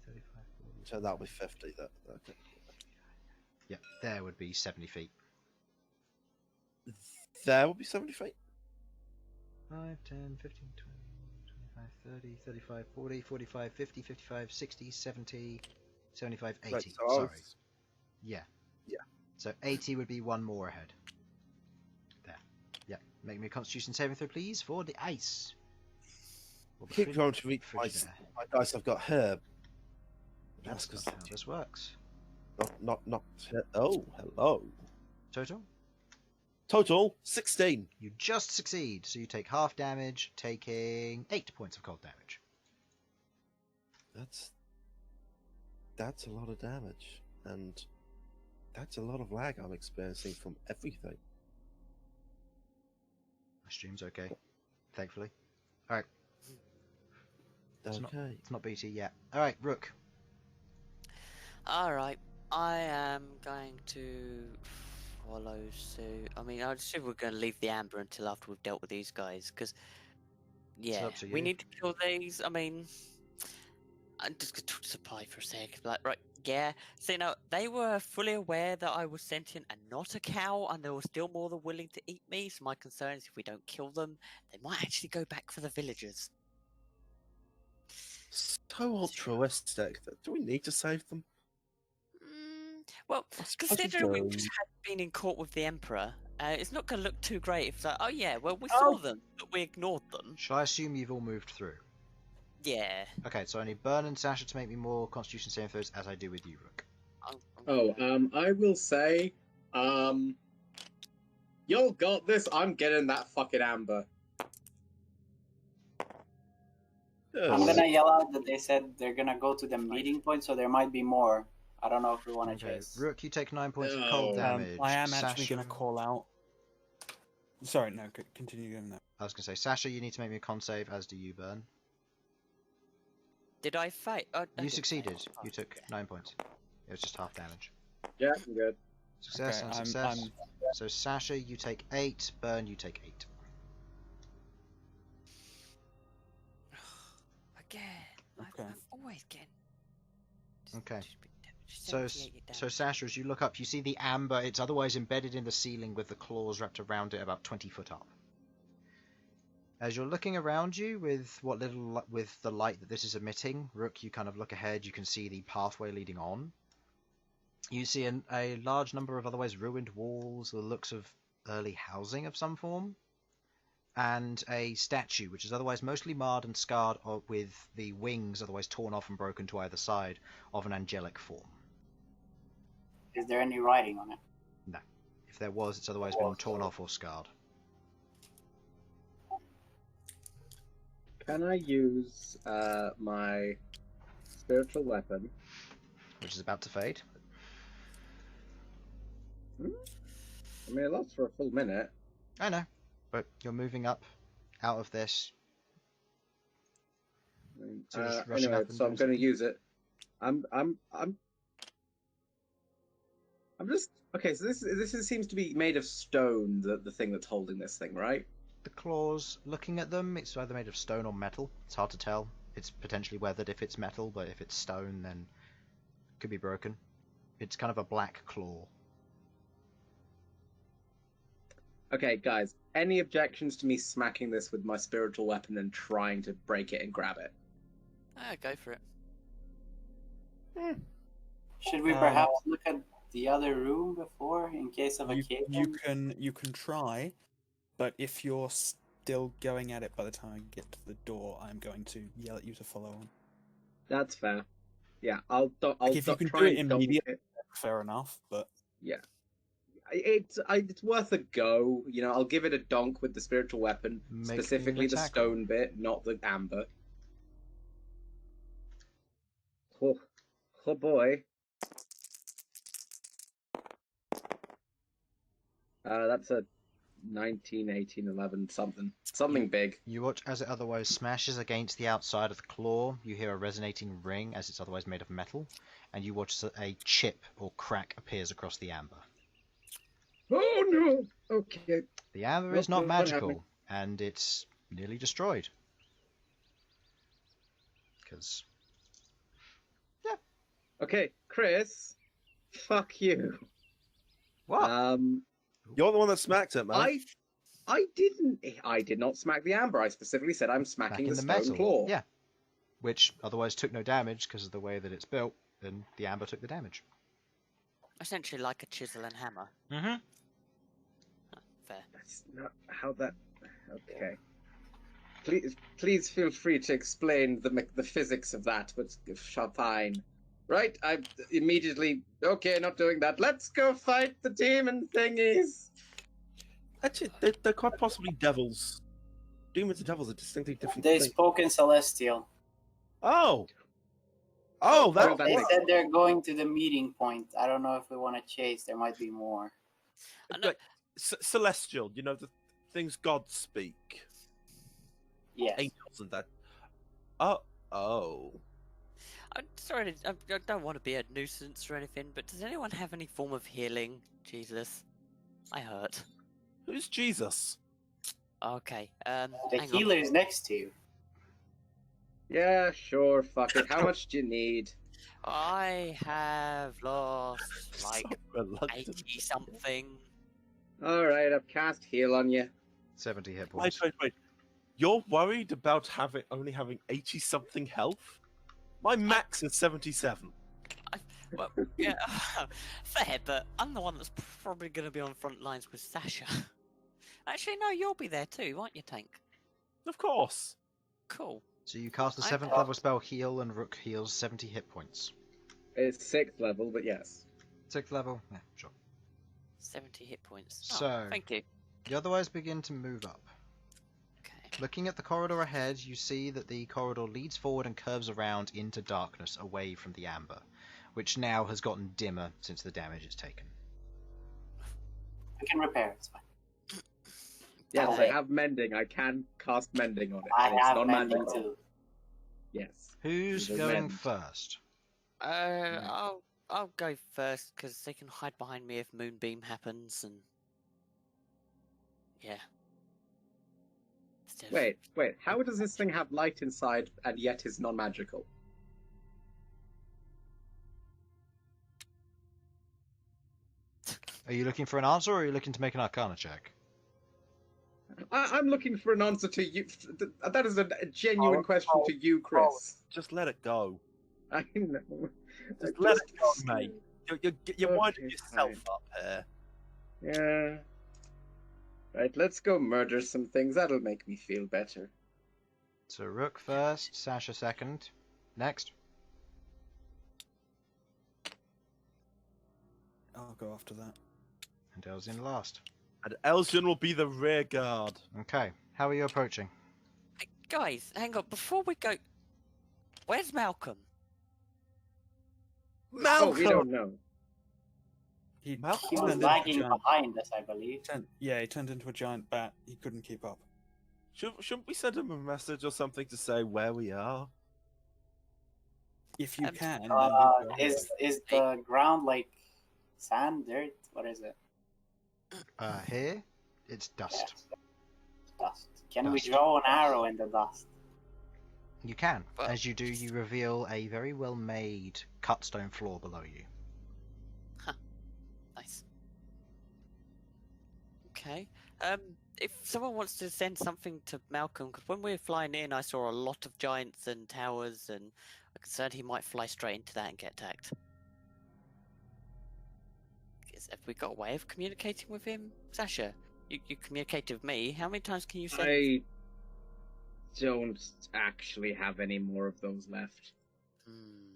35, 40. So that'll be 50. Okay. Yeah, there would be 70 feet. There would be 70 feet? 5, 10, 15, 20, 25, 30, 35, 40, 45, 50, 55, 60, 70, 75, 80. Right, so sorry. Yeah. Yeah. So 80 would be one more ahead. There. Yeah. Make me a Constitution saving throw, please, for the ice. Or the Keep trying to reach my Frigidaire. dice. I've got herb. That's That's not how this works. not. Oh, hello. Total? Total 16. You just succeed, so you take half damage, taking 8 points of cold damage. That's a lot of damage, and that's a lot of lag I'm experiencing from everything. My stream's okay, thankfully. Alright. Okay. It's not BT yet. Alright, Rook. Alright, I am going to follow suit. I mean, I assume we're going to leave the amber until after we've dealt with these guys, because, yeah, up to we you. need to kill these. I mean, I'm just going to supply for a sec. Like, right, yeah. So, they were fully aware that I was sentient and not a cow, and they were still more than willing to eat me. So my concern is if we don't kill them, they might actually go back for the villagers. So altruistic. Do we need to save them? Well, suppose we considering we don't. just had been in court with the Emperor, it's not going to look too great if it's like, oh yeah, well, we saw them, but we ignored them. Shall I assume you've all moved through? Yeah. Okay, so I need Bern and Sasha to make me more Constitution saving throws, as I do with you, Rook. I will say, y'all got this. I'm getting that fucking amber. I'm gonna yell out that they said they're gonna go to the meeting point, so there might be more. I don't know if we want to Okay, chase. Rook, you take 9 points of cold damage. I am actually Sasha... going to call out. Sorry, no, continue doing that. I was going to say, Sasha, you need to make me a con save, as do you, Bern. Did I fight? Oh, I You did succeeded. fail. You took 9 points. It was just half damage. Yeah, I'm good. Success Okay, and I'm- success. So Sasha, you take 8. Bern, you take 8. Again. Okay. I'm always getting. Okay. Just So, 78 so damage. Sasha, as you look up, you see the amber. It's otherwise embedded in the ceiling with the claws wrapped around it about 20 foot up. As you're looking around you with with the light that this is emitting, Rook, you kind of look ahead. You can see the pathway leading on. You see a large number of otherwise ruined walls, the looks of early housing of some form, and a statue which is otherwise mostly marred and scarred, with the wings otherwise torn off and broken to either side, of an angelic form. Is there any writing on it? No. If there was, it's otherwise been torn off or scarred. Can I use my spiritual weapon? Which is about to fade. I mean, it lasts for a full minute. I know, but you're moving up out of this. So just rushing Anyway, up and so I'm doing going to use it. I'm just okay. So this seems to be made of stone. The thing that's holding this thing, right? The claws, looking at them, it's either made of stone or metal. It's hard to tell. It's potentially weathered if it's metal, but if it's stone, then it could be broken. It's kind of a black claw. Okay, guys. Any objections to me smacking this with my spiritual weapon and trying to break it and grab it? Go for it. Should we perhaps look at the other room before, in case of a cave? You can try, but if you're still going at it by the time I get to the door, I'm going to yell at you to follow on. That's fair. Yeah, I'll If you can do it immediately, fair enough. But yeah, it's worth a go. You know, I'll give it a donk with the spiritual weapon, Make specifically me an the attack stone bit, not the amber. Oh boy. That's a 19, 18, 11, something big. You watch as it otherwise smashes against the outside of the claw. You hear a resonating ring as it's otherwise made of metal, and you watch as a chip or crack appears across the amber. Oh no! Okay. The amber is not magical, and it's nearly destroyed. Because... yeah. Okay, Chris. Fuck you. What? You're the one that smacked it, man. I did not smack the amber. I specifically said I'm smacking the stone metal. claw. Yeah. Which otherwise took no damage because of the way that it's built, and the amber took the damage. Essentially like a chisel and hammer. Mm-hmm. Fair. That's not how that. Okay. Please feel free to explain the physics of that, but fine. Right, I immediately... Okay, not doing that. Let's go fight the demon thingies! Actually, they're quite possibly devils. Demons and devils are distinctly different They things. spoke in Celestial. Oh! Well, That that They makes said they're going to the meeting point. I don't know if we want to chase. There might be more. like, celestial, you know, the things gods speak. Yes. Angels and that. Oh. I'm sorry, I don't want to be a nuisance or anything, but does anyone have any form of healing? Jesus. I hurt. Who's Jesus? Okay, The hang on. healer is next to you. Yeah, sure, fuck it. How much do you need? I have lost, like, So reluctant. 80-something. Alright, I've cast heal on you. 70 hit points. Wait. You're worried about only having 80-something health? My max is 77. Well, yeah, fair, but I'm the one that's probably going to be on front lines with Sasha. Actually, no, you'll be there too, won't you, Tank? Of course. Cool. So you cast a I 7th level spell heal, and Rook heals 70 hit points. It's 6th level, but yes. 6th level? Yeah, sure. 70 hit points. So- thank you. You otherwise begin to move up. Okay. Looking at the corridor ahead, you see that the corridor leads forward and curves around into darkness away from the amber, which now has gotten dimmer since the damage it's taken. We can repair. It's fine. Yes, Okay. I have mending. I can cast mending on it. I and it's have not mending magical. too. Yes. Who's You will going mend. first? I'll go first because they can hide behind me if Moonbeam happens, and yeah. Instead of- Wait. How does this thing have light inside and yet is non-magical? Are you looking for an answer, or are you looking to make an Arcana check? I'm looking for an answer to you. That is a genuine question to you, Chris. Just let it go. I know. Just let it go, mate. You're winding Okay, yourself fine. up here. Yeah. Right, let's go murder some things. That'll make me feel better. So Rook first, Sasha second. Next. I'll go after that. And Elsyan last. And Elsyan will be the rear guard. Okay, how are you approaching? Hey, guys, hang on. Before we go, where's Malcom? Oh, we don't know. He He Malcom was turned into a lagging giant- behind us, I believe. Yeah, he turned into a giant bat. He couldn't keep up. Shouldn't we send him a message or something to say where we are? If you Um, can, then we'll go. Is the ground like sand, dirt? What is it? Here, it's dust. Yes. Dust. Can we Dust. draw an arrow in the dust? You can. Well- As you do, you reveal a very well-made cut stone floor below you. Nice. Okay. If someone wants to send something to Malcom, because when we were flying in, I saw a lot of giants and towers, and I'm concerned he might fly straight into that and get attacked. Have we got a way of communicating with him? Sasha, you communicated with me. How many times can you send? I don't actually have any more of those left.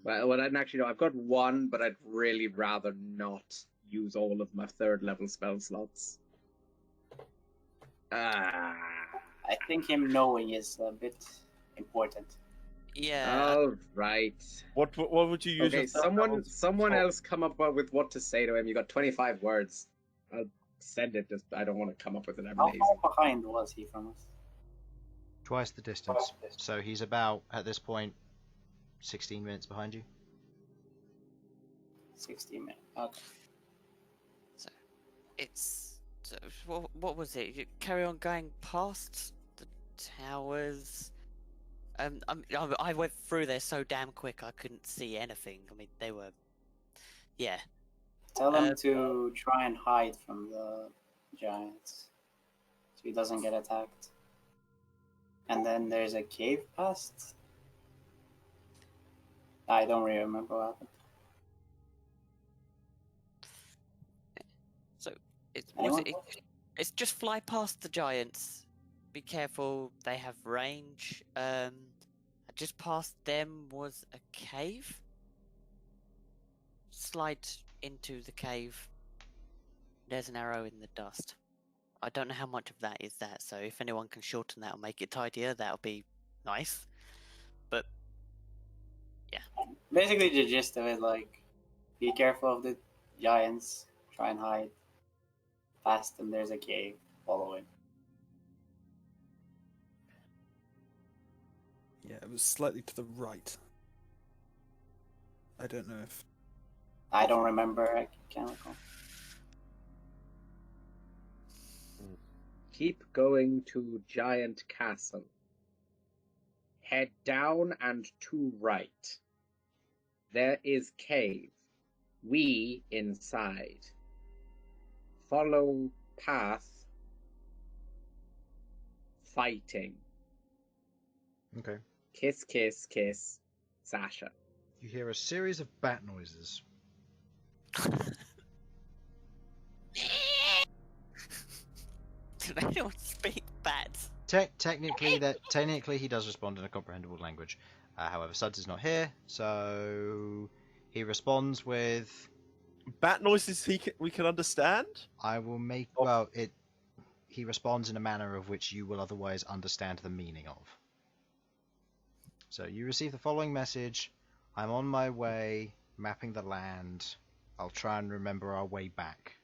Well, I didn't actually know. I've got one, but I'd really rather not use all of my 3rd level spell slots. I think him knowing is a bit important. Yeah. All right. What would you use? Okay, as that someone else come up with what to say to him. You got 25 words. I'll send it. Just I don't want to come up with it. I'm How lazy. far behind was he from us? Twice the distance. So he's about, at this point, 16 minutes behind you. 60 minutes. Okay. It's so, what was it? You carry on going past the towers. I went through there so damn quick I couldn't see anything. I mean, they were, yeah. Tell him to try and hide from the giants, so he doesn't get attacked. And then there's a cave past. I don't really remember what happened. So was Anyone? It's just fly past the giants. Be careful, they have range. Just past them was a cave. Slide into the cave. There's an arrow in the dust. I don't know how much of that is that, so if anyone can shorten that or make it tidier, that'll be nice. But yeah. Basically, the gist of it, like, be careful of the giants. Try and hide. Past them, there's a cave. Follow it. Yeah, it was slightly to the right. I don't know if... I don't remember. I can't recall. Keep going to Giant Castle. Head down and to right. There is cave. We inside. Follow path. Fighting. Okay. Kiss, kiss, kiss. Sasha. You hear a series of bat noises. Did anyone speak bats? Technically, he does respond in a comprehensible language. However, Sudz is not here, so he responds with, Bat noises we can understand? "I will make." Oh. Well, he responds in a manner of which you will otherwise understand the meaning of. So you receive the following message: "I'm on my way, mapping the land. I'll try and remember our way back.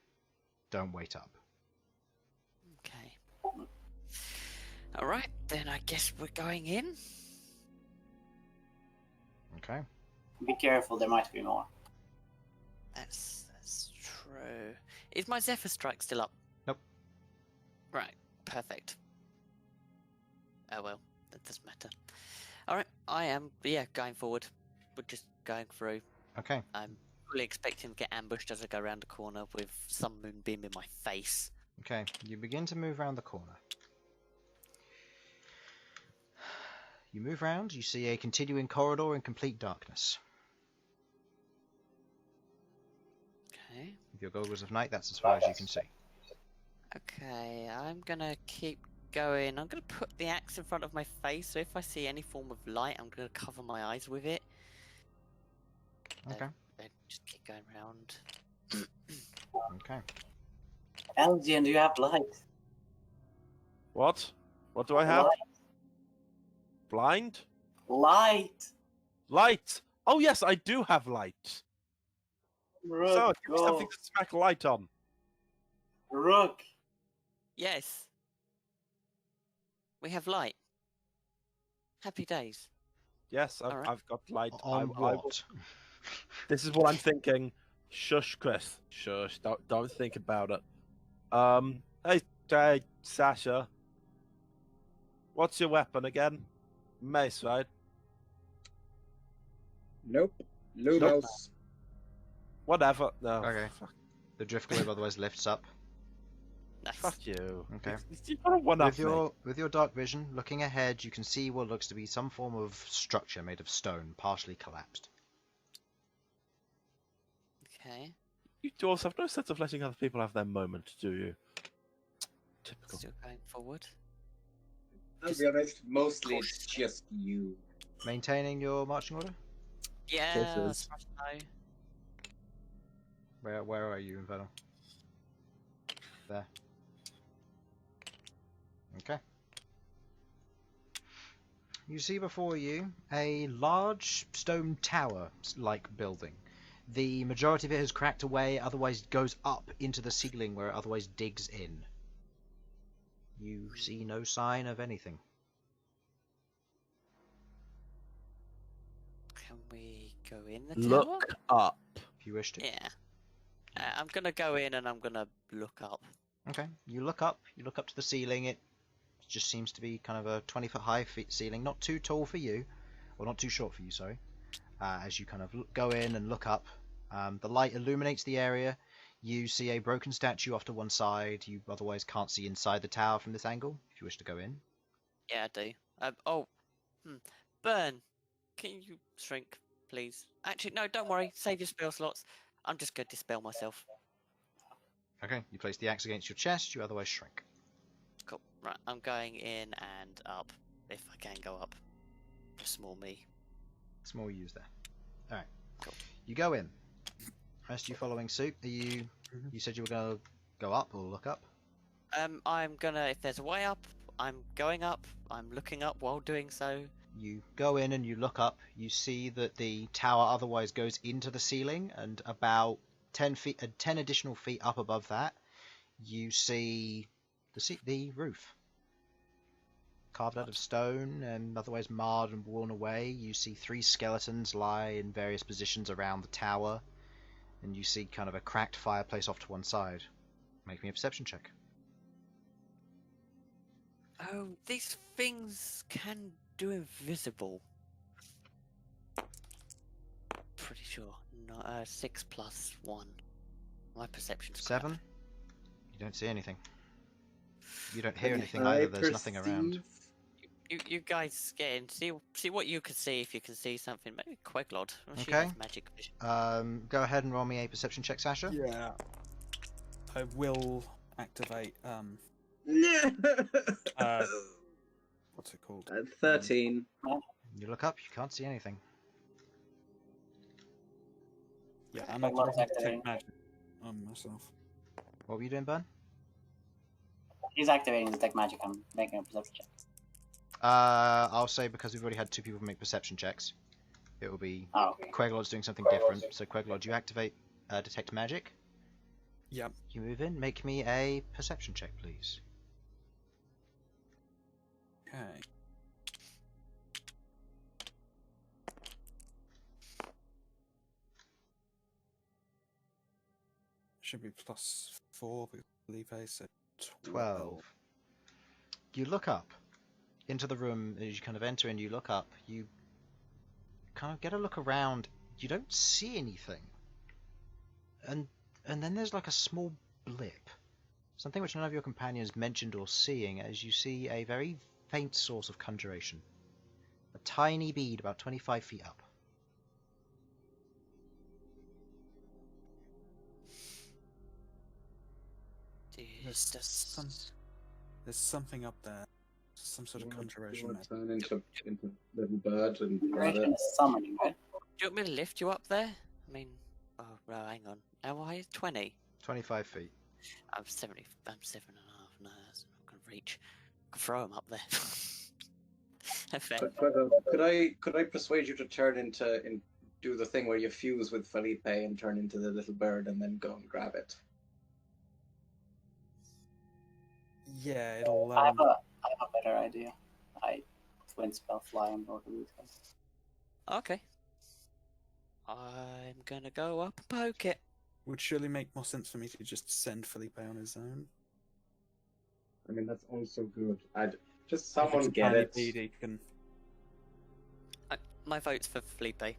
Don't wait up." Okay. Alright, then I guess we're going in. Okay. Be careful, there might be more. That's true. Is my Zephyr Strike still up? Nope. Right, perfect. Oh well, that doesn't matter. Alright, I am, going forward. We're just going through. Okay. I'm fully expecting to get ambushed as I go around the corner with some moonbeam in my face. Okay. You begin to move around the corner. You move round, you see a continuing corridor in complete darkness. Okay. With your goggles of night, that's as far as you can see. Okay, I'm gonna keep going. I'm gonna put the axe in front of my face, so if I see any form of light, I'm gonna cover my eyes with it. Okay. Then just keep going round. Okay. Elsyan, do you have light? What? What do I have? Light. Blind? Light! Light! Oh yes, I do have light. Rook, So, give me go. something to smack light on. Rook! Yes. We have light. Happy days. Yes, Alright. I've got light. On what? This is what I'm thinking. Shush, Chris. Shush. Don't think about it. Hey, Sasha. What's your weapon again? Mace, right? Nope. Lumos. Whatever. No. Okay. The drift globe otherwise lifts up. Nice. Fuck you. Okay. You got a one-up With your dark vision, looking ahead, you can see what looks to be some form of structure made of stone, partially collapsed. Okay. You dwarves have no sense of letting other people have their moment, do you? Typical. Still going forward. I'll be honest, mostly it's just you. Maintaining your marching order? Yeah, Kisses. as far as I know. Where are you, Infernal? There. Okay. You see before you a large stone tower-like building. The majority of it has cracked away, otherwise goes up into the ceiling where it otherwise digs in. You see no sign of anything. Can we go in the Look tower? up. If you wish to. Yeah. I'm gonna go in and I'm gonna look up. Okay. You look up to the ceiling. It just seems to be kind of a 20-foot high ceiling, not too tall for you, or not too short for you, sorry. As you kind of go in and look up, the light illuminates the area. You see a broken statue off to one side. You otherwise can't see inside the tower from this angle, if you wish to go in. Yeah, I do. Bern, can you shrink, please? Actually, no, don't worry. Save your spell slots. I'm just gonna dispel myself. Okay, you place the axe against your chest, you otherwise shrink. Cool. Right, I'm going in and up, if I can go up. Small me. Small use there. Alright. Cool. You go in. Rest you following suit? Are you... You said you were going to go up or look up? I'm gonna, if there's a way up, I'm going up. I'm looking up while doing so. You go in and you look up. You see that the tower otherwise goes into the ceiling, and about 10 additional feet up above that, you see the roof. Carved out of stone and otherwise marred and worn away. You see 3 skeletons lie in various positions around the tower, and you see kind of a cracked fireplace off to one side. Make me a perception check. Oh, these things can do invisible. Pretty sure. No, 6 plus 1. My perception's crap. 7. You don't see anything. You don't hear anything either. There's nothing around. You guys get in. See what you can see, if you can see something. Maybe Queglod. She Okay. has magic vision. Go ahead and roll me a perception check, Sasha. Yeah. I will activate what's it called? 13. You look up, you can't see anything. Yeah, I'm Queglod's activating activating. detect magic on myself. What were you doing, Bern? He's activating Detect Magic. I'm making a perception check. I'll say because we've already had 2 people make perception checks, it will be Oh, okay. Queglod's doing something different. So Queglod, you activate Detect Magic. Yep. You move in. Make me a perception check, please. Okay. Should be +4 because Levi said 12. You look up into the room as you kind of enter and you look up. You kind of get a look around. You don't see anything. And then there's like a small blip. Something which none of your companions mentioned or seeing as you see a very faint source of conjuration. A tiny bead about 25 feet up. There's something up there. Some sort of conjuration. You want to turn into little bird and grab Conjuration it. is summoning, right? Do you want me to lift you up there? I mean, oh, no, hang on. How high is 20? 25 feet. I'm 70. I'm 7.5. No, that's not gonna reach. I can throw him up there. Fair. Could I persuade you to turn into do the thing where you fuse with Felipe and turn into the little bird and then go and grab it? Yeah, it'll. I have a better idea. I twin spell fly on both of these guys. Okay. I'm gonna go up and poke it. Would surely make more sense for me to just send Felipe on his own. I mean, that's also good. I'd just If someone it's a get tiny it. bead, he can. My vote's for Felipe.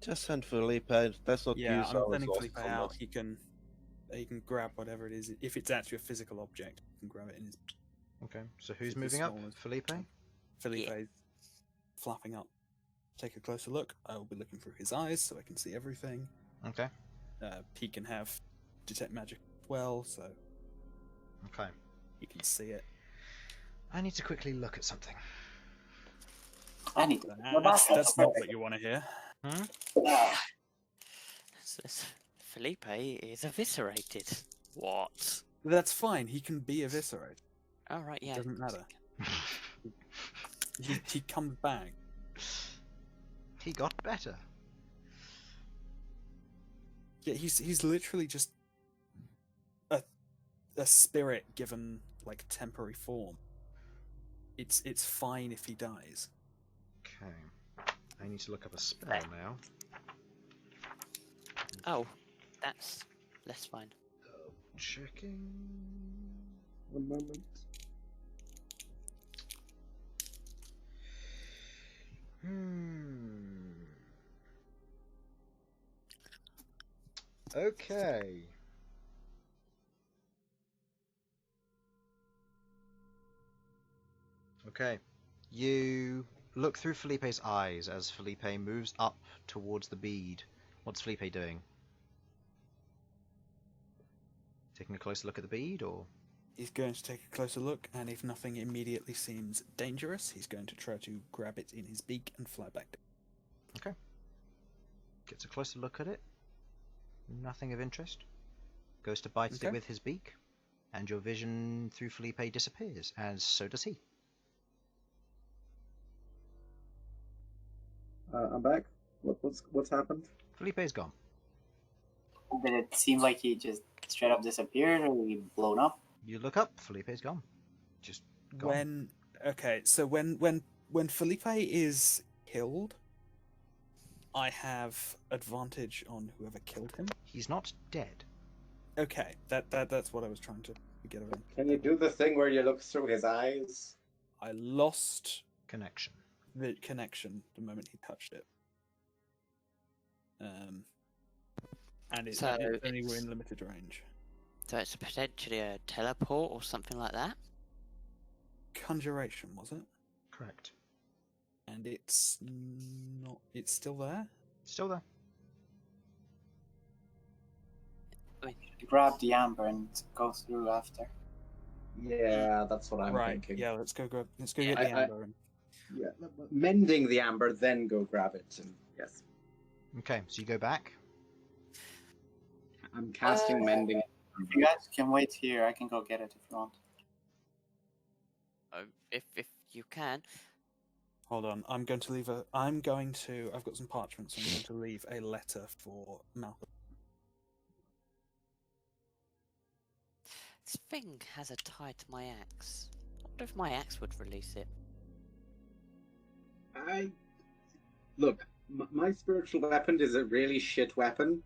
Just send Felipe. Let's not Yeah, use I'm our sending resources Felipe on out. this. He can grab whatever it is. If it's actually a physical object, he can grab it in his. Okay, so who's It's the moving up? smallest. Felipe? Felipe's flapping up. Take a closer look. I will be looking through his eyes so I can see everything. Okay. He can have detect magic as well, so Okay. he can see it. I need to quickly look at something. I need to. That's not what you want to hear. Felipe is eviscerated. What? That's fine. He can be eviscerated. Oh, right, yeah. It doesn't matter. He comes back. He got better. Yeah, he's literally just a spirit given like temporary form. It's fine if he dies. Okay. I need to look up a spell now. Oh, that's fine. Checking. One moment. Okay. Okay. You look through Felipe's eyes as Felipe moves up towards the bead. What's Felipe doing? Taking a closer look at the bead, or He's going to take a closer look, and if nothing immediately seems dangerous, he's going to try to grab it in his beak and fly back down. gets a closer look at it. Nothing of interest. Goes to bite it Okay. with his beak, and your vision through Felipe disappears, and so does he. I'm back. What's happened? Felipe's gone. Did it seem like he just straight up disappeared, or he blown up? You look up, Felipe's gone. Just gone. When Felipe is killed, I have advantage on whoever killed him. He's not dead. Okay, that's what I was trying to get around. Can you do the thing where you look through his eyes? I lost Connection. the connection the moment he touched it. And it's So only we're it's- in limited range. So it's potentially a teleport or something like that. Conjuration, was it? Correct. And it's not. It's still there. Still there. Grab the amber and go through after. Yeah, that's what I'm right. thinking. Yeah. Let's go grab. Let's go Yeah, get the amber. Yeah, mending the amber, then go grab it. And yes, Okay, so you go back. I'm casting mending. If you guys can wait here, I can go get it if you want. If you can. Hold on. I'm going to leave a. I'm going to. I've got some parchments. I'm going to leave a letter for Malcom. This thing has a tie to my axe. I wonder if my axe would release it. Look. My spiritual weapon is a really shit weapon.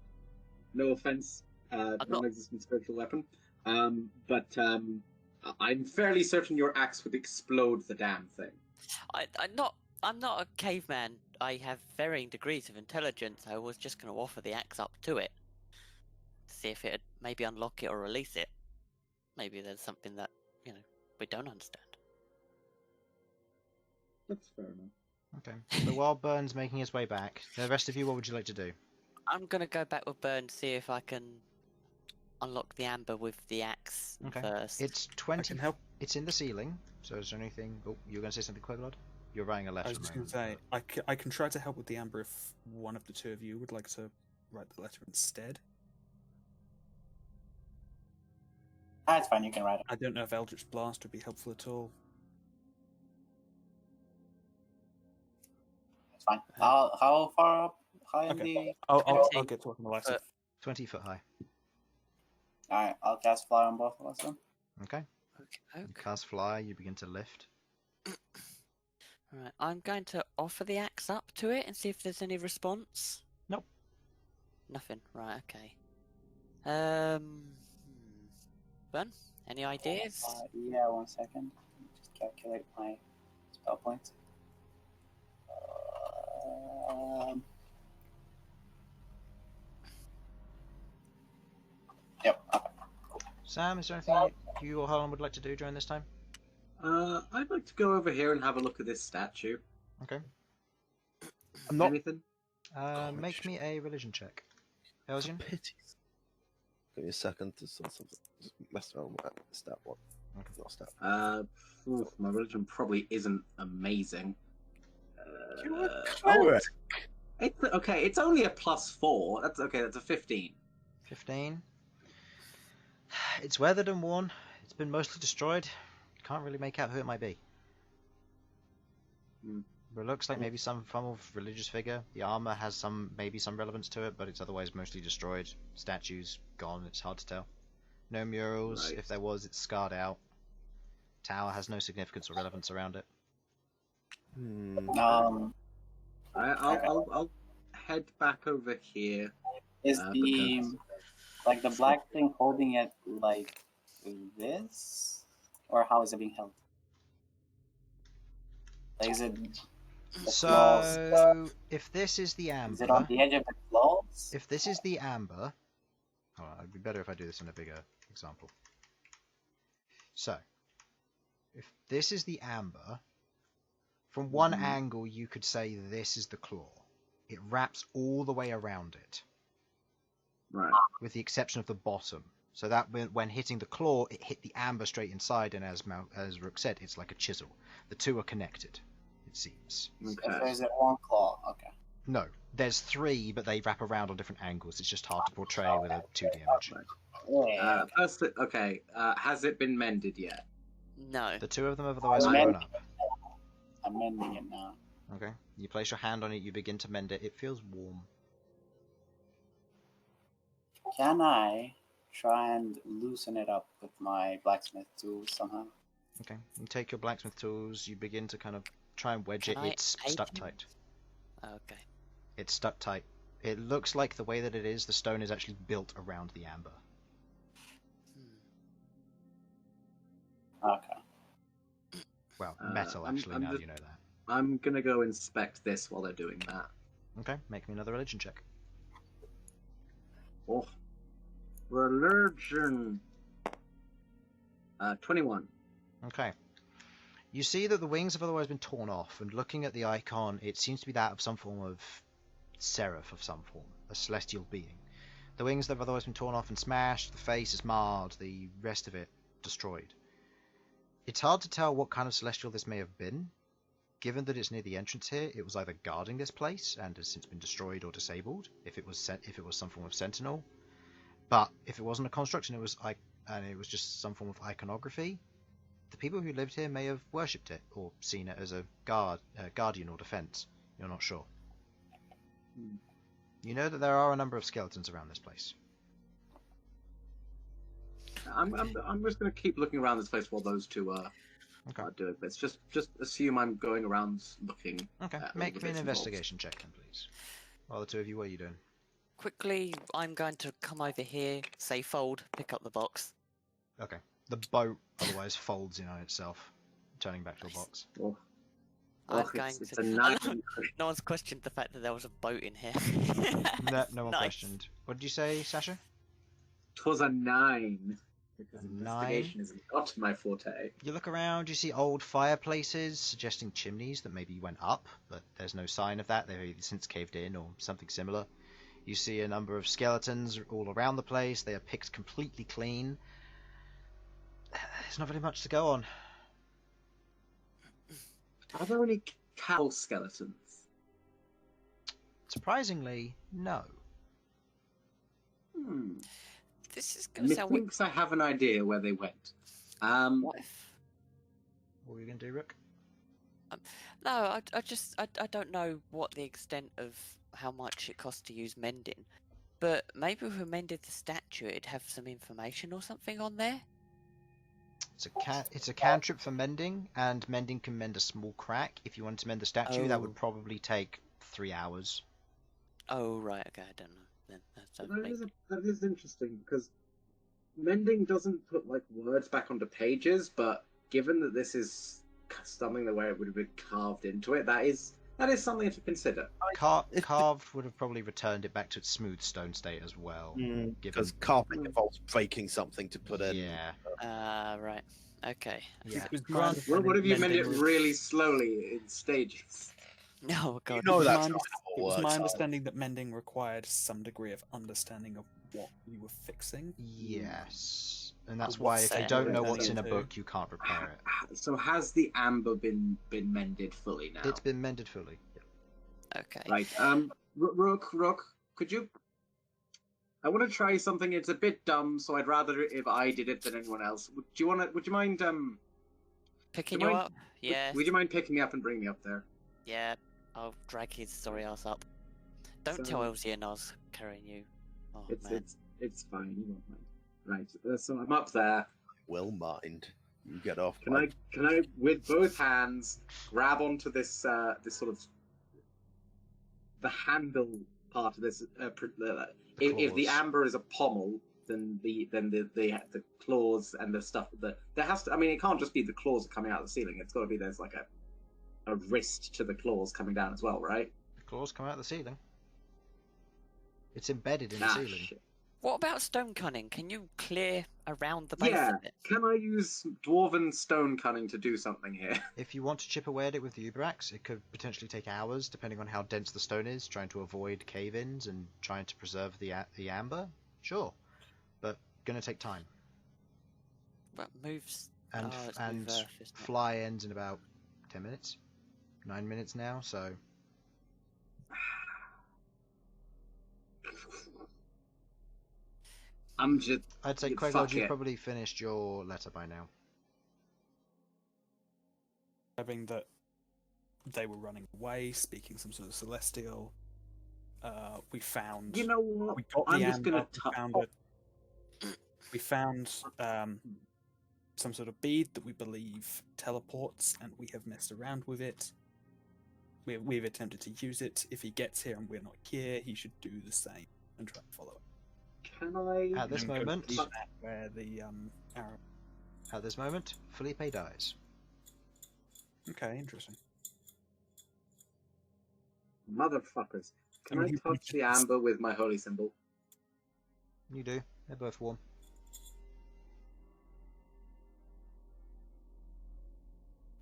No offense, non-existent spiritual weapon. But I'm fairly certain your axe would explode the damn thing. I'm not a caveman. I have varying degrees of intelligence. I was just going to offer the axe up to it. See if it'd maybe unlock it or release it. Maybe there's something that, we don't understand. That's fair enough. Okay. So while Bern's making his way back, the rest of you, what would you like to do? I'm going to go back with Bern, see if I can unlock the amber with the axe Okay. first. It's I 20. can help. It's in the ceiling. So is there anything? Oh, you were going to say something, Queglod? You're writing a letter. I was just going to say. I can try to help with the amber if one of the two of you would like to write the letter instead. That's fine, you can ride it. I don't know if Eldritch Blast would be helpful at all. It's fine. How far up high in Okay. the... I'll get to work on the letter. 20 foot high. Alright, I'll cast fly on both of us then. Okay. Okay. You cast fly. You begin to lift. Right, I'm going to offer the axe up to it and see if there's any response. Nope. Nothing. Right. Okay. Ben, any ideas? Yeah, 1 second. Just calculate my spell points. Yep. Okay. Sam, is there anything you or Harlan would like to do during this time? I'd like to go over here and have a look at this statue. Okay. I'm not. Anything? Make me a religion check. Elsyan? Pities. Give me a second to sort something. Just mess around with that stat one. Okay. Not stat. My religion probably isn't amazing. You're a cleric. It's only a +4. That's okay. That's a 15. 15. It's weathered and worn. It's been mostly destroyed. Can't really make out who it might be. But it looks like maybe some form of religious figure. The armor has maybe some relevance to it, but it's otherwise mostly destroyed. Statues gone. It's hard to tell. No murals. Right. If there was, it's scarred out. Tower has no significance or relevance around it. I'll head back over here. Is the like the black thing holding it like this, or how is it being held? Like, is it? So, if this is the Is it on amber, the edge of the claws? if this is the amber, hold on, it'd be better if I do this in a bigger example. So, if this is the amber, from one angle you could say this is the claw. It wraps all the way around it, Right. with the exception of the bottom. So that when hitting the claw, it hit the amber straight inside, and as Rook said, it's like a chisel. The two are connected, it seems. If there's a one claw, okay. No, there's three, but they wrap around on different angles. It's just hard to portray with a 2D image. Has it been mended yet? No. The two of them have otherwise grown up. I'm mending it now. Okay. You place your hand on it, you begin to mend it. It feels warm. Can I try and loosen it up with my blacksmith tools somehow? Okay. You take your blacksmith tools, you begin to kind of try and wedge it. It's stuck tight. Okay. It's stuck tight. It looks like the way that it is, the stone is actually built around the amber. Okay. Well, metal, actually, now that you know that. I'm gonna go inspect this while they're doing that. Okay, make me another religion check. Oh. Religion. 21. Okay. You see that the wings have otherwise been torn off, and looking at the icon, it seems to be that of some form of seraph of some form, a celestial being. The wings have otherwise been torn off and smashed, the face is marred, the rest of it destroyed. It's hard to tell what kind of celestial this may have been. Given that it's near the entrance here, it was either guarding this place and has since been destroyed or disabled, if it was some form of sentinel. But if it wasn't a construct and it was just some form of iconography, the people who lived here may have worshipped it or seen it as a guardian or defense. You're not sure. You know that there are a number of skeletons around this place. I'm just going to keep looking around this place while those two are doing this. Just assume I'm going around looking. Okay, make me an investigation check then, please. While the two of you, what are you doing? Quickly, I'm going to come over here, say fold, pick up the box. Okay. The boat otherwise folds in on itself, turning back to a box. Oh. I'm Oh, going it's to. a 9. No one's questioned the fact that there was a boat in here. No one Nice. questioned. What did you say, Sasha? It was a 9. Because A 9? investigation is not my forte. You look around, you see old fireplaces, suggesting chimneys that maybe went up, but there's no sign of that. They've either since caved in or something similar. You see a number of skeletons all around the place. They are picked completely clean. There's not very much to go on. Are there any cow skeletons? Surprisingly, no. This is going to sound. Methinks I have an idea where they went. What if? What were you going to do, Rook? No, I don't know what the extent of how much it costs to use mending, but maybe if we mended the statue, it'd have some information or something on there. It's a cantrip for mending, and mending can mend a small crack. If you wanted to mend the statue, that would probably take 3 hours. Oh, right, okay, I don't know. Then That is interesting, because mending doesn't put like words back onto pages, but given that this is something the way it would have been carved into it, that is something to consider. Carved would have probably returned it back to its smooth stone state as well. Because carving involves breaking something to put in. Yeah. right, okay. Yeah. What if you mend it really slowly in stages? Oh god. You know It that's was not it how was it my works. understanding that mending required some degree of understanding of what you were fixing. Yes. And that's What's why if you that don't know relating what's in a to? book, you can't repair it. So has the amber been mended fully now? It's been mended fully. Okay. Right. Rook, could you? I want to try something. It's a bit dumb, so I'd rather if I did it than anyone else. Would you mind? Picking do you you up? Yeah. Would you mind picking me up and bringing me up there? Yeah. I'll drag his sorry ass up. Don't tell Elsyan I was carrying you. Oh, man. It's fine. You won't mind. Right. So I'm up there. Will mind. You get off. Can I with both hands grab onto this this sort of the handle part of this? If the amber is a pommel, then the claws and the stuff that there has to. I mean, it can't just be the claws coming out of the ceiling. It's got to be there's like a wrist to the claws coming down as well, right? The claws come out of the ceiling. It's embedded in the ceiling. Shit. What about stone cunning? Can you clear around the base Yeah. of it? Can I use dwarven stone cunning to do something here? If you want to chip away at it with the Uberax, it could potentially take hours, depending on how dense the stone is, trying to avoid cave-ins and trying to preserve the amber. Sure. But going to take time. But moves. And, oh, it's and move Earth, isn't it? fly ends in about 10 minutes. 9 minutes now, so... I'm just... I'd say, fuck Queglod, you've it. probably finished your letter by now. Having that they were running away, speaking some sort of celestial. We found. You know what? We got I'm the just amber. gonna We found it. We found some sort of bead that we believe teleports, and we have messed around with it. We've attempted to use it. If he gets here and we're not here, he should do the same and try and follow it. Can I... At this And go moment... to that where the arrow. At this moment, Felipe dies. Okay, interesting. Motherfuckers. Can I mean, touch the amber with my holy symbol? You do. They're both warm.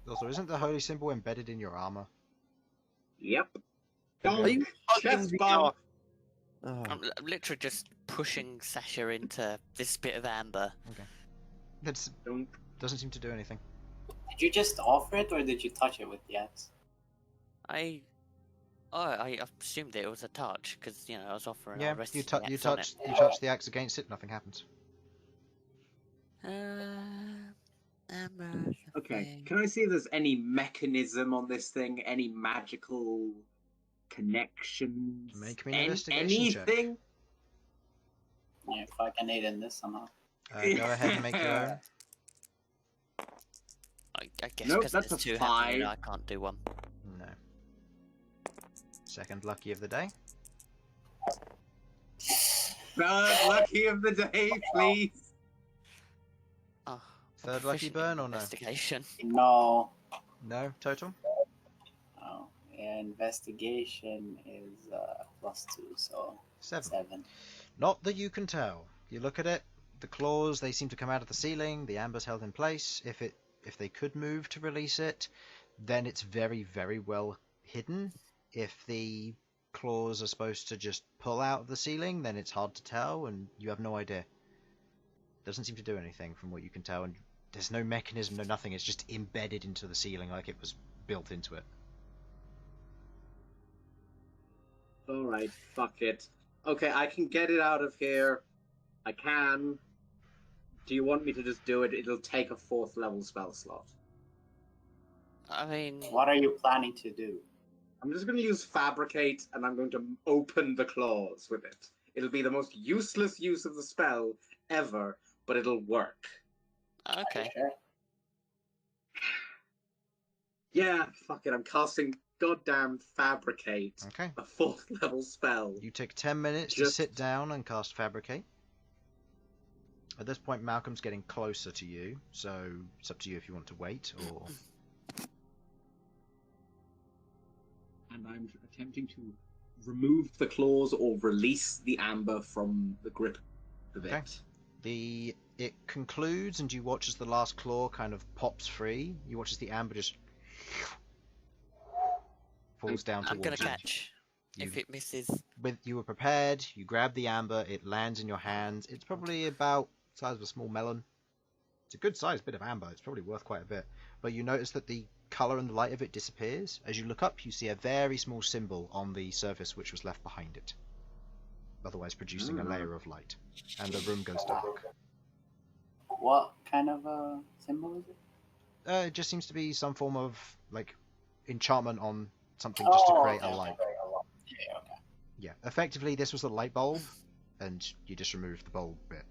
Also, isn't the holy symbol embedded in your armor? Yep. Are you Chest hugging bump. I'm literally just pushing Sasha into this bit of amber. That Don't. doesn't seem to do anything. Did you just offer it, or did you touch it with the axe? I assumed that it was a touch because I was offering. Yeah, I rested you the axe on touch it. you touch the axe against it, nothing happens. Amber. Okay, can I see if there's any mechanism on this thing? Any magical connections? Make me an investigation check. Anything? Yeah, if I can aid in this somehow. Go ahead and make your own. I guess Nope, because that's there's a two happening, 5. I can't do one. No. Second lucky of the day. Third lucky of the day, please. Oh, Third lucky proficient in burn or no? investigation. No. No total. Oh, yeah, investigation is +2, so 7. 7. Not that you can tell. You look at it. The claws, they seem to come out of the ceiling. The amber's held in place. If they could move to release it, then it's very, very well hidden. If the claws are supposed to just pull out of the ceiling, then it's hard to tell, and you have no idea. Doesn't seem to do anything from what you can tell, and there's no mechanism, no nothing. It's just embedded into the ceiling like it was built into it. Alright, fuck it. Okay, I can get it out of here. I can. Do you want me to just do it? It'll take a 4th level spell slot. I mean, What are you planning to do? I'm just going to use Fabricate, and I'm going to open the claws with it. It'll be the most useless use of the spell ever, but it'll work. okay. Sure. Yeah, fuck it, I'm casting goddamn Fabricate. Okay. A 4th level spell. You take 10 minutes to Just- sit down and cast Fabricate. At this point, Malcolm's getting closer to you, so it's up to you if you want to wait or... And I'm attempting to remove the claws or release the amber from the grip of Okay. it. It concludes, and you watch as the last claw kind of pops free. You watch as the amber just falls down I'm towards gonna you. catch. If You- it misses, You were prepared. You grab the amber. It lands in your hands. It's probably about the size of a small melon. It's a good sized bit of amber. It's probably worth quite a bit. But you notice that the color and the light of it disappears. As you look up, you see a very small symbol on the surface which was left behind it, otherwise producing a layer of light, and the room goes dark. What kind of a symbol is it? It just seems to be some form of like enchantment on something just to create a light. Yeah, okay. Yeah, effectively this was a light bulb, and you just removed the bulb bit.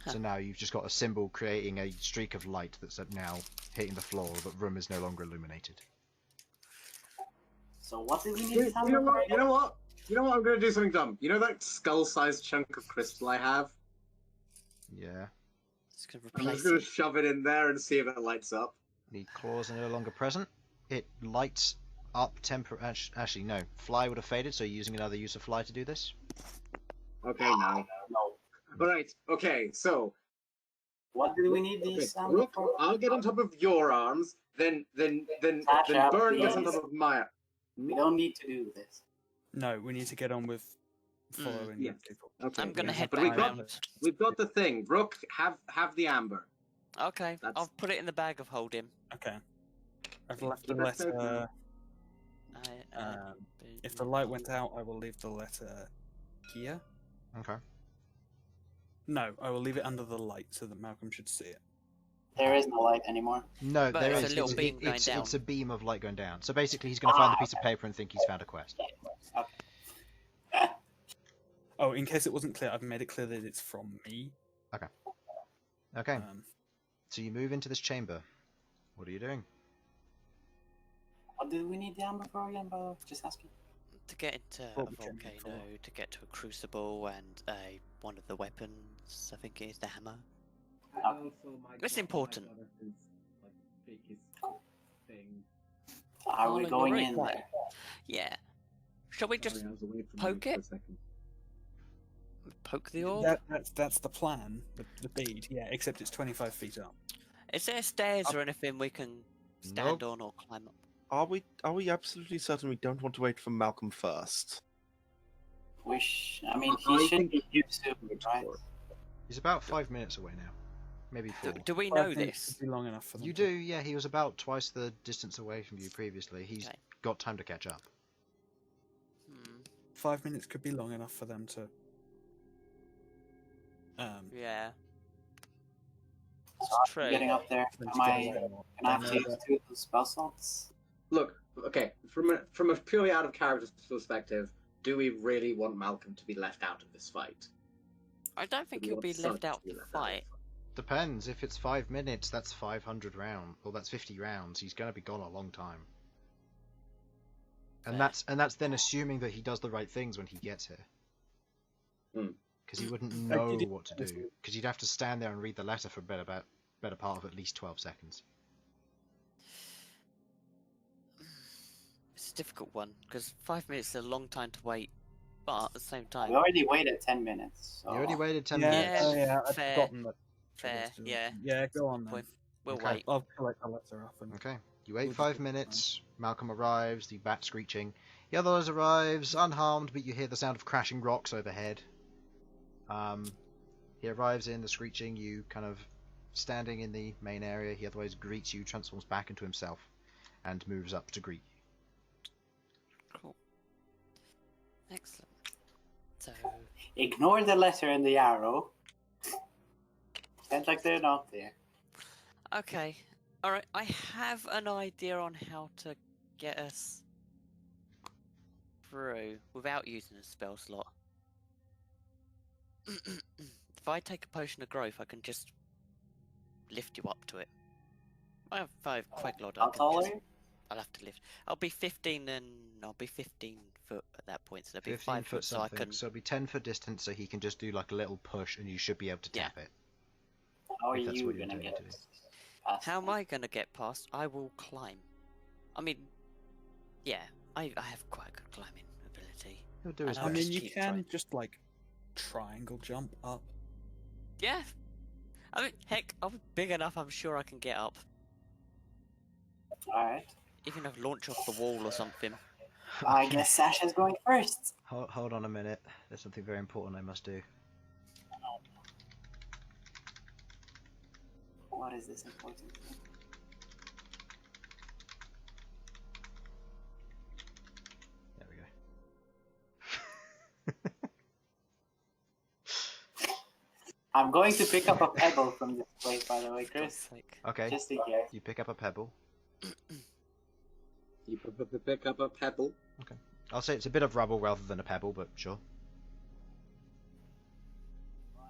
So now you've just got a symbol creating a streak of light that's now hitting the floor, but room is no longer illuminated. So what do we need You to know what? You know what? You know what? I'm going to do something dumb. You know that skull-sized chunk of crystal I have? Yeah. it's gonna I'm replace just going it. to shove it in there and see if it lights up. The claws are no longer present. It lights up Actually, no. Fly would have faded, so you're using another use of fly to do this. Okay, no. No. Alright, okay, so... What do we need Okay, these Rook, for? I'll get on top of your arms, then Sasha, Bern gets on please. top of my... We don't need to do this. No, we need to get on with following Yes. people. Okay. I'm gonna yeah. head But back round. we've got the thing. Rook, have the amber. Okay, That's- I'll put it in the bag of holding. Okay. I've Okay, left the keep it safe letter. I, If the light went out, I will leave the letter here. Okay. No, I will leave it under the light so that Malcolm should see it. There is no light anymore. No, But there it's is. a little beam going down. It's a beam of light going down. So basically, he's going to find the piece of paper and think he's found a quest. Okay. Oh, in case it wasn't clear, I've made it clear that it's from me. Okay. Um, So you move into this chamber. What are you doing? What do we need the amber for again, by the way? Just asking. to get into What a we can do volcano, to get to a crucible, and one of the weapons. I think it is the hammer. It's important. Are we Harlan, going you're in right. there? Yeah. Shall we just poke it? Poke the orb? that's the plan. The bead, yeah. Except it's 25 feet up. Is there stairs or anything we can stand on or climb up? Are we absolutely certain we don't want to wait for Malcolm first? I mean, I he should think be here soon, right? He's about 5 minutes away now. Maybe 4. Do we 5 know minutes this? would be long enough for them. You do, yeah. He was about twice the distance away from you previously. He's Okay. got time to catch up. 5 minutes could be long enough for them to. Yeah. So It's I'm true. getting up there. them Am to I? get away. Can I have They to know use that- 2 of the spell slots? Look, okay. From a purely out of character perspective, do we really want Malcolm to be left out of this fight? I don't think We he'll want be Sudz left to out be to left out of fight. the Depends. If it's 5 minutes, that's 500 rounds. Well, that's 50 rounds. He's going to be gone a long time. And Fair. that's then assuming that he does the right things when he gets here. Hmm. Because he wouldn't Like, know did he- what to do. Because you'd have to stand there and read the letter for a better part of at least 12 seconds. It's a difficult one because 5 minutes is a long time to wait, but at the same time, We already waited 10 minutes. So... You already waited 10 Yeah, minutes. oh yeah, I'd fair, forgotten that. fair, yeah. Yeah, go on then. Point. We'll Okay. wait. I'll collect the letter up and. Okay. You wait We'll 5 just- minutes. Malcolm arrives, the bat screeching. The others arrives unharmed, but you hear the sound of crashing rocks overhead. He arrives in the screeching, you kind of standing in the main area. He otherwise greets you, transforms back into himself, and moves up to greet you. Cool. Excellent. So, Ignore the letter and the arrow. Pretend like they're not there. okay. Alright, I have an idea on how to get us through without using a spell slot. If I take a potion of growth, I can just lift you up to it. I have 5 Queglod. How tall are you? I'll have to lift. I'll be 15 foot at that point, so there'll be 15 5 foot foot, so I something, can. so it'll be 10 foot distance, so he can just do like a little push, and you should be able to Yeah. tap it. How are If that's you what you're gonna doing get to do. past How am me? I gonna get past? I will climb. I mean, yeah, I have quite a good climbing ability. He'll do his I'll I best. mean, you keep can trying. just like triangle jump up. Yeah. I mean, heck, I'm big enough. I'm sure I can get up. Alright. Even if launch off the wall or something. I guess Sasha's going first. Hold on a minute. There's something very important I must do. What is this important? There we go. I'm going to pick up a pebble from this place, by the way, For God's Chris. sake. Okay, Just in case. you pick up a pebble. You pick up a pebble. I'll say it's a bit of rubble rather than a pebble, but sure.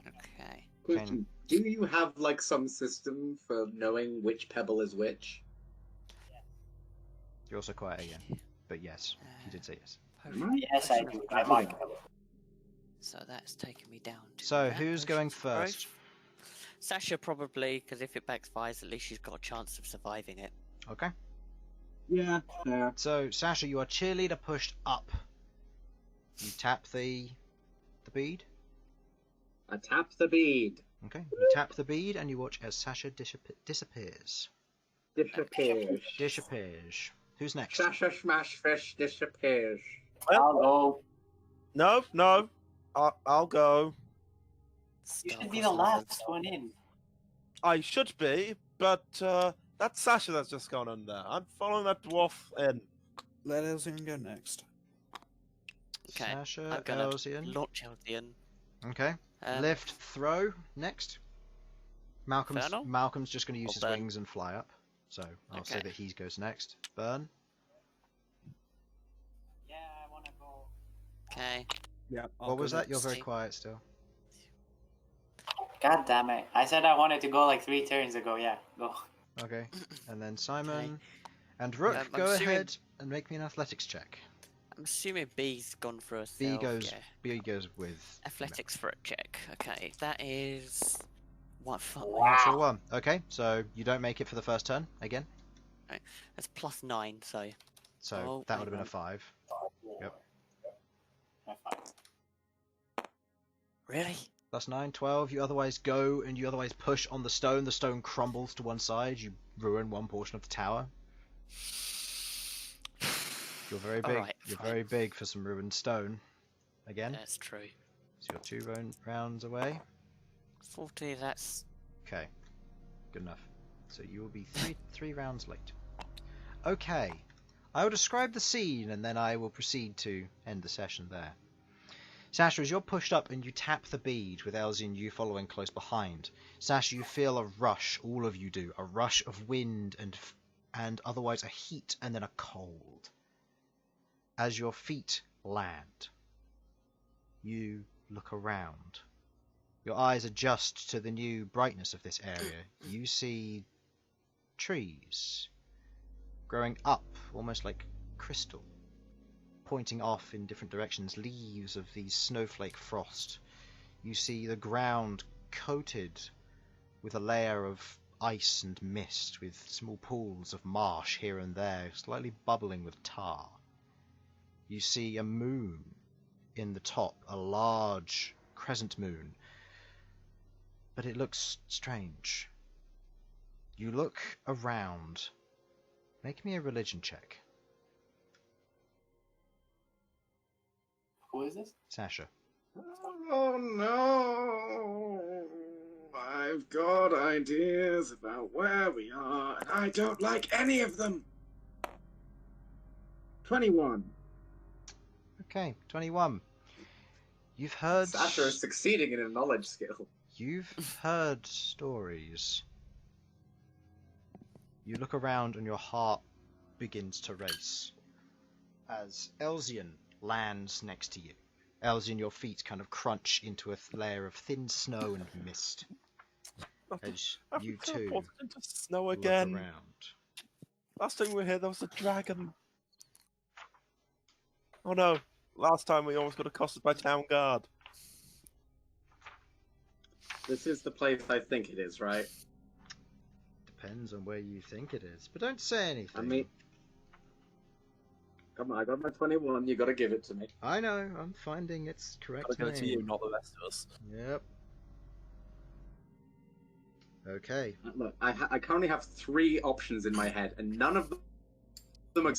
Okay. Question: do you have like some system for knowing which pebble is which? You're also quiet again. But yes, he did say yes. Potion- Yes, I potion do. of I growth. might. So that's taking me down to. So, that who's potion going of growth. first? Sasha probably, because if it backfires, at least she's got a chance of surviving it. Okay. Yeah, fair. So, Sasha, you are cheerleader pushed up. You tap the bead. I tap the bead. Okay. You tap the bead and you watch as Sasha disappears. Disappears. Disappears. Who's next? Sasha Smashfist disappears. I'll go. No, I'll go. You should be the last one in. I should be, but that's Sasha that's just gone under. I'm following that dwarf in. Let Elsyan go next. Okay, Sasha, I'm gonna Elsyan. launch Elsyan. Okay. Lift, throw, next. Infernal? Malcolm's just going to use his Bern? wings and fly up. So I'll say Okay. that he goes next. Bern? Yeah, I want to go. Okay. Yeah. What was that? You're very next. quiet still. God damn it. I said I wanted to go like 3 turns ago. Yeah, go. Okay. And then Simon and Rook, I'm go assuming- ahead and make me an athletics check. I'm assuming B's gone for a B self, goes yeah. B goes with Athletics for a check. Okay, that is... What fuck? natural 1. Okay, so you don't make it for the first turn again. That's +9, so... So Oh, that would have hang been a 5. Yep. High five. Really? +9, 12. You otherwise go and you otherwise push on the stone. The stone crumbles to one side. You ruin one portion of the tower. You're very big. Alright, You're fine. very big for some ruined stone. Again. That's true. So you're 2 rounds away. 40, that's... Okay. Good enough. So you will be three rounds late. Okay. I will describe the scene and then I will proceed to end the session there. Sasha, as you're pushed up and you tap the bead with Elsyan, you following close behind. Sasha, you feel a rush, all of you do, a rush of wind and otherwise a heat and then a cold. As your feet land, you look around. Your eyes adjust to the new brightness of this area. You see trees growing up, almost like crystal, pointing off in different directions, leaves of the snowflake frost. You see the ground coated with a layer of ice and mist, with small pools of marsh here and there, slightly bubbling with tar. You see a moon in the top, a large crescent moon, but it looks strange. You look around. Make me a religion check. Who is this? Sasha. Oh no! I've got ideas about where we are, and I don't like any of them. 21. Okay, 21. You've heard... Sasha is succeeding in a knowledge skill. You've heard stories. You look around and your heart begins to race. As Elsyan lands next to you. Elsyan, your feet kind of crunch into a layer of thin snow and mist. As you two into snow look again. around. Last time we were here, there was a dragon. Oh no! Last time we almost got accosted by town guard. This is the place I think it is, right? Depends on where you think it is, but don't say anything. I mean, come on, I got my 21. You got to give it to me. I know. I'm finding its correct I'll give it to name. you, not the rest of us. Yep. Okay. Look, I currently have 3 options in my head, and none of them are.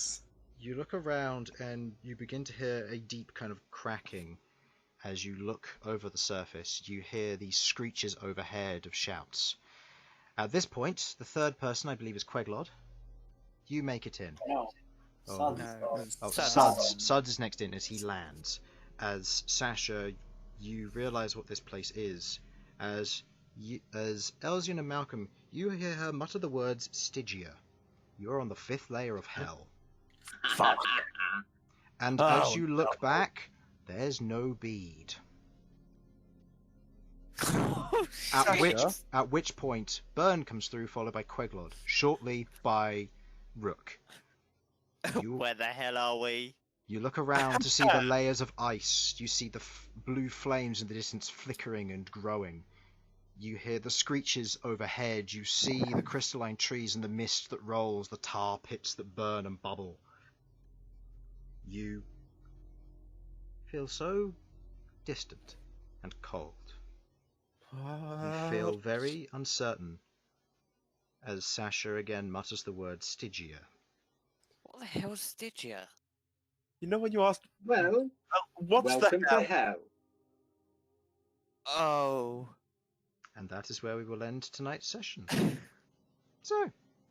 You look around and you begin to hear a deep kind of cracking. As you look over the surface, you hear these screeches overhead of shouts. At this point, the third person, I believe, is Queglod. You make it in. No. Oh, Sudz. Oh, Sudz. Sudz is next in as he lands. As Sasha, you realise what this place is. As Elsyan and Malcom, you hear her mutter the words Stygia. You're on the 5th layer of hell. Fuck. And Oh, as you look back, there's no bead. At which point, Bern comes through, followed by Queglod, shortly by Rook. Where the hell are we? You look around to see the layers of ice. You see the blue flames in the distance flickering and growing. You hear the screeches overhead. You see the crystalline trees and the mist that rolls, the tar pits that burn and bubble. You feel so distant and cold. You feel very uncertain as Sasha again mutters the word Stygia. What the hell's Stygia? You know when you asked, Well, what's welcome the hell? to hell. Oh. And that is where we will end tonight's session. So,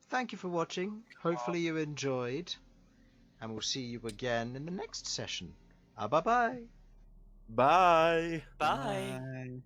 thank you for watching. Hopefully you enjoyed. And we'll see you again in the next session. Bye-bye. Bye. Bye. Bye.